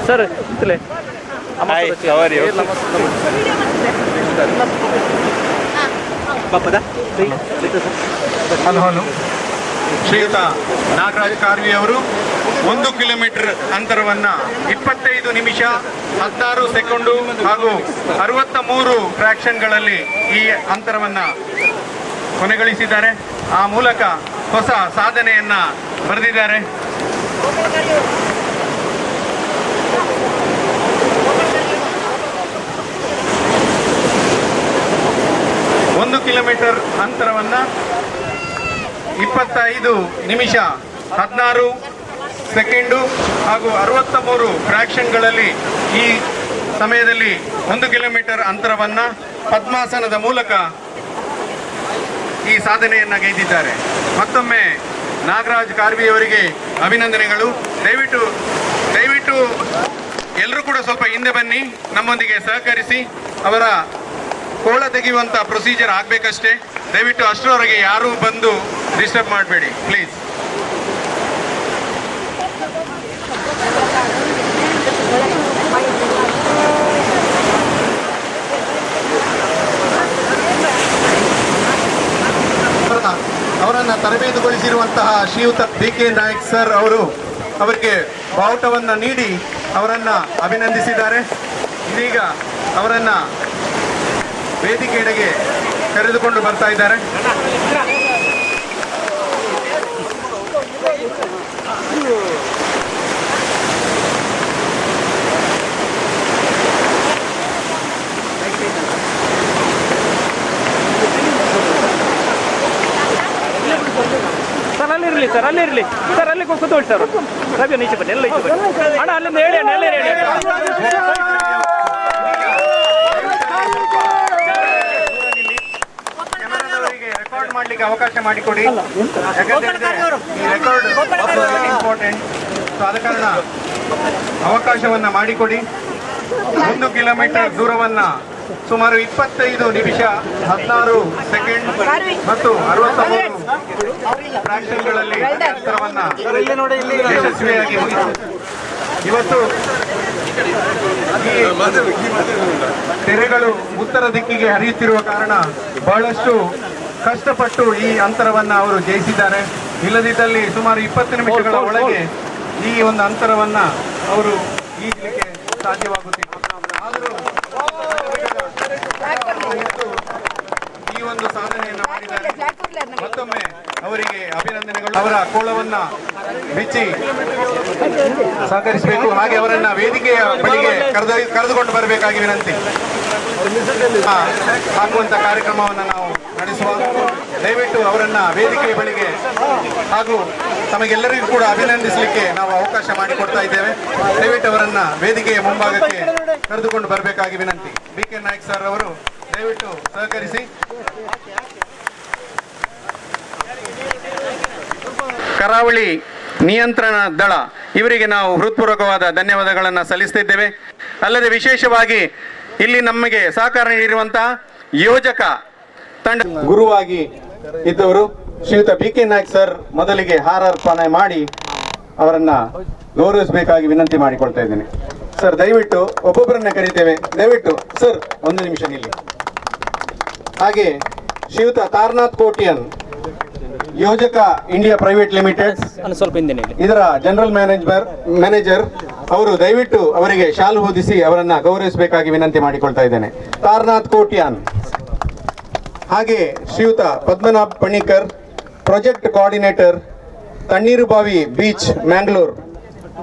ಸರ್ ಇತ್ತಲೇ ಹಲೋ ಶ್ರೀಯುತ ನಾಗರಾಜ್ ಕಾರ್ವಿ ಅವರು 1 ಕಿಲೋಮೀಟರ್ ಅಂತರವನ್ನ 25 ನಿಮಿಷ 16 ಸೆಕೆಂಡು ಹಾಗೂ 63 ಫ್ರಾಕ್ಷನ್ಗಳಲ್ಲಿ ಈ ಅಂತರವನ್ನ ಕೊನೆಗಳಿಸಿದ್ದಾರೆ. ಆ ಮೂಲಕ ಹೊಸ ಸಾಧನೆಯನ್ನ ಬರೆದಿದ್ದಾರೆ. ಒಂದು ಕಿಲೋಮೀಟರ್ ಅಂತರವನ್ನ 25 ನಿಮಿಷ 16 ಸೆಕೆಂಡು ಹಾಗೂ 63 ಫ್ರಾಕ್ಷನ್ಗಳಲ್ಲಿ ಈ ಸಮಯದಲ್ಲಿ 1 ಕಿಲೋಮೀಟರ್ ಅಂತರವನ್ನ ಪದ್ಮಾಸನದ ಮೂಲಕ ಈ ಸಾಧನೆಯನ್ನ ಗೈದಿದ್ದಾರೆ. ಮತ್ತೊಮ್ಮೆ ನಾಗರಾಜ್ ಕಾರ್ವಿ ಅವರಿಗೆ ಅಭಿನಂದನೆಗಳು. ದಯವಿಟ್ಟು ಎಲ್ಲರೂ ಕೂಡ ಸ್ವಲ್ಪ ಹಿಂದೆ ಬನ್ನಿ, ನಮ್ಮೊಂದಿಗೆ ಸಹಕರಿಸಿ. ಅವರ ಕೋಳ ತೆಗೆಯುವಂತ ಪ್ರೊಸೀಜರ್ ಆಗಬೇಕಷ್ಟೇ. ದಯವಿಟ್ಟು ಅಷ್ಟರವರೆಗೆ ಯಾರೂ ಬಂದು ಡಿಸ್ಟರ್ಬ್ ಮಾಡಬೇಡಿ ಪ್ಲೀಸ್. ಅವರನ್ನು ತರಬೇತುಗೊಳಿಸಿರುವಂತಹ ಶ್ರೀಯುತ BK ನಾಯಕ್ ಸರ್ ಅವರಿಗೆ ಬಾವುಟವನ್ನು ನೀಡಿ ಅವರನ್ನು ಅಭಿನಂದಿಸಿದ್ದಾರೆ. ಇದೀಗ ಅವರನ್ನು ವೇದಿಕೆಯೆಡೆಗೆ ಕರೆದುಕೊಂಡು ಬರ್ತಾ ಇದ್ದಾರೆ. ಸರ್ ಅಲ್ಲಿರಲಿ ಸರ್ ಅಲ್ಲಿ ಕೂತ್ಕೊಳ್ಳಿ ಸರ್. ರವಿ ನೀಚೆ ಬನ್ನಿ, ಎಲ್ಲ ಈಚೆ ಬನ್ನಿ ಅಣ್ಣ. ಅಲ್ಲಿಂದ ಹೇಳಿ ಅಣ್ಣ, ಎಲ್ಲ ಹೇಳಿ. ರೆಕಾರ್ಡ್ ಮಾಡ್ಲಿಕ್ಕೆ ಅವಕಾಶ ಮಾಡಿಕೊಡಿ. ಈ ರೆಕಾರ್ಡ್ ಇಂಪಾರ್ಟೆಂಟ್. ಸೊ ಆದ ಕಾರಣ ಅವಕಾಶವನ್ನ ಮಾಡಿಕೊಡಿ. 1 ಕಿಲೋಮೀಟರ್ ದೂರವನ್ನ ಸುಮಾರು 25 ನಿಮಿಷ 16 ಸೆಕೆಂಡ್ ಮತ್ತು 63 ಫ್ರಾಕ್ಷನ್ಗಳಲ್ಲಿ ಅಂತರವನ್ನು ಯಶಸ್ವಿಯಾಗಿ ಮುಗಿಸಿತು. ಇವತ್ತು ಈ ತೆರೆಗಳು ಉತ್ತರ ದಿಕ್ಕಿಗೆ ಹರಿಯುತ್ತಿರುವ ಕಾರಣ ಬಹಳಷ್ಟು ಕಷ್ಟಪಟ್ಟು ಈ ಅಂತರವನ್ನು ಅವರು ಜಯಿಸಿದ್ದಾರೆ. ಇಲ್ಲದಿದ್ದಲ್ಲಿ ಸುಮಾರು 20 ನಿಮಿಷಗಳ ಒಳಗೆ ಈ ಒಂದು ಅಂತರವನ್ನು ಅವರು ಈಜಲಿಕ್ಕೆ ಸಾಧ್ಯವಾಗುತ್ತಿತ್ತು. ಆದರೂ ಈ ಒಂದು ಸಾಧನೆಯನ್ನು ಮಾಡಿದ್ದಾರೆ. ಮತ್ತೊಮ್ಮೆ ಅವರಿಗೆ ಅಭಿನಂದನೆಗಳು. ಅವರ ಕೋಳವನ್ನ ಬಿಚ್ಚಿ ಸಹಕರಿಸಬೇಕು. ಹಾಗೆ ಅವರನ್ನ ವೇದಿಕೆಯ ಬಳಿಗೆ ಕರೆದುಕೊಂಡು ಬರಬೇಕಾಗಿ ವಿನಂತಿ. ಹಾಕುವಂತ ಕಾರ್ಯಕ್ರಮವನ್ನು ನಾವು ನಡೆಸುವ. ದಯವಿಟ್ಟು ಅವರನ್ನ ವೇದಿಕೆಯ ಬಳಿಗೆ ಹಾಗೂ ತಮಗೆಲ್ಲರಿಗೂ ಕೂಡ ಅಭಿನಂದಿಸಲಿಕ್ಕೆ ನಾವು ಅವಕಾಶ ಮಾಡಿಕೊಡ್ತಾ ಇದ್ದೇವೆ. ದಯವಿಟ್ಟು ಅವರನ್ನ ವೇದಿಕೆಯ ಮುಂಭಾಗಕ್ಕೆ ಕರೆದುಕೊಂಡು ಬರಬೇಕಾಗಿ ವಿನಂತಿ. BK ನಾಯ್ಕ್ ಸರ್ ಅವರು ದಯವಿಟ್ಟು ಸಹಕರಿಸಿ. ಕರಾವಳಿ ನಿಯಂತ್ರಣ ದಳ ಇವರಿಗೆ ನಾವು ಹೃತ್ಪೂರ್ವಕವಾದ ಧನ್ಯವಾದಗಳನ್ನು ಸಲ್ಲಿಸುತ್ತಿದ್ದೇವೆ. ಅಲ್ಲದೆ ವಿಶೇಷವಾಗಿ ಇಲ್ಲಿ ನಮಗೆ ಸಹಕಾರ ನೀಡಿರುವಂತಹ ಯೋಜಕ ತಂಡ ಗುರುವಾಗಿ ಇದ್ದವರು ಶ್ರೀಯುತ BK ನಾಯ್ಕ್ ಸರ್ ಮೊದಲಿಗೆ ಹಾರಾರ್ಪಣೆ ಮಾಡಿ ಅವರನ್ನ ಗೌರವಿಸಬೇಕಾಗಿ ವಿನಂತಿ ಮಾಡಿಕೊಳ್ತಾ ಇದ್ದೇನೆ. ಸರ್ ದಯವಿಟ್ಟು ಒಬ್ಬೊಬ್ಬರನ್ನ ಕರೀತೇವೆ. ದಯವಿಟ್ಟು ಸರ್ ಒಂದು ನಿಮಿಷ ನಿಲ್ಲಿ. ಹಾಗೆ ಶ್ರೀಯುತ Taranath Kotian Yojaka India private limited ಇದರ ಜನರಲ್ ಮ್ಯಾನೇಜರ್ ಅವರು ದಯವಿಟ್ಟು ಅವರಿಗೆ ಶಾಲು ಹೊದಿಸಿ ಅವರನ್ನ ಗೌರವಿಸಬೇಕಾಗಿ ವಿನಂತಿ ಮಾಡಿಕೊಳ್ತಾ ಇದ್ದೇನೆ. ತಾರನಾಥ್ ಕೋಟಿಯಾನ್. ಹಾಗೆ ಶ್ರೀಯುತ Padmanabh Panikkar project coordinator Tannirbhavi beach Mangalore.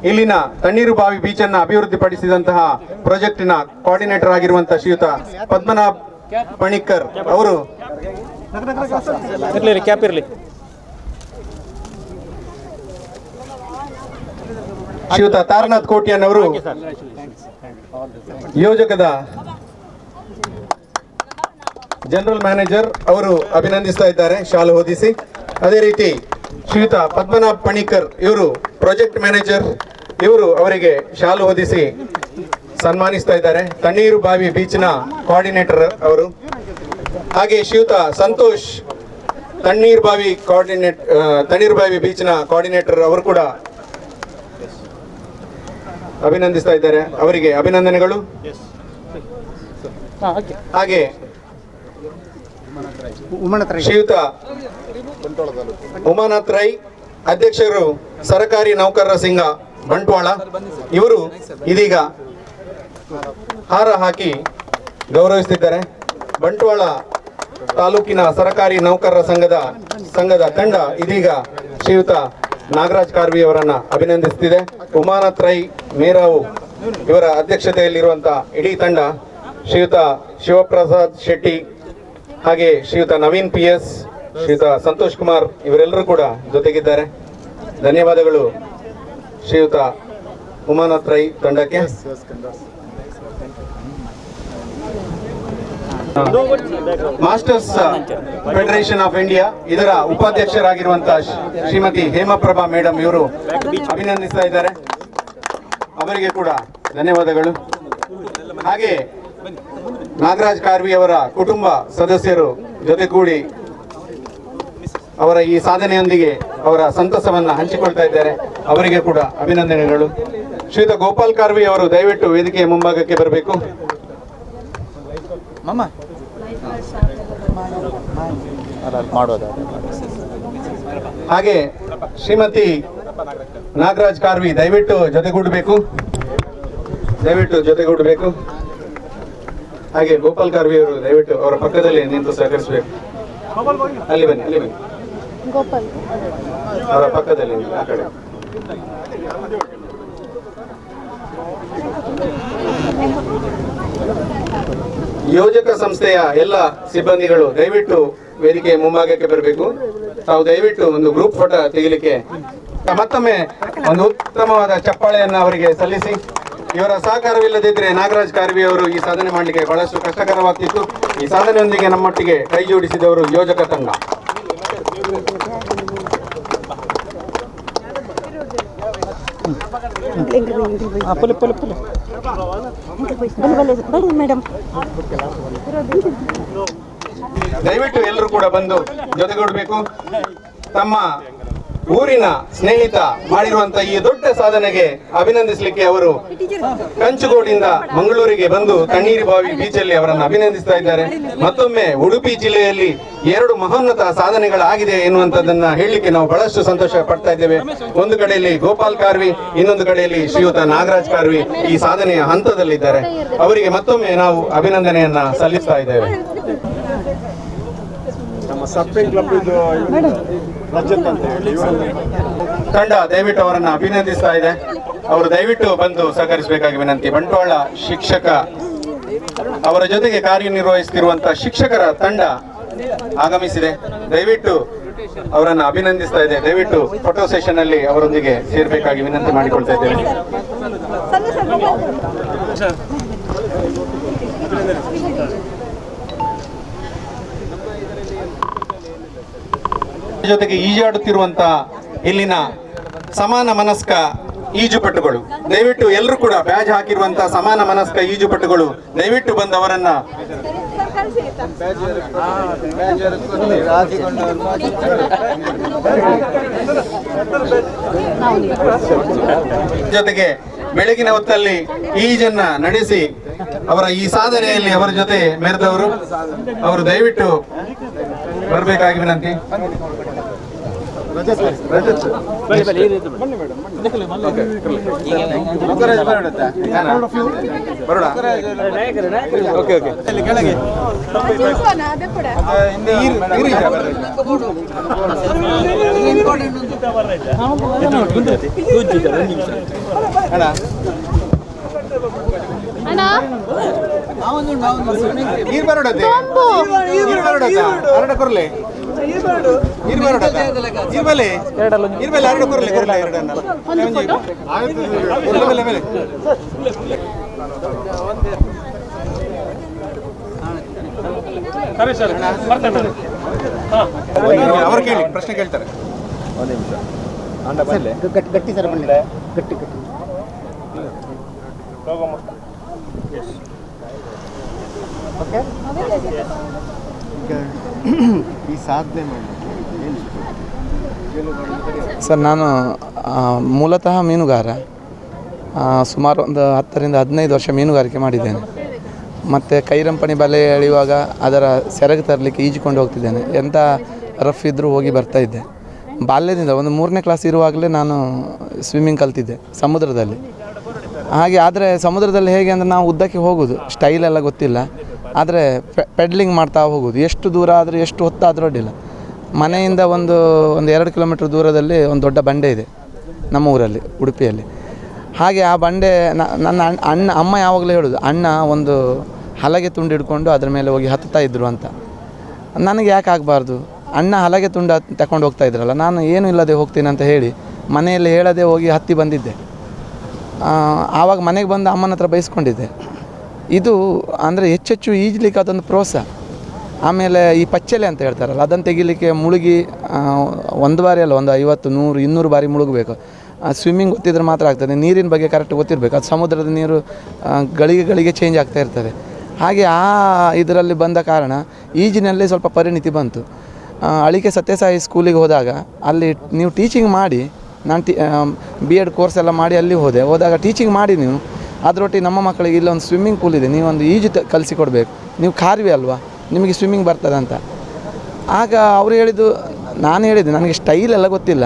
ಇಲ್ಲಿನ ತಣ್ಣೀರುಬಾವಿ ಬೀಚ್ ಅನ್ನ ಅಭಿವೃದ್ಧಿಪಡಿಸಿದಂತಹ ಪ್ರಾಜೆಕ್ಟಿನ ಕೋಆರ್ಡಿನೇಟರ್ ಆಗಿರುವಂತಹ ಶ್ರೀಯುತ ಪದ್ಮನಾಭ್ ಪಣಿಕರ್ ಅವರು ಶ್ರೀಯುತ ತಾರನಾಥ್ ಕೋಟಿಯನ್ ಅವರು ಯೋಜಕದ ಜನರಲ್ ಮ್ಯಾನೇಜರ್ ಅವರು ಅಭಿನಂದಿಸ್ತಾ ಇದ್ದಾರೆ ಶಾಲು ಹೊದಿಸಿ. ಅದೇ ರೀತಿ ಶ್ರೀಯುತ ಪದ್ಮನಾಭ್ ಪಣಿಕರ್ ಇವರು ಪ್ರಾಜೆಕ್ಟ್ ಮ್ಯಾನೇಜರ್, ಇವರು ಅವರಿಗೆ ಶಾಲು ಹೊದಿಸಿ ಸನ್ಮಾನಿಸ್ತಾ ಇದ್ದಾರೆ. ತಣ್ಣೀರುಬಾವಿ ಬೀಚ್ನ ಕೋಆರ್ಡಿನೇಟರ್ ಅವರು. ಹಾಗೆ ಶ್ರೀಯುತ ಸಂತೋಷ್ ತಣ್ಣೀರುಬಾವಿ ಬೀಚ್ನ ಕೋಆರ್ಡಿನೇಟರ್ ಅವರು ಕೂಡ ಅಭಿನಂದಿಸ್ತಾ ಇದ್ದಾರೆ. ಅವರಿಗೆ ಅಭಿನಂದನೆಗಳು. ಹಾಗೆ ಶ್ರೀಯುತ ಉಮಾನಾಥ್ ರೈ ಅಧ್ಯಕ್ಷರು ಸರಕಾರಿ ನೌಕರರ ಸಂಘ ಬಂಟ್ವಾಳ, ಇವರು ಇದೀಗ ಹಾರ ಹಾಕಿ ಗೌರವಿಸುತ್ತಿದ್ದಾರೆ. ಬಂಟ್ವಾಳ ತಾಲೂಕಿನ ಸರಕಾರಿ ನೌಕರರ ಸಂಘದ ತಂಡ ಇದೀಗ ಶ್ರೀಯುತ ನಾಗರಾಜ್ ಕಾರ್ವಿ ಅವರನ್ನ ಅಭಿನಂದಿಸುತ್ತಿದೆ. ಉಮಾನಾಥ್ ರೈ ಮೇರಾವು ಇವರ ಅಧ್ಯಕ್ಷತೆಯಲ್ಲಿರುವಂತಹ ಇಡೀ ತಂಡ ಶ್ರೀಯುತ ಶಿವಪ್ರಸಾದ್ ಶೆಟ್ಟಿ, ಹಾಗೆ ಶ್ರೀಯುತ ನವೀನ್ PS, ಶ್ರೀಯುತ ಸಂತೋಷ್ ಕುಮಾರ್ ಇವರೆಲ್ಲರೂ ಕೂಡ ಜೊತೆಗಿದ್ದಾರೆ. ಧನ್ಯವಾದಗಳು ಶ್ರೀಯುತ ಉಮಾನಾಥ್ ರೈ ತಂಡಕ್ಕೆ. ಮಾಸ್ಟರ್ಸ್ ಫೆಡರೇಷನ್ ಆಫ್ ಇಂಡಿಯಾ ಇದರ ಉಪಾಧ್ಯಕ್ಷರಾಗಿರುವಂತಹ ಶ್ರೀಮತಿ ಹೇಮಪ್ರಭಾ ಮೇಡಮ್ ಇವರು ಅಭಿನಂದಿಸ್ತಾ ಇದ್ದಾರೆ. ಅವರಿಗೆ ಕೂಡ ಧನ್ಯವಾದಗಳು. ಹಾಗೆ ನಾಗರಾಜ್ ಕಾರ್ವಿ ಅವರ ಕುಟುಂಬ ಸದಸ್ಯರು ಜೊತೆಗೂಡಿ ಅವರ ಈ ಸಾಧನೆಯೊಂದಿಗೆ ಅವರ ಸಂತಸವನ್ನ ಹಂಚಿಕೊಳ್ತಾ ಇದ್ದಾರೆ. ಅವರಿಗೆ ಕೂಡ ಅಭಿನಂದನೆಗಳು. ಶ್ರೀಯುತ ಗೋಪಾಲ್ ಕಾರ್ವಿ ಅವರು ದಯವಿಟ್ಟು ವೇದಿಕೆಯ ಮುಂಭಾಗಕ್ಕೆ ಬರಬೇಕು. ಹಾಗೆ ಶ್ರೀಮತಿ ನಾಗರಾಜ್ ಕಾರ್ವಿ ದಯವಿಟ್ಟು ಜೊತೆಗೂಡಬೇಕು. ಹಾಗೆ ಗೋಪಾಲ್ ಕಾರ್ವಿ ಅವರು ದಯವಿಟ್ಟು ಅವರ ಪಕ್ಕದಲ್ಲಿ ನಿಂತು ಸಹಕರಿಸಬೇಕು. ಅಲ್ಲಿ ಬನ್ನಿ ಅವರ ಪಕ್ಕದಲ್ಲಿ ಆ ಕಡೆ. ಯೋಜಕ ಸಂಸ್ಥೆಯ ಎಲ್ಲ ಸಿಬ್ಬಂದಿಗಳು ದಯವಿಟ್ಟು ವೇದಿಕೆಯ ಮುಂಭಾಗಕ್ಕೆ ಬರಬೇಕು. ತಾವು ದಯವಿಟ್ಟು ಒಂದು ಗ್ರೂಪ್ ಫೋಟೋ ತೆಗಿಲಿಕ್ಕೆ ಮತ್ತೊಮ್ಮೆ ಒಂದು ಉತ್ತಮವಾದ ಚಪ್ಪಾಳೆಯನ್ನ ಅವರಿಗೆ ಸಲ್ಲಿಸಿ. ಇವರ ಸಹಕಾರವಿಲ್ಲದಿದ್ದರೆ ನಾಗರಾಜ್ ಕಾರ್ವಿ ಅವರು ಈ ಸಾಧನೆ ಮಾಡಲಿಕ್ಕೆ ಬಹಳಷ್ಟು ಕಷ್ಟಕರವಾಗ್ತಿತ್ತು. ಈ ಸಾಧನೆಯೊಂದಿಗೆ ನಮ್ಮೊಟ್ಟಿಗೆ ಕೈ ಜೋಡಿಸಿದವರು ಯೋಜಕ ತಂಡ. ಮೇಡಮ್ ದಯವಿಟ್ಟು ಎಲ್ಲರೂ ಕೂಡ ಬಂದು ಜೊತೆಗೂಡಬೇಕು. ತಮ್ಮ ಊರಿನ ಸ್ನೇಹಿತ ಮಾಡಿರುವಂತ ಈ ದೊಡ್ಡ ಸಾಧನೆಗೆ ಅಭಿನಂದಿಸಲಿಕ್ಕೆ ಅವರು ಕಂಚುಗೋಡಿಂದ ಮಂಗಳೂರಿಗೆ ಬಂದು ತಣ್ಣೀರು ಬಾವಿ ಬೀಚಲ್ಲಿ ಅವರನ್ನು ಅಭಿನಂದಿಸ್ತಾ ಇದ್ದಾರೆ. ಮತ್ತೊಮ್ಮೆ ಉಡುಪಿ ಜಿಲ್ಲೆಯಲ್ಲಿ 2 ಮಹೋನ್ನತ ಸಾಧನೆಗಳಾಗಿದೆ ಎನ್ನುವಂಥದ್ದನ್ನ ಹೇಳಲಿಕ್ಕೆ ನಾವು ಬಹಳಷ್ಟು ಸಂತೋಷ ಪಡ್ತಾ ಇದ್ದೇವೆ. ಒಂದು ಕಡೆಯಲ್ಲಿ ಗೋಪಾಲ್ ಕಾರ್ವಿ, ಇನ್ನೊಂದು ಕಡೆಯಲ್ಲಿ ಶ್ರೀಯುತ ನಾಗರಾಜ್ ಕಾರ್ವಿ ಈ ಸಾಧನೆಯ ಹಂತದಲ್ಲಿದ್ದಾರೆ. ಅವರಿಗೆ ಮತ್ತೊಮ್ಮೆ ನಾವು ಅಭಿನಂದನೆಯನ್ನ ಸಲ್ಲಿಸ್ತಾ ಇದ್ದೇವೆ. ತಂಡ ದಯವಿಟ್ಟು ಅವರನ್ನು ಅಭಿನಂದಿಸ್ತಾ ಇದೆ. ಅವರು ದಯವಿಟ್ಟು ಬಂದು ಸಹಕರಿಸಬೇಕಾಗಿ ವಿನಂತಿ. ಬಂಟ್ವಾಳ ಶಿಕ್ಷಕ ಅವರ ಜೊತೆಗೆ ಕಾರ್ಯನಿರ್ವಹಿಸುತ್ತಿರುವಂತಹ ಶಿಕ್ಷಕರ ತಂಡ ಆಗಮಿಸಿದೆ. ದಯವಿಟ್ಟು ಅವರನ್ನು ಅಭಿನಂದಿಸ್ತಾ ಇದೆ. ದಯವಿಟ್ಟು ಫೋಟೋ ಸೆಷನ್ ಅಲ್ಲಿ ಅವರೊಂದಿಗೆ ಸೇರ್ಬೇಕಾಗಿ ವಿನಂತಿ ಮಾಡಿಕೊಳ್ತಾ ಇದ್ದೇವೆ. ಜೊತೆಗೆ ಈಜಾಡುತ್ತಿರುವಂತಹ ಇಲ್ಲಿನ ಸಮಾನ ಮನಸ್ಕ ಈಜುಪಟುಗಳು, ದಯವಿಟ್ಟು ಎಲ್ಲರೂ ಕೂಡ ಬ್ಯಾಜ್ ಹಾಕಿರುವಂತಹ ಸಮಾನ ಮನಸ್ಕ ಈಜುಪಟುಗಳು ದಯವಿಟ್ಟು ಬಂದು ಅವರನ್ನ ಜೊತೆಗೆ ಬೆಳಗಿನ ಹೊತ್ತಲ್ಲಿ ಈಜನ್ನ ನಡೆಸಿ ಅವರ ಈ ಸಾಧನೆಯಲ್ಲಿ ಅವರ ಜೊತೆ ಮೆರೆದವರು ಅವರು ದಯವಿಟ್ಟು ಬರಬೇಕಾಗಿ ವಿನಂತಿ. ಅವರು ಕೇಳಿ ಪ್ರಶ್ನೆ ಕೇಳ್ತಾರೆ. ಗಟ್ಟಿ ಸರ್ ಬನ್ನಿ, ಗಟ್ಟಿ ಗಟ್ಟಿ. ಓಕೆ, ಈ ಸಾಧನೆ ಮಾಡಿ ಸರ್, ನಾನು ಮೂಲತಃ ಮೀನುಗಾರ. ಸುಮಾರು ಒಂದು 10 ರಿಂದ 15 ವರ್ಷ ಮೀನುಗಾರಿಕೆ ಮಾಡಿದ್ದೇನೆ. ಮತ್ತು ಕೈರಂಪಣಿ ಬಲೆ ಎಳೆಯುವಾಗ ಅದರ ಸೆರಗು ತರಲಿಕ್ಕೆ ಈಜಿಕೊಂಡು ಹೋಗ್ತಿದ್ದೇನೆ. ಎಂಥ ರಫ್ ಇದ್ದರೂ ಹೋಗಿ ಬರ್ತಾಯಿದ್ದೆ. ಬಾಲ್ಯದಿಂದ ಒಂದು 3ನೇ ಕ್ಲಾಸ್ ಇರುವಾಗಲೇ ನಾನು ಸ್ವಿಮ್ಮಿಂಗ್ ಕಲ್ತಿದ್ದೆ ಸಮುದ್ರದಲ್ಲಿ. ಹಾಗೆ ಆದರೆ ಸಮುದ್ರದಲ್ಲಿ ಹೇಗೆ ಅಂದರೆ ನಾವು ಉದ್ದಕ್ಕೆ ಹೋಗೋದು, ಸ್ಟೈಲೆಲ್ಲ ಗೊತ್ತಿಲ್ಲ. ಆದರೆ ಪೆಡ್ಲಿಂಗ್ ಮಾಡ್ತಾ ಹೋಗೋದು, ಎಷ್ಟು ದೂರ ಆದರೆ ಎಷ್ಟು ಹೊತ್ತಾದರೂ ಅಡ್ಡಿಲ್ಲ. ಮನೆಯಿಂದ ಒಂದು 2 ಕಿಲೋಮೀಟ್ರ್ ದೂರದಲ್ಲಿ ಒಂದು ದೊಡ್ಡ ಬಂಡೆ ಇದೆ ನಮ್ಮ ಊರಲ್ಲಿ, ಉಡುಪಿಯಲ್ಲಿ. ಹಾಗೆ ಆ ಬಂಡೆ ನನ್ನ ಅಮ್ಮ ಯಾವಾಗಲೂ ಹೇಳೋದು, ಅಣ್ಣ ಒಂದು ಹಲಗೆ ತುಂಡು ಹಿಡ್ಕೊಂಡು ಅದ್ರ ಮೇಲೆ ಹೋಗಿ ಹತ್ತಾ ಇದ್ರು ಅಂತ. ನನಗೆ ಯಾಕೆ ಆಗಬಾರ್ದು, ಅಣ್ಣ ಹಲಗೆ ತುಂಡು ತಗೊಂಡು ಹೋಗ್ತಾ ಇದ್ರಲ್ಲ, ನಾನು ಏನೂ ಇಲ್ಲದೆ ಹೋಗ್ತೀನಿ ಅಂತ ಹೇಳಿ ಮನೆಯಲ್ಲಿ ಹೇಳದೆ ಹೋಗಿ ಹತ್ತಿ ಬಂದಿದ್ದೆ. ಆವಾಗ ಮನೆಗೆ ಬಂದು ಅಮ್ಮನ ಹತ್ರ ಬೈಸ್ಕೊಂಡಿದ್ದೆ. ಇದು ಅಂದರೆ ಹೆಚ್ಚೆಚ್ಚು ಈಜಲಿಕ್ಕೆ ಅದೊಂದು ಪ್ರೋತ್ಸಾಹ. ಆಮೇಲೆ ಈ ಪಚ್ಚಲೆ ಅಂತ ಹೇಳ್ತಾರಲ್ಲ, ಅದನ್ನು ತೆಗಿಲಿಕ್ಕೆ ಮುಳುಗಿ ಒಂದು ಬಾರಿ ಅಲ್ಲ, ಒಂದು 50, 100, 200 ಬಾರಿ ಮುಳುಗಬೇಕು. ಸ್ವಿಮ್ಮಿಂಗ್ ಗೊತ್ತಿದ್ರೆ ಮಾತ್ರ ಆಗ್ತದೆ. ನೀರಿನ ಬಗ್ಗೆ ಕರೆಕ್ಟ್ ಗೊತ್ತಿರಬೇಕು. ಅದು ಸಮುದ್ರದ ನೀರು ಗಳಿಗೆ ಚೇಂಜ್ ಆಗ್ತಾ ಇರ್ತದೆ. ಹಾಗೆ ಆ ಇದರಲ್ಲಿ ಬಂದ ಕಾರಣ ಈಜಿನಲ್ಲಿ ಸ್ವಲ್ಪ ಪರಿಣಿತಿ ಬಂತು. ಅಳಿಕೆ ಸತ್ಯಸಾಯಿ ಸ್ಕೂಲಿಗೆ ಹೋದಾಗ ಅಲ್ಲಿ ನೀವು ಟೀಚಿಂಗ್ ಮಾಡಿ, ನಾನು B.Ed ಕೋರ್ಸ್ ಎಲ್ಲ ಮಾಡಿ ಅಲ್ಲಿ ಹೋದಾಗ ಟೀಚಿಂಗ್ ಮಾಡಿ ನೀವು ಅದರೊಟ್ಟಿಗೆ ನಮ್ಮ ಮಕ್ಕಳಿಗೆ ಇಲ್ಲೊಂದು ಸ್ವಿಮ್ಮಿಂಗ್ ಪೂಲ್ ಇದೆ, ನೀವೊಂದು ಈಜು ಕಲಿಸಿಕೊಡ್ಬೇಕು, ನೀವು ಕಾರ್ವಿ ಅಲ್ವಾ, ನಿಮಗೆ ಸ್ವಿಮ್ಮಿಂಗ್ ಬರ್ತದೆ ಅಂತ. ಆಗ ಅವರು ಹೇಳಿದ್ದು, ನಾನು ಹೇಳಿದೆ ನನಗೆ ಸ್ಟೈಲ್ ಎಲ್ಲ ಗೊತ್ತಿಲ್ಲ,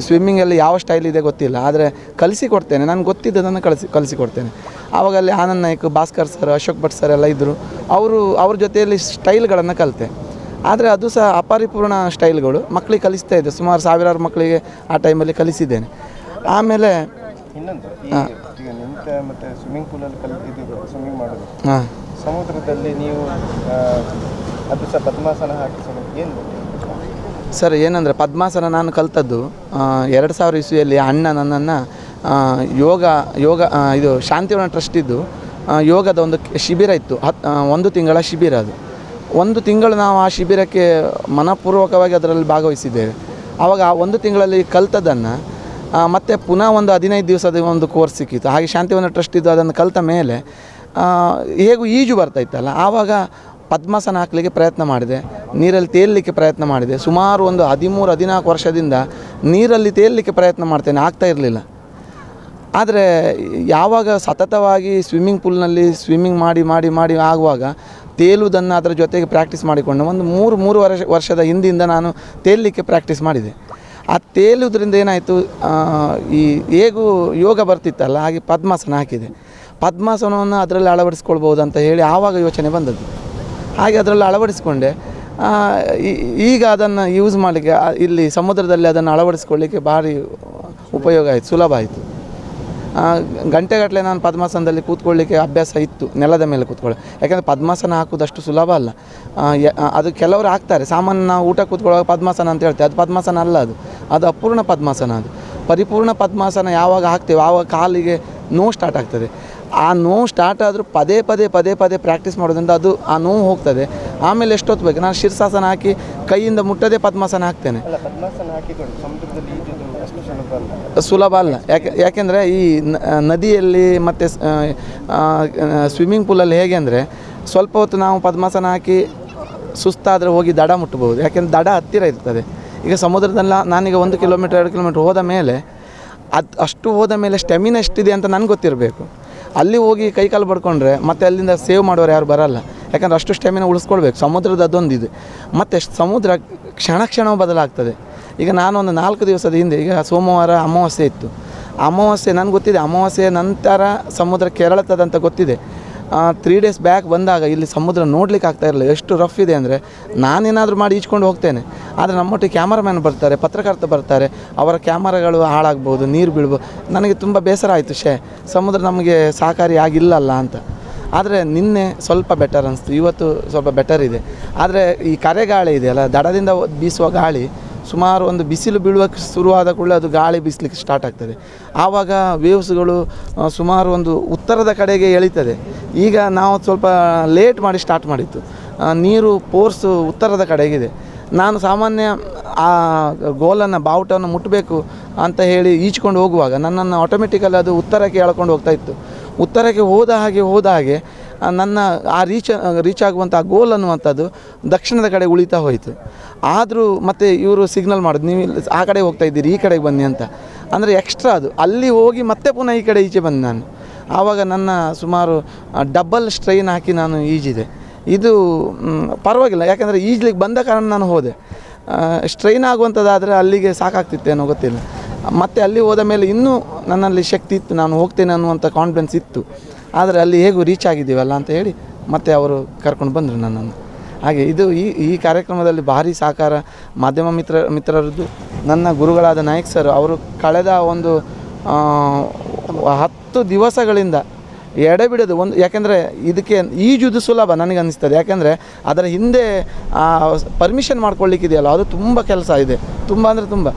ಸ್ವಿಮ್ಮಿಂಗಲ್ಲಿ ಯಾವ ಸ್ಟೈಲ್ ಇದೆ ಗೊತ್ತಿಲ್ಲ, ಆದರೆ ಕಲಿಸಿಕೊಡ್ತೇನೆ, ನನಗೆ ಗೊತ್ತಿದ್ದದನ್ನು ಕಲಿಸಿಕೊಡ್ತೇನೆ. ಆವಾಗ ಅಲ್ಲಿ ಆನಂದ್ ನಾಯ್ಕ್, ಭಾಸ್ಕರ್ ಸರ್, ಅಶೋಕ್ ಭಟ್ ಸರ್ ಎಲ್ಲ ಇದ್ದರು. ಅವ್ರ ಜೊತೆಯಲ್ಲಿ ಸ್ಟೈಲ್ಗಳನ್ನು ಕಲಿತೆ. ಆದರೆ ಅದು ಸಹ ಅಪರಿಪೂರ್ಣ ಸ್ಟೈಲ್ಗಳು ಮಕ್ಕಳಿಗೆ ಕಲಿಸ್ತಾ ಇದ್ದೆ. ಸುಮಾರು 1000 ಮಕ್ಕಳಿಗೆ ಆ ಟೈಮಲ್ಲಿ ಕಲಿಸಿದ್ದೇನೆ. ಆಮೇಲೆ ಇನ್ನೊಂದು ಮತ್ತು ಸ್ವಿಮ್ಮಿಂಗ್ ಪೂಲಲ್ಲಿ ಕಲಿತಿದ್ದು ಸ್ವಿಮ್ಮಿಂಗ್ ಮಾಡೋದು, ಸಮುದ್ರದಲ್ಲಿ ನೀವು ಅದು ಸಹ ಪದ್ಮಾಸನ ಹಾಕಿ ಏನು ಸರ್, ಏನಂದರೆ ಪದ್ಮಾಸನ ನಾನು ಕಲಿತದ್ದು 2000 ಇಸ್ವಿಯಲ್ಲಿ. ಅಣ್ಣ ನನ್ನನ್ನು ಇದು ಶಾಂತಿವನ ಟ್ರಸ್ಟಿದ್ದು ಯೋಗದ ಒಂದು ಶಿಬಿರ ಇತ್ತು, 1 ತಿಂಗಳ ಶಿಬಿರ. ಅದು 1 ತಿಂಗಳು ನಾವು ಆ ಶಿಬಿರಕ್ಕೆ ಮನಪೂರ್ವಕವಾಗಿ ಅದರಲ್ಲಿ ಭಾಗವಹಿಸಿದ್ದೇವೆ. ಆವಾಗ ಆ 1 ತಿಂಗಳಲ್ಲಿ ಕಲಿತದ್ದನ್ನು ಮತ್ತು ಪುನಃ ಒಂದು 15 ದಿವಸದ ಒಂದು ಕೋರ್ಸ್ ಸಿಕ್ಕಿತ್ತು. ಹಾಗೆ ಶಾಂತಿವನ ಟ್ರಸ್ಟ್ ಇದ್ದು ಅದನ್ನು ಕಲಿತ ಮೇಲೆ ಹೇಗೂ ಈಜು ಬರ್ತಾಯಿತ್ತಲ್ಲ, ಆವಾಗ ಪದ್ಮಾಸನ ಹಾಕಲಿಕ್ಕೆ ಪ್ರಯತ್ನ ಮಾಡಿದೆ, ನೀರಲ್ಲಿ ತೇಲಲಿಕ್ಕೆ ಪ್ರಯತ್ನ ಮಾಡಿದೆ. ಸುಮಾರು ಒಂದು 13-14 ವರ್ಷದಿಂದ ನೀರಲ್ಲಿ ತೇಲಲಿಕ್ಕೆ ಪ್ರಯತ್ನ ಮಾಡ್ತೇನೆ, ಆಗ್ತಾ ಇರಲಿಲ್ಲ. ಆದರೆ ಯಾವಾಗ ಸತತವಾಗಿ ಸ್ವಿಮ್ಮಿಂಗ್ ಪೂಲ್ನಲ್ಲಿ ಸ್ವಿಮ್ಮಿಂಗ್ ಮಾಡಿ ಮಾಡಿ ಮಾಡಿ ಆಗುವಾಗ ತೇಲುವುದನ್ನು ಅದರ ಜೊತೆಗೆ ಪ್ರಾಕ್ಟೀಸ್ ಮಾಡಿಕೊಂಡು ಒಂದು 3 ವರ್ಷದ ಹಿಂದಿಂದ ನಾನು ತೇಲಲಿಕ್ಕೆ ಪ್ರಾಕ್ಟೀಸ್ ಮಾಡಿದೆ. ಆ ತೇಲುವುದರಿಂದ ಏನಾಯಿತು, ಈ ಹೇಗೂ ಯೋಗ ಬರ್ತಿತ್ತಲ್ಲ, ಹಾಗೆ ಪದ್ಮಾಸನ ಹಾಕಿದೆ. ಪದ್ಮಾಸನವನ್ನು ಅದರಲ್ಲಿ ಅಳವಡಿಸ್ಕೊಳ್ಬೋದು ಅಂತ ಹೇಳಿ ಆವಾಗ ಯೋಚನೆ ಬಂದದ್ದು. ಹಾಗೆ ಅದರಲ್ಲಿ ಅಳವಡಿಸ್ಕೊಂಡೆ. ಈಗ ಅದನ್ನು ಯೂಸ್ ಮಾಡಲಿಕ್ಕೆ ಇಲ್ಲಿ ಸಮುದ್ರದಲ್ಲಿ ಅದನ್ನು ಅಳವಡಿಸ್ಕೊಳ್ಳಿಕ್ಕೆ ಭಾರಿ ಉಪಯೋಗ ಆಯಿತು, ಸುಲಭ ಆಯಿತು. ಗಂಟೆಗಟ್ಟಲೆ ನಾನು ಪದ್ಮಾಸನದಲ್ಲಿ ಕೂತ್ಕೊಳ್ಳಿಕ್ಕೆ ಅಭ್ಯಾಸ ಇತ್ತು, ನೆಲದ ಮೇಲೆ ಕೂತ್ಕೊಳ್ಳಿ. ಯಾಕೆಂದರೆ ಪದ್ಮಾಸನ ಹಾಕೋದಷ್ಟು ಸುಲಭ ಅಲ್ಲ. ಅದು ಕೆಲವರು ಹಾಕ್ತಾರೆ, ಸಾಮಾನ್ಯ ನಾವು ಊಟ ಕೂತ್ಕೊಳ್ಳುವಾಗ ಪದ್ಮಾಸನ ಅಂತ ಹೇಳ್ತೇವೆ, ಅದು ಪದ್ಮಾಸನ ಅಲ್ಲ, ಅದು ಅಪೂರ್ಣ ಪದ್ಮಾಸನ. ಅದು ಪರಿಪೂರ್ಣ ಪದ್ಮಾಸನ ಯಾವಾಗ ಹಾಕ್ತೇವೆ ಆವಾಗ ಕಾಲಿಗೆ ನೋವು ಸ್ಟಾರ್ಟ್ ಆಗ್ತದೆ. ಆ ನೋವು ಸ್ಟಾರ್ಟ್ ಆದರೂ ಪದೇ ಪದೇ ಪ್ರಾಕ್ಟೀಸ್ ಮಾಡೋದ್ರಿಂದ ಅದು ಆ ನೋವು ಹೋಗ್ತದೆ. ಆಮೇಲೆ ಎಷ್ಟೊತ್ತು ಬೇಕು, ನಾನು ಶೀರ್ಷಾಸನ ಹಾಕಿ ಕೈಯಿಂದ ಮುಟ್ಟದೇ ಪದ್ಮಾಸನ ಹಾಕ್ತೇನೆ. ಸುಲಭ ಅಲ್ಲ. ಯಾಕೆಂದರೆ ಈ ನದಿಯಲ್ಲಿ ಮತ್ತು ಸ್ವಿಮ್ಮಿಂಗ್ ಪೂಲಲ್ಲಿ ಹೇಗೆ ಅಂದರೆ ಸ್ವಲ್ಪ ಹೊತ್ತು ನಾವು ಪದ್ಮಾಸನ ಹಾಕಿ ಸುಸ್ತಾದರೆ ಹೋಗಿ ದಡ ಮುಟ್ಟಬಹುದು. ಯಾಕೆಂದರೆ ದಡ ಹತ್ತಿರ ಇರ್ತದೆ. ಈಗ ಸಮುದ್ರದಲ್ಲ ನಾನೀಗ 1 ಕಿಲೋಮೀಟರ್ 2 ಕಿಲೋಮೀಟರ್ ಹೋದ ಮೇಲೆ ಅಷ್ಟು ಹೋದ ಮೇಲೆ ಸ್ಟೆಮಿನಾ ಎಷ್ಟಿದೆ ಅಂತ ನನಗೆ ಗೊತ್ತಿರಬೇಕು. ಅಲ್ಲಿ ಹೋಗಿ ಕೈಕಾಲು ಬಡ್ಕೊಂಡ್ರೆ ಮತ್ತೆ ಅಲ್ಲಿಂದ ಸೇವ್ ಮಾಡೋರು ಯಾರು ಬರಲ್ಲ. ಯಾಕಂದರೆ ಅಷ್ಟು ಸ್ಟೆಮಿನಾ ಉಳಿಸ್ಕೊಳ್ಬೇಕು. ಸಮುದ್ರದ ಅದೊಂದಿದೆ. ಮತ್ತು ಸಮುದ್ರ ಕ್ಷಣವೂ ಬದಲಾಗ್ತದೆ. ಈಗ ನಾನು ಒಂದು 4 ದಿವಸದ ಹಿಂದೆ, ಈಗ ಸೋಮವಾರ ಅಮಾವಾಸ್ಯೆ ಇತ್ತು. ಅಮಾವಾಸ್ಯೆ ನನಗೆ ಗೊತ್ತಿದೆ, ಅಮಾವಾಸ್ಯೆ ನಂತರ ಸಮುದ್ರ ಕೆರಳುತ್ತದಂತ ಗೊತ್ತಿದೆ. 3 ಡೇಸ್ ಬ್ಯಾಕ್ ಬಂದಾಗ ಇಲ್ಲಿ ಸಮುದ್ರ ನೋಡ್ಲಿಕ್ಕೆ ಆಗ್ತಾ ಇರಲಿಲ್ಲ. ಎಷ್ಟು ರಫ್ ಇದೆ ಅಂದರೆ ನಾನೇನಾದರೂ ಮಾಡಿ ಈಜ್ಕೊಂಡು ಹೋಗ್ತೇನೆ, ಆದರೆ ನಮ್ಮೊಟ್ಟಿಗೆ ಕ್ಯಾಮರಾಮ್ಯಾನ್ ಬರ್ತಾರೆ, ಪತ್ರಕರ್ತ ಬರ್ತಾರೆ, ಅವರ ಕ್ಯಾಮರಾಗಳು ಹಾಳಾಗ್ಬೋದು, ನೀರು ಬೀಳ್ಬೋದು. ನನಗೆ ತುಂಬ ಬೇಸರ ಆಯಿತು, ಸಮುದ್ರ ನಮಗೆ ಸಹಕಾರಿ ಆಗಿಲ್ಲಲ್ಲ ಅಂತ. ಆದರೆ ನಿನ್ನೆ ಸ್ವಲ್ಪ ಬೆಟರ್ ಅನಿಸ್ತು, ಇವತ್ತು ಸ್ವಲ್ಪ ಬೆಟರ್ ಇದೆ. ಆದರೆ ಈ ಕರೆಗಾಳಿ ಇದೆಯಲ್ಲ, ದಡದಿಂದ ಬೀಸುವ ಗಾಳಿ ಸುಮಾರು ಒಂದು ಬಿಸಿಲು ಬೀಳುವಕ್ಕೆ ಶುರುವಾದ ಕೂಡಲೇ ಅದು ಗಾಳಿ ಬೀಸಲಿಕ್ಕೆ ಸ್ಟಾರ್ಟ್ ಆಗ್ತದೆ. ಆವಾಗ ವೇವ್ಸ್ಗಳು ಸುಮಾರು ಒಂದು ಉತ್ತರದ ಕಡೆಗೆ ಎಳೀತದೆ. ಈಗ ನಾವು ಸ್ವಲ್ಪ ಲೇಟ್ ಮಾಡಿ ಸ್ಟಾರ್ಟ್ ಮಾಡಿತ್ತು. ನೀರು ಫೋರ್ಸು ಉತ್ತರದ ಕಡೆಗಿದೆ. ನಾನು ಸಾಮಾನ್ಯ ಆ ಗೋಲನ್ನು ಬಾವುಟವನ್ನು ಮುಟ್ಟಬೇಕು ಅಂತ ಹೇಳಿ ಈಜ್ಕೊಂಡು ಹೋಗುವಾಗ ನನ್ನನ್ನು ಆಟೋಮೆಟಿಕಲ್ಲಿ ಅದು ಉತ್ತರಕ್ಕೆ ಎಳ್ಕೊಂಡು ಹೋಗ್ತಾ ಇತ್ತು. ಉತ್ತರಕ್ಕೆ ಹೋದ ಹಾಗೆ ನನ್ನ ಆ ರೀಚ್ ಆಗುವಂಥ ಗೋಲ್ ಅನ್ನುವಂಥದ್ದು ದಕ್ಷಿಣದ ಕಡೆ ಉಳಿತಾ ಹೋಯಿತು. ಆದರೂ ಮತ್ತೆ ಇವರು ಸಿಗ್ನಲ್ ಮಾಡೋದು, ನೀವು ಆ ಕಡೆ ಹೋಗ್ತಾ ಇದ್ದೀರಿ, ಈ ಕಡೆಗೆ ಬನ್ನಿ ಅಂತ. ಅಂದರೆ ಎಕ್ಸ್ಟ್ರಾ ಅದು ಅಲ್ಲಿ ಹೋಗಿ ಮತ್ತೆ ಪುನಃ ಈ ಕಡೆ ಈಚೆ ಬಂದೆ ನಾನು. ಆವಾಗ ನನ್ನ ಸುಮಾರು ಡಬಲ್ ಸ್ಟ್ರೈನ್ ಹಾಕಿ ನಾನು ಈಜಿದೆ. ಇದು ಪರವಾಗಿಲ್ಲ, ಯಾಕೆಂದರೆ ಈಜ್ಲಿಕ್ಕೆ ಬಂದ ಕಾರಣ ನಾನು ಹೋದೆ. ಸ್ಟ್ರೈನ್ ಆಗುವಂಥದ್ದಾದರೆ ಅಲ್ಲಿಗೆ ಸಾಕಾಗ್ತಿತ್ತೇನೋ ಗೊತ್ತಿಲ್ಲ. ಮತ್ತು ಅಲ್ಲಿ ಹೋದ ಮೇಲೆ ಇನ್ನೂ ನನ್ನಲ್ಲಿ ಶಕ್ತಿ ಇತ್ತು, ನಾನು ಹೋಗ್ತೇನೆ ಅನ್ನುವಂಥ ಕಾನ್ಫಿಡೆನ್ಸ್ ಇತ್ತು. ಆದರೆ ಅಲ್ಲಿ ಹೇಗೂ ರೀಚ್ ಆಗಿದ್ದೀವಲ್ಲ ಅಂತ ಹೇಳಿ ಮತ್ತೆ ಅವರು ಕರ್ಕೊಂಡು ಬಂದರು ನನ್ನನ್ನು. ಹಾಗೆ ಇದು ಈ ಕಾರ್ಯಕ್ರಮದಲ್ಲಿ ಭಾರಿ ಸಹಕಾರ ಮಾಧ್ಯಮ ಮಿತ್ರರದ್ದು. ನನ್ನ ಗುರುಗಳಾದ ನಾಯಕ್ ಸರ್ ಅವರು ಕಳೆದ ಒಂದು 10 ದಿವಸಗಳಿಂದ ಎಡೆಬಿಡೋದು ಒಂದು, ಯಾಕೆಂದರೆ ಇದಕ್ಕೆ ಈಜುದು ಸುಲಭ ನನಗೆ ಅನ್ನಿಸ್ತದೆ. ಯಾಕೆಂದರೆ ಅದರ ಹಿಂದೆ ಪರ್ಮಿಷನ್ ಮಾಡ್ಕೊಳ್ಳಿಕ್ಕಿದೆಯಲ್ಲ, ಅದು ತುಂಬ ಕೆಲಸ ಇದೆ, ತುಂಬ ಅಂದರೆ ತುಂಬ.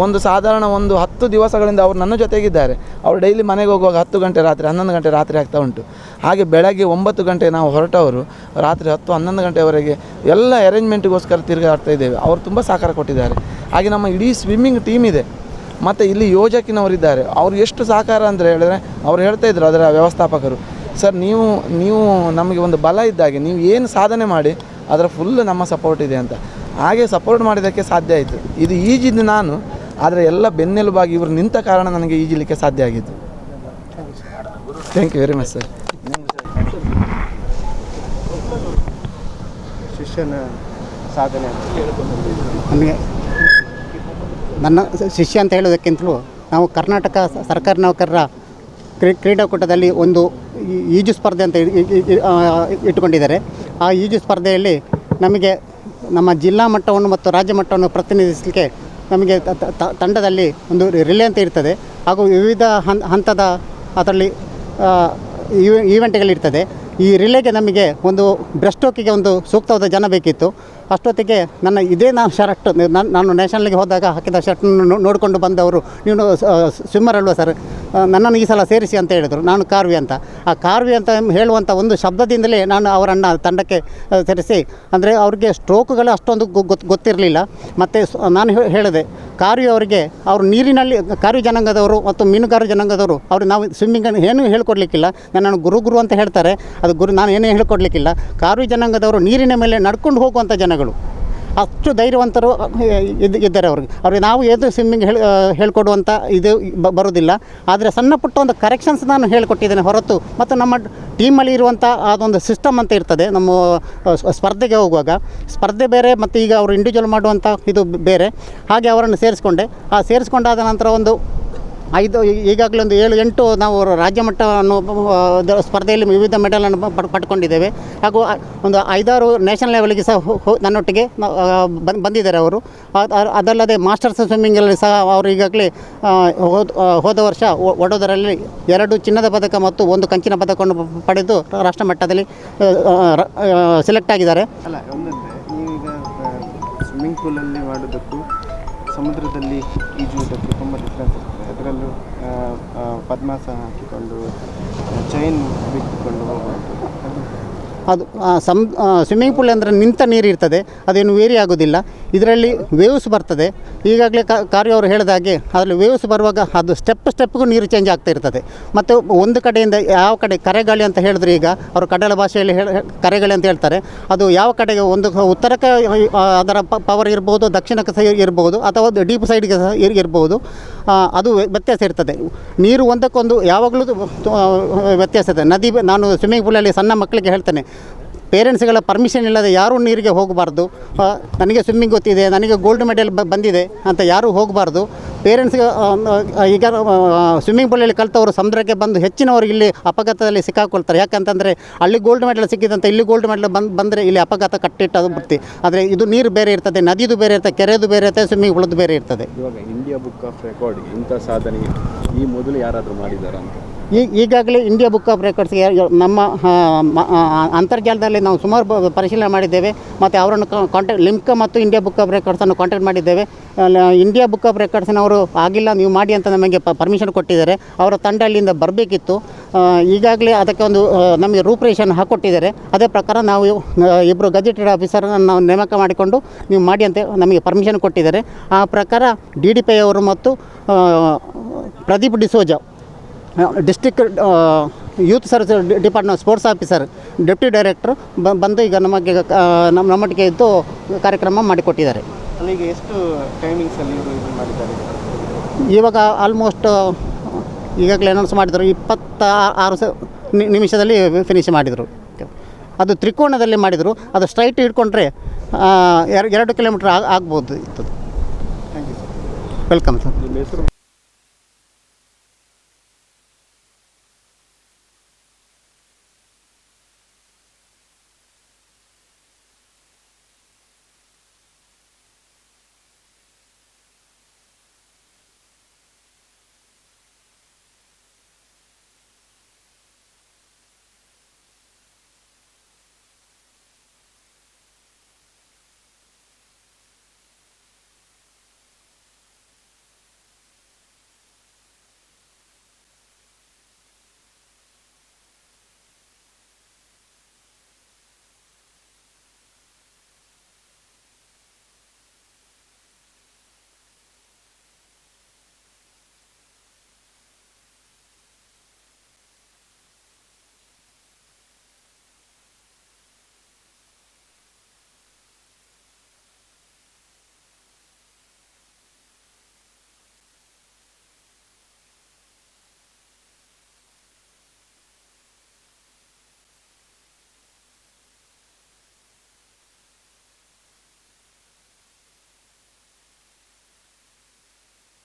ಒಂದು ಸಾಧಾರಣ 10 ದಿವಸಗಳಿಂದ ಅವರು ನನ್ನ ಜೊತೆಗಿದ್ದಾರೆ. ಅವರು ಡೈಲಿ ಮನೆಗೆ ಹೋಗುವಾಗ 10 ಗಂಟೆ ರಾತ್ರಿ, 11 ಗಂಟೆ ರಾತ್ರಿ ಆಗ್ತಾ ಉಂಟು. ಹಾಗೆ ಬೆಳಗ್ಗೆ 9 ಗಂಟೆ ನಾವು ಹೊರಟವರು ರಾತ್ರಿ 10-11 ಗಂಟೆವರೆಗೆ ಎಲ್ಲ ಅರೇಂಜ್ಮೆಂಟಿಗೋಸ್ಕರ ತಿರುಗಾಡ್ತಾ ಇದ್ದೇವೆ. ಅವರು ತುಂಬ ಸಹಕಾರ ಕೊಟ್ಟಿದ್ದಾರೆ. ಹಾಗೆ ನಮ್ಮ ಇಡೀ ಸ್ವಿಮ್ಮಿಂಗ್ ಟೀಮ್ ಇದೆ, ಮತ್ತು ಇಲ್ಲಿ ಯೋಜಕಿನವರಿದ್ದಾರೆ. ಅವರು ಎಷ್ಟು ಸಹಕಾರ ಅಂದರೆ ಹೇಳಿದ್ರೆ, ಅವ್ರು ಹೇಳ್ತಾಯಿದ್ರು ಅದರ ವ್ಯವಸ್ಥಾಪಕರು, ಸರ್ ನೀವು ನಮಗೆ ಒಂದು ಬಲ ಇದ್ದಾಗೆ, ನೀವು ಏನು ಸಾಧನೆ ಮಾಡಿ ಅದರ ಫುಲ್ ನಮ್ಮ ಸಪೋರ್ಟ್ ಇದೆ ಅಂತ. ಹಾಗೆ ಸಪೋರ್ಟ್ ಮಾಡಿದ್ದಕ್ಕೆ ಸಾಧ್ಯ ಆಯಿತು. ಇದು ಈಜಿದ್ದು ನಾನು, ಆದರೆ ಎಲ್ಲ ಬೆನ್ನೆಲುಬಾಗಿ ಇವರು ನಿಂತ ಕಾರಣ ನನಗೆ ಈಜಲಿಕ್ಕೆ ಸಾಧ್ಯ ಆಗಿದ್ದು. Thank you very much sir. ಶಿಷ್ಯನ ಸಾಧನೆ ನನಗೆ ನನ್ನ ಶಿಷ್ಯ ಅಂತ ಹೇಳೋದಕ್ಕಿಂತಲೂ ನಾವು ಕರ್ನಾಟಕ ಸರ್ಕಾರಿ ನೌಕರರ ಕ್ರೀಡಾಕೂಟದಲ್ಲಿ ಒಂದು ಈಜು ಸ್ಪರ್ಧೆ ಅಂತ ಇಟ್ಟುಕೊಂಡಿದ್ದಾರೆ. ಆ ಈಜು ಸ್ಪರ್ಧೆಯಲ್ಲಿ ನಮಗೆ ನಮ್ಮ ಜಿಲ್ಲಾ ಮಟ್ಟವನ್ನು ಮತ್ತು ರಾಜ್ಯ ಮಟ್ಟವನ್ನು ಪ್ರತಿನಿಧಿಸಲಿಕ್ಕೆ ನಮಗೆ ತಂಡದಲ್ಲಿ ಒಂದು ರಿಲೇ ಅಂತ ಇರ್ತದೆ, ಹಾಗೂ ವಿವಿಧ ಹಂತದ ಅದರಲ್ಲಿ ಈವೆಂಟ್ಗಳಿರ್ತದೆ. ಈ ರಿಲೇಗೆ ನಮಗೆ ಒಂದು ಬ್ರೆಸ್ಟ್ ಸ್ಟ್ರೋಕಿಗೆ ಒಂದು ಸೂಕ್ತವಾದ ಜನ ಬೇಕಿತ್ತು. ಅಷ್ಟೊತ್ತಿಗೆ ನಾನು ಶರ್ಟ್ ನಾನು ನ್ಯಾಷನಲ್ಗೆ ಹೋದಾಗ ಹಾಕಿದ ಶರ್ಟನ್ನು ನೋಡಿಕೊಂಡು ಬಂದವರು, ನೀವು ಸ್ವಿಮ್ಮರ್ ಅಲ್ವಾ ಸರ್, ನನ್ನನ್ನು ಈ ಸಲ ಸೇರಿಸಿ ಅಂತ ಹೇಳಿದರು. ನಾನು ಕಾರ್ವಿ ಅಂತ. ಆ ಕಾರ್ವಿ ಅಂತ ಹೇಳುವಂಥ ಒಂದು ಶಬ್ದದಿಂದಲೇ ನಾನು ಅವರನ್ನು ತಂಡಕ್ಕೆ ಸೇರಿಸಿ, ಅಂದರೆ ಅವ್ರಿಗೆ ಸ್ಟ್ರೋಕ್ಗಳು ಅಷ್ಟೊಂದು ಗೊತ್ತಿರಲಿಲ್ಲ. ಮತ್ತು ನಾನು ಹೇಳಿದೆ, ಕಾರ್ವಿ ಅವರಿಗೆ ಅವರು ನೀರಿನಲ್ಲಿ ಕಾರ್ವಿ ಜನಾಂಗದವರು ಮತ್ತು ಮೀನುಗಾರ ಜನಾಂಗದವರು ಅವ್ರಿಗೆ ನಾವು ಸ್ವಿಮ್ಮಿಂಗನ್ನು ಏನೂ ಹೇಳ್ಕೊಡ್ಲಿಕ್ಕಿಲ್ಲ. ನನ್ನನ್ನು ಗುರು ಅಂತ ಹೇಳ್ತಾರೆ, ಅದು ಗುರು ನಾನು ಏನೂ ಹೇಳ್ಕೊಡ್ಲಿಕ್ಕಿಲ್ಲ. ಕಾರ್ವಿ ಜನಾಂಗದವರು ನೀರಿನ ಮೇಲೆ ನಡ್ಕೊಂಡು ಹೋಗುವಂಥ ಜನಗಳು, ಅಷ್ಟು ಧೈರ್ಯವಂತರು ಇದ್ದಾರೆ ಅವ್ರಿಗೆ ನಾವು ಏನು ಸ್ವಿಮ್ಮಿಂಗ್ ಹೇಳ್ಕೊಡುವಂಥ ಇದು ಬರೋದಿಲ್ಲ. ಆದರೆ ಸಣ್ಣ ಪುಟ್ಟ ಒಂದು ಕರೆಕ್ಷನ್ಸ್ ನಾನು ಹೇಳ್ಕೊಟ್ಟಿದ್ದೇನೆ ಹೊರತು, ಮತ್ತು ನಮ್ಮ ಟೀಮಲ್ಲಿ ಇರುವಂಥ ಅದೊಂದು ಸಿಸ್ಟಮ್ ಅಂತ ಇರ್ತದೆ. ನಮ್ಮ ಸ್ಪರ್ಧೆಗೆ ಹೋಗುವಾಗ ಸ್ಪರ್ಧೆ ಬೇರೆ ಮತ್ತು ಈಗ ಅವರು ಇಂಡಿವಿಜುವಲ್ ಮಾಡುವಂಥ ಇದು ಬೇರೆ. ಹಾಗೆ ಅವರನ್ನು ಸೇರಿಸ್ಕೊಂಡಾದ ನಂತರ ಒಂದು ಈಗಾಗಲೇ ಒಂದು 7-8 ನಾವು ರಾಜ್ಯ ಮಟ್ಟವನ್ನು ಸ್ಪರ್ಧೆಯಲ್ಲಿ ವಿವಿಧ ಮೆಡಲನ್ನು ಪಡ್ಕೊಂಡಿದ್ದೇವೆ. ಹಾಗೂ ಒಂದು 5-6 ನ್ಯಾಷನಲ್ ಲೆವೆಲ್ಗೆ ಸಹ ನನ್ನೊಟ್ಟಿಗೆ ಬಂದಿದ್ದಾರೆ ಅವರು. ಅದಲ್ಲದೆ ಮಾಸ್ಟರ್ಸ್ ಸ್ವಿಮ್ಮಿಂಗಲ್ಲಿ ಸಹ ಅವರು ಈಗಾಗಲೇ ಹೋದ ವರ್ಷ ವಡೋದರಲ್ಲಿ 2 ಚಿನ್ನದ ಪದಕ ಮತ್ತು 1 ಕಂಚಿನ ಪದಕವನ್ನು ಪಡೆದು ರಾಷ್ಟ್ರ ಮಟ್ಟದಲ್ಲಿ ಸೆಲೆಕ್ಟ್ ಆಗಿದ್ದಾರೆ. ಅಲ್ಲ, ಒಂದಂದರೆ ಈಗ ಸ್ವಿಮ್ಮಿಂಗ್ ಪೂಲಲ್ಲಿ ಮಾಡೋದಕ್ಕೂ ಸಮುದ್ರದಲ್ಲಿ ಈಜುವುದಕ್ಕೂ ತುಂಬ ಡಿಫ್ರೆನ್ಸ್ ಇರ್ತದೆ. ಅದರಲ್ಲೂ ಪದ್ಮಾಸನ ಹಾಕಿಕೊಂಡು ಚೈನ್ ಬಿಟ್ಟುಕೊಂಡು ಹೋಗುವಂಥದ್ದು ಅದು ಸ್ವಿಮ್ಮಿಂಗ್ ಪೂಲ್ ಅಂದರೆ ನಿಂತ ನೀರು ಇರ್ತದೆ, ಅದೇನು ವೇರಿ ಆಗೋದಿಲ್ಲ. ಇದರಲ್ಲಿ ವೇವ್ಸ್ ಬರ್ತದೆ. ಈಗಾಗಲೇ ಕಾರ್ಯ ಅವರು ಹೇಳಿದ ಹಾಗೆ ಅದರಲ್ಲಿ ವೇವ್ಸ್ ಬರುವಾಗ ಅದು ಸ್ಟೆಪ್ಗೂ ನೀರು ಚೇಂಜ್ ಆಗ್ತಾ ಇರ್ತದೆ. ಮತ್ತು ಒಂದು ಕಡೆಯಿಂದ ಯಾವ ಕಡೆ ಕರೆಗಾಳಿ ಅಂತ ಹೇಳಿದ್ರೆ, ಈಗ ಅವರು ಕಡಲ ಭಾಷೆಯಲ್ಲಿ ಕರೆಗಾಳಿ ಅಂತ ಹೇಳ್ತಾರೆ. ಅದು ಯಾವ ಕಡೆಗೆ ಒಂದು ಉತ್ತರಕ್ಕೆ ಅದರ ಪವರ್ ಇರ್ಬೋದು, ದಕ್ಷಿಣಕ್ಕೆ ಸಹ ಇರ್ಬೋದು, ಅಥವಾ ಡೀಪ್ ಸೈಡ್ಗೆ ಸಹ ಇರ್ಬೋದು. ಅದು ವ್ಯತ್ಯಾಸ ಇರ್ತದೆ. ನೀರು ಒಂದಕ್ಕೊಂದು ಯಾವಾಗಲೂ ವ್ಯತ್ಯಾಸ ಇದೆ. ನಾನು ಸ್ವಿಮ್ಮಿಂಗ್ ಪೂಲಲ್ಲಿ ಸಣ್ಣ ಮಕ್ಕಳಿಗೆ ಹೇಳ್ತೇನೆ, ಪೇರೆಂಟ್ಸ್ಗಳ ಪರ್ಮಿಷನ್ ಇಲ್ಲದೆ ಯಾರೂ ನೀರಿಗೆ ಹೋಗಬಾರ್ದು. ನನಗೆ ಸ್ವಿಮ್ಮಿಂಗ್ ಗೊತ್ತಿದೆ, ನನಗೆ ಗೋಲ್ಡ್ ಮೆಡಲ್ ಬಂದಿದೆ ಅಂತ ಯಾರೂ ಹೋಗಬಾರ್ದು. ಪೇರೆಂಟ್ಸ್ಗೆ ಈಗ ಸ್ವಿಮ್ಮಿಂಗ್ ಪೂಲಲ್ಲಿ ಕಲಿತವರು ಸಮುದ್ರಕ್ಕೆ ಬಂದು ಹೆಚ್ಚಿನವರು ಇಲ್ಲಿ ಅಪಘಾತದಲ್ಲಿ ಸಿಕ್ಕಾಕೊಳ್ತಾರೆ. ಯಾಕಂತಂದರೆ ಅಲ್ಲಿ ಗೋಲ್ಡ್ ಮೆಡಲ್ ಸಿಕ್ಕಿದಂತ ಇಲ್ಲಿ ಗೋಲ್ಡ್ ಮೆಡಲ್ ಬಂದರೆ ಇಲ್ಲಿ ಅಪಘಾತ ಕಟ್ಟಿಟ್ಟು ಬರ್ತೀವಿ. ಆದರೆ ಇದು ನೀರು ಬೇರೆ ಇರ್ತದೆ, ನದಿದು ಬೇರೆ ಇರ್ತದೆ, ಕೆರೆದು ಬೇರೆ ಇರ್ತದೆ, ಸ್ವಿಮ್ಮಿಂಗ್ ಪೂಲದ್ದು ಬೇರೆ ಇರ್ತದೆ. ಇವಾಗ ಇಂಡಿಯಾ ಬುಕ್ ಆಫ್ ರೆಕಾರ್ಡ್ ಇಂಥ ಸಾಧನೆ ಈ ಮೊದಲು ಯಾರಾದರೂ ಮಾಡಿದ್ದಾರೆ ಅಂತ? ಈಗಾಗಲೇ ಇಂಡಿಯಾ ಬುಕ್ ಆಫ್ ರೆಕಾರ್ಡ್ಸ್ಗೆ ನಮ್ಮ ಅಂತರ್ಜಾಲದಲ್ಲಿ ನಾವು ಸುಮಾರು ಪರಿಶೀಲನೆ ಮಾಡಿದ್ದೇವೆ. ಮತ್ತು ಅವರನ್ನು ಲಿಮ್ಕಾ ಮತ್ತು ಇಂಡಿಯಾ ಬುಕ್ ಆಫ್ ರೆಕಾರ್ಡ್ಸನ್ನು ಕಾಂಟ್ಯಾಕ್ಟ್ ಮಾಡಿದ್ದೇವೆ. ಇಂಡಿಯಾ ಬುಕ್ ಆಫ್ ರೆಕಾರ್ಡ್ಸ್ನವರು ಆಗಿಲ್ಲ, ನೀವು ಮಾಡಿ ಅಂತ ನಮಗೆ ಪರ್ಮಿಷನ್ ಕೊಟ್ಟಿದ್ದಾರೆ. ಅವರ ತಂಡ ಅಲ್ಲಿಂದ ಬರಬೇಕಿತ್ತು. ಈಗಾಗಲೇ ಅದಕ್ಕೆ ಒಂದು ನಮಗೆ ರೂಪರೇಷನ್ ಹಾಕ್ಕೊಟ್ಟಿದ್ದಾರೆ. ಅದೇ ಪ್ರಕಾರ ನಾವು 2 ಗೆಜೆಟೆಡ್ ಆಫೀಸರನ್ನು ನಾವು ನೇಮಕ ಮಾಡಿಕೊಂಡು ನೀವು ಮಾಡಿ ಅಂತ ನಮಗೆ ಪರ್ಮಿಷನ್ ಕೊಟ್ಟಿದ್ದಾರೆ. ಆ ಪ್ರಕಾರ DDPI ಅವರು ಮತ್ತು Pradeep D'Souza district youth service department sports officer deputy director ಬಂದು ಈಗ ನಮ್ಮೊಟ್ಟಿಗೆ ಇದ್ದು ಕಾರ್ಯಕ್ರಮ ಮಾಡಿಕೊಟ್ಟಿದ್ದಾರೆ. ಅಲ್ಲಿಗೆ ಎಷ್ಟು ಟೈಮಿಂಗ್ಸಲ್ಲಿ ಇವರು ಇದು ಮಾಡಿದ್ದಾರೆ? ಇವಾಗ ಆಲ್ಮೋಸ್ಟ್ ಈಗಾಗಲೇ ಅನೌನ್ಸ್ ಮಾಡಿದರು, 26 ನಿಮಿಷದಲ್ಲಿ ಫಿನಿಶ್ ಮಾಡಿದರು. ಅದು ತ್ರಿಕೋಣದಲ್ಲಿ ಮಾಡಿದರು. ಅದು ಸ್ಟ್ರೈಟ್ ಹಿಡ್ಕೊಂಡ್ರೆ 2 ಕಿಲೋಮೀಟ್ರ್ ಆಗ್ಬೋದು ಇತ್ತು. Thank you sir. Welcome sir. ನಿಮ್ಮ ಹೆಸರು?